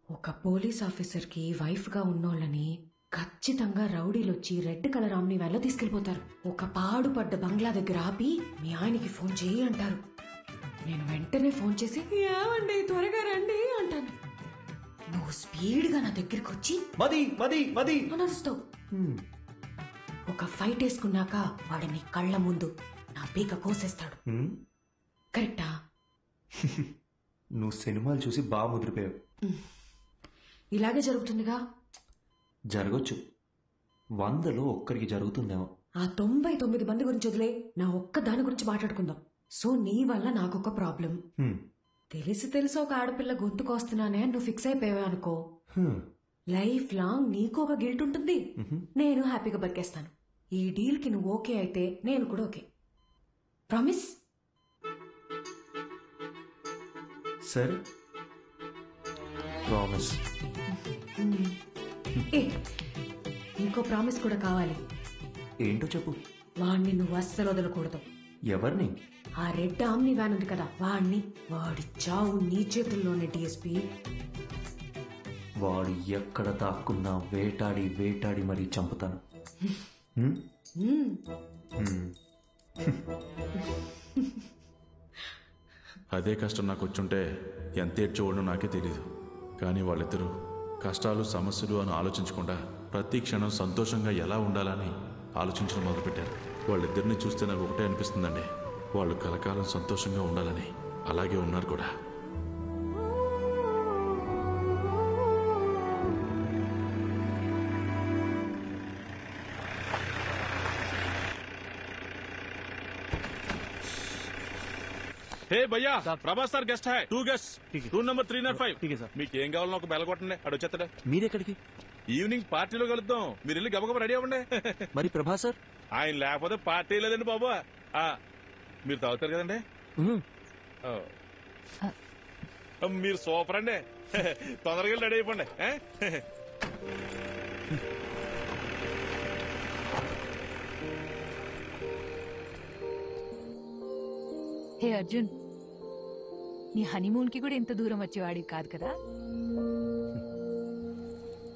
ఒక పోలీస్ ఆఫీసర్కి వైఫ్గా ఉన్నోళ్ళని ఖచ్చితంగా రౌడీలు వచ్చి రెడ్ కలర్ ఆమ్ని వ్యాన్లో తీసుకెళ్లిపోతారు. ఒక పాడుపడ్డ బంగ్లా దగ్గర ఆపి మీ ఆయనకి ఫోన్ చేయి అంటారు. నేను వెంటనే ఫోన్ చేసి ఏమండి త్వరగా రండి అంటాను. నువ్వు స్పీడ్గా నా దగ్గరికి వచ్చి నడుస్తావు. ఒక ఫైట్ వేసుకున్నాక వాడు నీ కళ్ళ ముందు నా పీక కోసేస్తాడు. కరెక్టా? నువ్వు సినిమాలు చూసి బాగా ముదిరిపోయావు. ఇలాగే జరుగుతుందిగా. జరగచ్చు, 100లో ఒక్కరికి జరుగుతుందేమో. ఆ 99 మంది గురించి వదిలే, నా ఒక్క దాని గురించి మాట్లాడుకుందాం. సో నీ వల్ల నాకొక ప్రాబ్లం. తెలిసి ఒక ఆడపిల్ల గొంతుకొస్తున్నానే నువ్వు ఫిక్స్ అయిపోయావే అనుకో, లైఫ్ లాంగ్ నీకు ఒక గిల్ట్ ఉంటుంది. నేను హ్యాపీగా బతికేస్తాను. ఈ డీల్ కి నువ్వు ఓకే అయితే నేను కూడా ఓకే. ప్రామిస్? సరే, ప్రామిస్. ఇంకో ప్రామిస్ కూడా కావాలి. ఏంటో చెప్పు. వాణ్ణి నువ్వు అస్సలు వదలకూడదు. ఎవరిని? ఆ రెడ్ ఆమ్ని వ్యాన్ ఉంది కదా, వాణ్ణి. వాడి చావు నీ చేతుల్లోనే డిఎస్పీ. వాడు ఎక్కడ దాక్కున్నా వేటాడి వేటాడి మరీ చంపుతాను. అదే కష్టం నాకు వచ్చుంటే ఎంత ఏడ్చేవాడో నాకే తెలియదు. కానీ వాళ్ళిద్దరూ కష్టాలు సమస్యలు అని ఆలోచించకుండా ప్రతి క్షణం సంతోషంగా ఎలా ఉండాలని ఆలోచించడం మొదలుపెట్టారు. వాళ్ళిద్దరిని చూస్తే నాకు ఒకటే అనిపిస్తుందండి, వాళ్ళు కలకాలం సంతోషంగా ఉండాలని. అలాగే ఉన్నారు కూడా. హే భయ్యా, Prabhas sir guest hi 2 guest room number 305. మీకు ఏం కావాలో ఒక బెల్ కొట్టండి, అడు వచ్చేస్తాడు. మీరెక్కడికి? ఈవినింగ్ పార్టీలో కలుద్దాం, మీరు వెళ్ళి గబగబా రెడీ అవ్వండి. మరి ప్రభాస్ సార్? ఆయన లేకపోతే పార్టీ లేదండి బాబు. మీరు తాగుతారు కదండి? మీరు సూపర్ అండి. తొందరగా రెడీ అయిపోండి. హే అర్జున్, నీ హనీమూన్ కి కూడా ఇంత దూరం వచ్చేవాడివి కాదు కదా.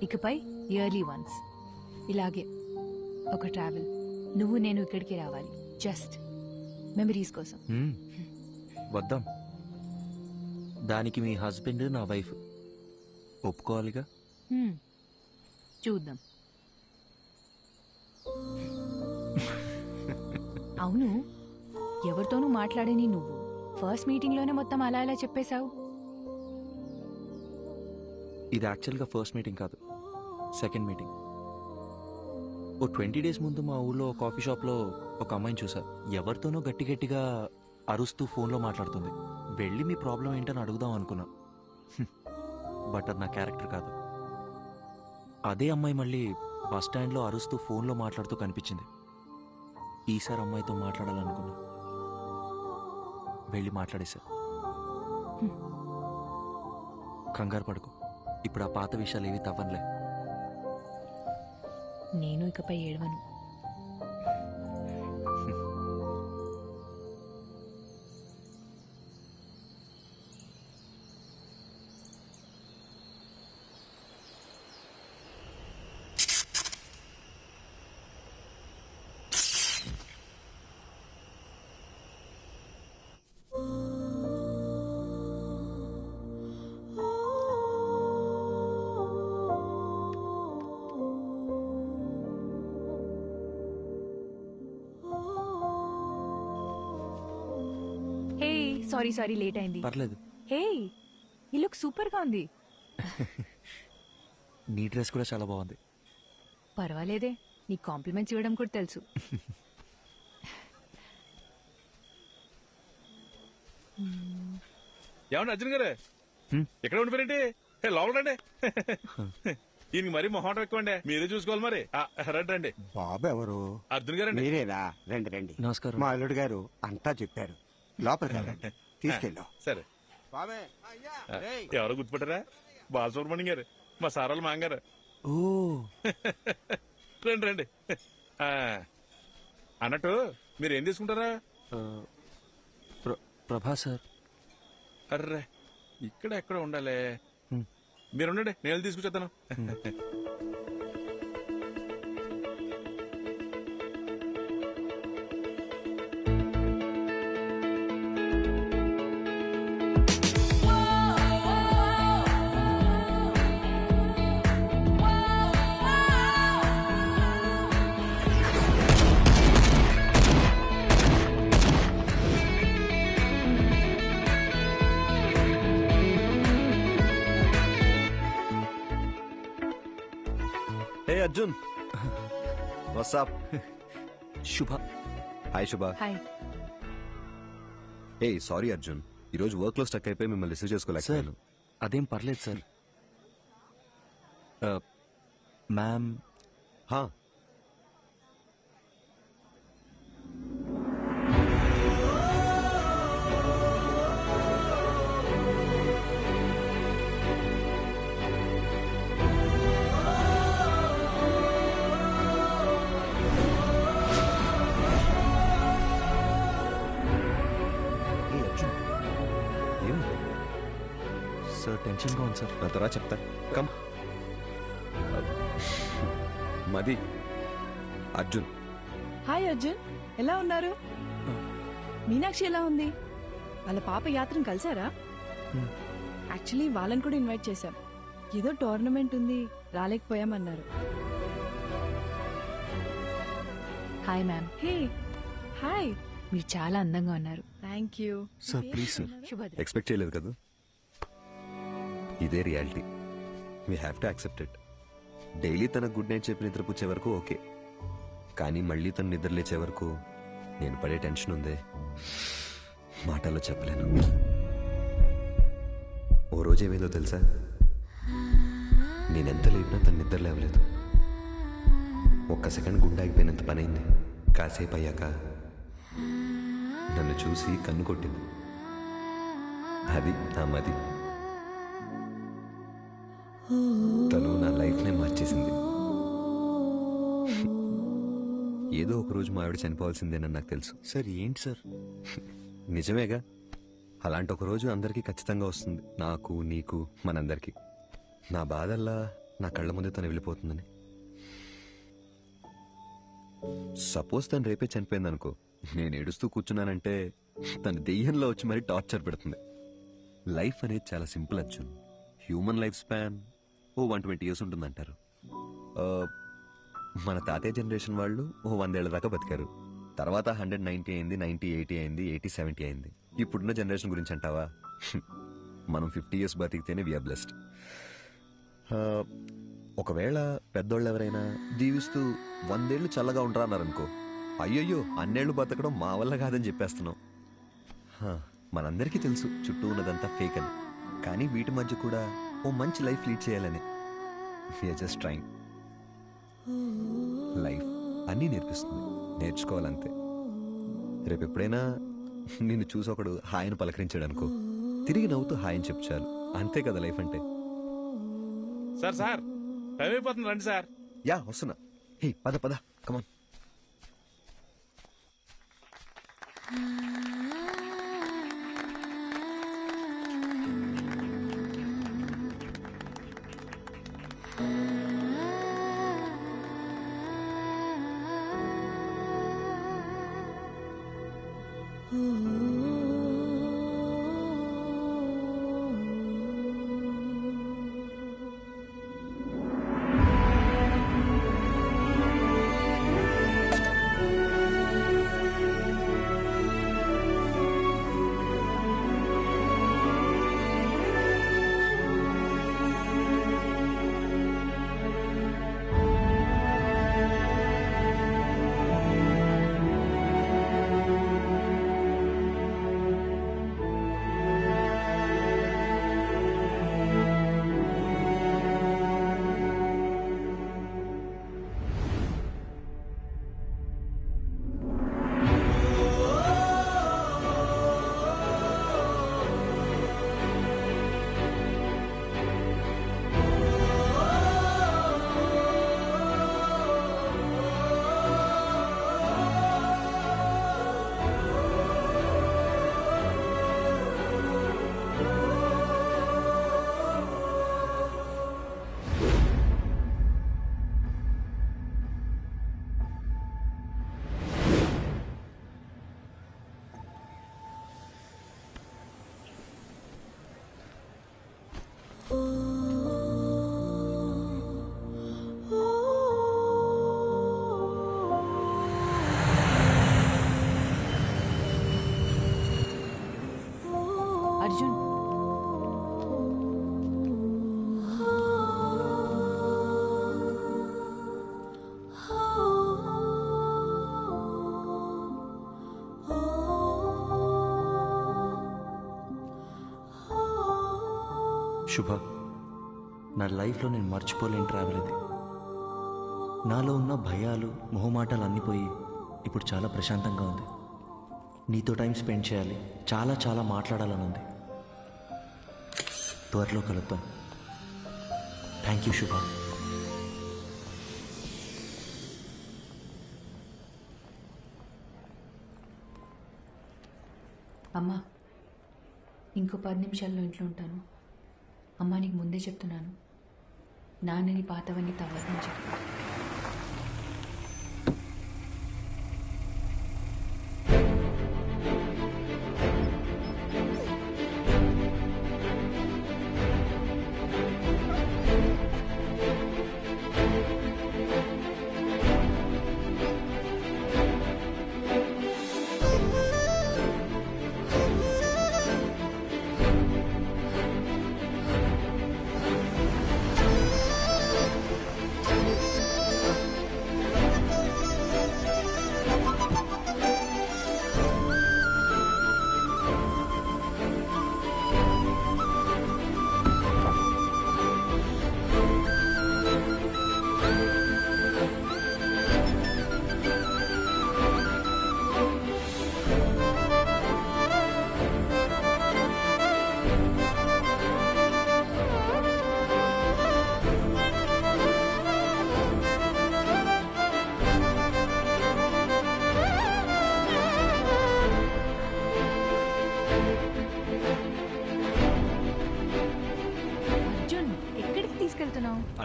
ఇకపై ఇయర్లీ వన్స్ ఇలాగే ఒక ట్రావెల్, నువ్వు నేను ఇక్కడికి రావాలి, జస్ట్ మెమరీస్ కోసం. వద్దాం. దానికి మీ హస్బెండ్ నా వైఫ్ ఒప్పుకోవాలిగా. చూద్దాం. అవును, ఎవరితోనూ మాట్లాడని నువ్వు ఫస్ట్ మీటింగ్ లోనే మొత్తం అలా ఇలా చెప్పేశావు. ఇది యాక్చువల్గా ఫస్ట్ మీటింగ్ కాదు, సెకండ్ మీటింగ్. ఓ 20 days ముందు మా ఊళ్ళో కాఫీ షాప్లో ఒక అమ్మాయిని చూసా. ఎవరితోనో గట్టి గట్టిగా అరుస్తూ ఫోన్లో మాట్లాడుతుంది. వెళ్ళి మీ ప్రాబ్లం ఏంటని అడుగుదాం అనుకున్నా, బట్ అది నా క్యారెక్టర్ కాదు. అదే అమ్మాయి మళ్ళీ బస్ స్టాండ్లో అరుస్తూ ఫోన్లో మాట్లాడుతూ కనిపించింది. ఈసారి అమ్మాయితో మాట్లాడాలనుకున్నా, వెళ్ళి మాట్లాడేశా. కంగారు పడుకో, ఇప్పుడు ఆ పాత విషయాలు ఏవి తవ్వనులే. నేను ఇకపై ఏడవను. సారీ లేట్ అయింది. పర్లేదు. హే, ఈ లుక్ సూపర్ గా ఉంది. నీ డ్రెస్ కూడా చాలా బాగుంది. పర్వాలేదే, నీ కాంప్లిమెంట్స్ ఇవ్వడం కూడా తెలుసు. ఏమన్నా అర్జున్ గారు ఎక్కడ ఉండిపోయారండి? లోపల రండి. ఈయనకి మరీ మొహం ఎక్కువ అండి, మీరే చూసుకోవాలి. మరి రండి రండి. బాబు ఎవరు? అర్జున్ గారు. మీరేనా? రండి రండి. నమస్కారం. మా అల్లుడు గారు అంతా చెప్పారు. లోపలికి రండి, తీసుకెళ్ళాం. సరే. ఎవరో గుర్తుపట్టారా? బాలసుబ్రహ్మణ్యం గారు, మా సారాలు మాంగారు. ఓ రండి రండి. అన్నట్టు మీరు ఏం తీసుకుంటారా? ప్రభాస్ సార్. అర్రే, ఇక్కడ ఎక్కడ ఉండాలి. మీరు ఉండండి, నేను తీసుకొచ్చేస్తాను. అర్జున్, వాట్సాప్? శుభ. హాయ్ శుభ. హాయ్. ఏ సారీ అర్జున్, ఈరోజు వర్క్ లో స్టక్ అయిపోయి మిమ్మల్ని రిసీవ్ చేసుకోలేకపోయాను. అదేం పర్లేదు సార్. మ్యామ్. సార్ టెన్షన్గా ఉంది సార్. నా త్వరగా చెప్తా. కమ్. మది, అర్జున్. హాయ్ అర్జున్, ఎలా ఉన్నారు? మీనాక్షి ఎలా ఉంది? వాళ్ళ పాప యాత్రను కలిసారా? యాక్చువల్లీ వాళ్ళని కూడా ఇన్వైట్ చేశాం. ఏదో టోర్నమెంట్ ఉంది రాలేకపోయామన్నారు. Hi ma'am. Hey hi. మీరు చాలా అందంగా ఉన్నారు. Thank you. Sir please sir, శుభోదయం. ఎక్స్పెక్ట్ చేయలేదు కదా. ఇదే reality, we have to accept it. Daily తన గుడ్ నైట్ చెప్పి నిద్రపుచ్చే వరకు ఓకే, కానీ మళ్ళీ తను నిద్ర లేచే వరకు నేను పడే టెన్షన్ ఉందే మాటల్లో చెప్పలేను. ఓ రోజు ఏమైందో తెలుసా, నేనెంత లేపినా తను నిద్ర లేవలేదు. ఒక్క సెకండ్ గుండె ఆగిపోయినంత పనైంది. కాసేపు అయ్యాక నన్ను చూసి కన్ను కొట్టింది. అది నా మది. తను నా లైఫ్నే మార్చేసింది. ఏదో ఒక రోజు మా ఆవిడ చనిపోవాల్సిందేనని నాకు తెలుసు. సార్ ఏంటి సార్? నిజమేగా, అలాంటి ఒక రోజు అందరికీ ఖచ్చితంగా వస్తుంది, నాకు నీకు మనందరికీ. నా బాధల్లా నా కళ్ళ ముందే తను వెళ్ళిపోతుందని. సపోజ్ తను రేపే చనిపోయింది అనుకో, నేను ఏడుస్తూ కూర్చున్నానంటే తను దెయ్యంలో వచ్చి మరీ టార్చర్ పెడుతుంది. లైఫ్ అనేది చాలా simple Arjun. Human life span 120 years ఉంటుందంటారు. మన తాతయ్య జనరేషన్ వాళ్ళు 100 ఏళ్ల దాకా బతికారు. తర్వాత 190 అయింది, 90, 80 అయింది, 80, 70 అయింది. ఇప్పుడున్న జనరేషన్ గురించి అంటావా, మనం 50 years బతికితేనే వీఆర్ బ్లెస్డ్. ఒకవేళ పెద్దోళ్ళు ఎవరైనా జీవిస్తూ 100 ఏళ్ళు చల్లగా ఉంటారా అన్నారనుకో, అయ్యయ్యో అన్నేళ్లు బతకడం మా వల్ల కాదని చెప్పేస్తున్నాం. మనందరికీ తెలుసు చుట్టూ ఉన్నదంతా ఫేక్ అని, కానీ వీటి మధ్య కూడా ఓ మంచి లైఫ్ లీడ్ చేయాలని వీఆర్ జస్ట్ ట్రైంగ్. లైఫ్ అన్నీ నేర్పిస్తుంది, నేర్చుకోవాలంతే. రేపు ఎప్పుడైనా నిన్ను చూసి ఒకడు హాయిని పలకరించాడు అనుకో, తిరిగి నవ్వుతూ హాయిని చెప్పు చాలు. అంతే కదా లైఫ్ అంటే. సార్ సార్ టైం అయిపోతుంది, రండి సార్. యా వస్తున్నా. హే పద పద, కమాన్. అర్జున్, శుభ, నా లైఫ్లో నేను మర్చిపోలేని ట్రావెల్ ఇది. నాలో ఉన్న భయాలు, మొహమాటాలు అన్నీ పోయి ఇప్పుడు చాలా ప్రశాంతంగా ఉంది. నీతో టైం స్పెండ్ చేయాలి, చాలా చాలా మాట్లాడాలని ఉంది. త్వరలో కలుద్దాం. థ్యాంక్ యూ శుభ. అమ్మా, ఇంకో 10 నిమిషాల్లో ఇంట్లో ఉంటాను. అమ్మా నీకు ముందే చెప్తున్నాను, నాన్నని పాతవన్నీ తవ్వని చెప్పు.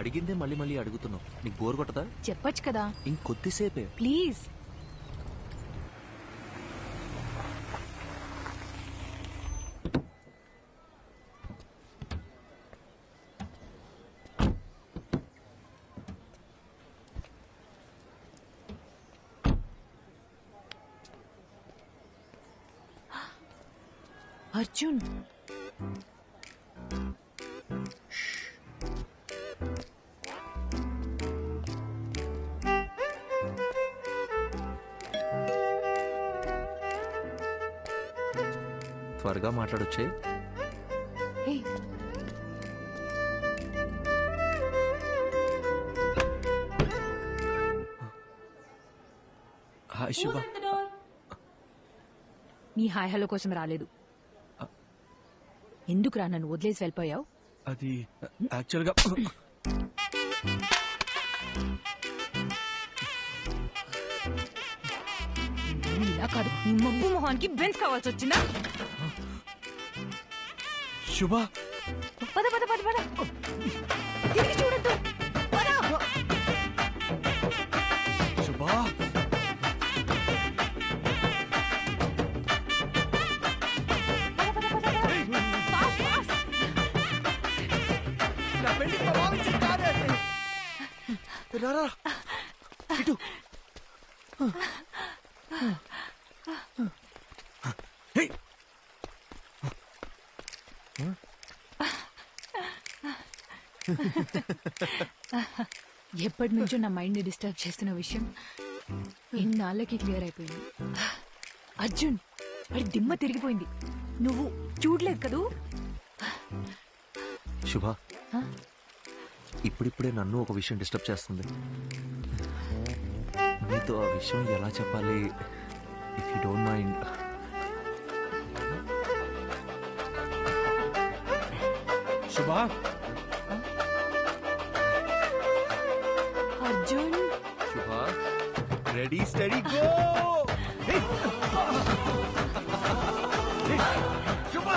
అడిగిందే మళ్ళీ మళ్ళీ అడుగుతున్నావు. నీకు బోర్ కొట్టదా? చెప్పొచ్చు కదా. ఇంకొద్దిసేపే ప్లీజ్. అర్జున్, త్వరగా మాట్లాడొచ్చే. హాయ్ శుభ. నీ హాయ్ హలో కోసం రాలేదు. ఎందుకురా నన్ను వదిలేసి వెళ్ళిపోయావు? అది యాక్చువల్గా ఇలా కాదు, నీ మబ్బు మొహానికి బెంచ్ కావాల్సి వచ్చిందా? శుభ, పద పద పద పద, తిరిగి చూడద్దు. శుభ, రారా ఇటు. ఎప్పటి నుంచో నా మైండ్ ని డిస్టర్బ్ చేస్తున్న విషయం ఇన్నాళ్ళకి క్లియర్ అయిపోయింది. అర్జున్, వాడి దిమ్మ తిరిగిపోయింది. నువ్వు చూడలేదు కదూ? శుభ, ఇప్పుడిప్పుడే నన్ను ఒక విషయం డిస్టర్బ్ చేస్తుంది. నీతో ఆ విషయం ఎలా చెప్పాలి? If you don't mind. శుభ, అర్జున్. శుభ, రెడీ స్టడీ గో. శుభ,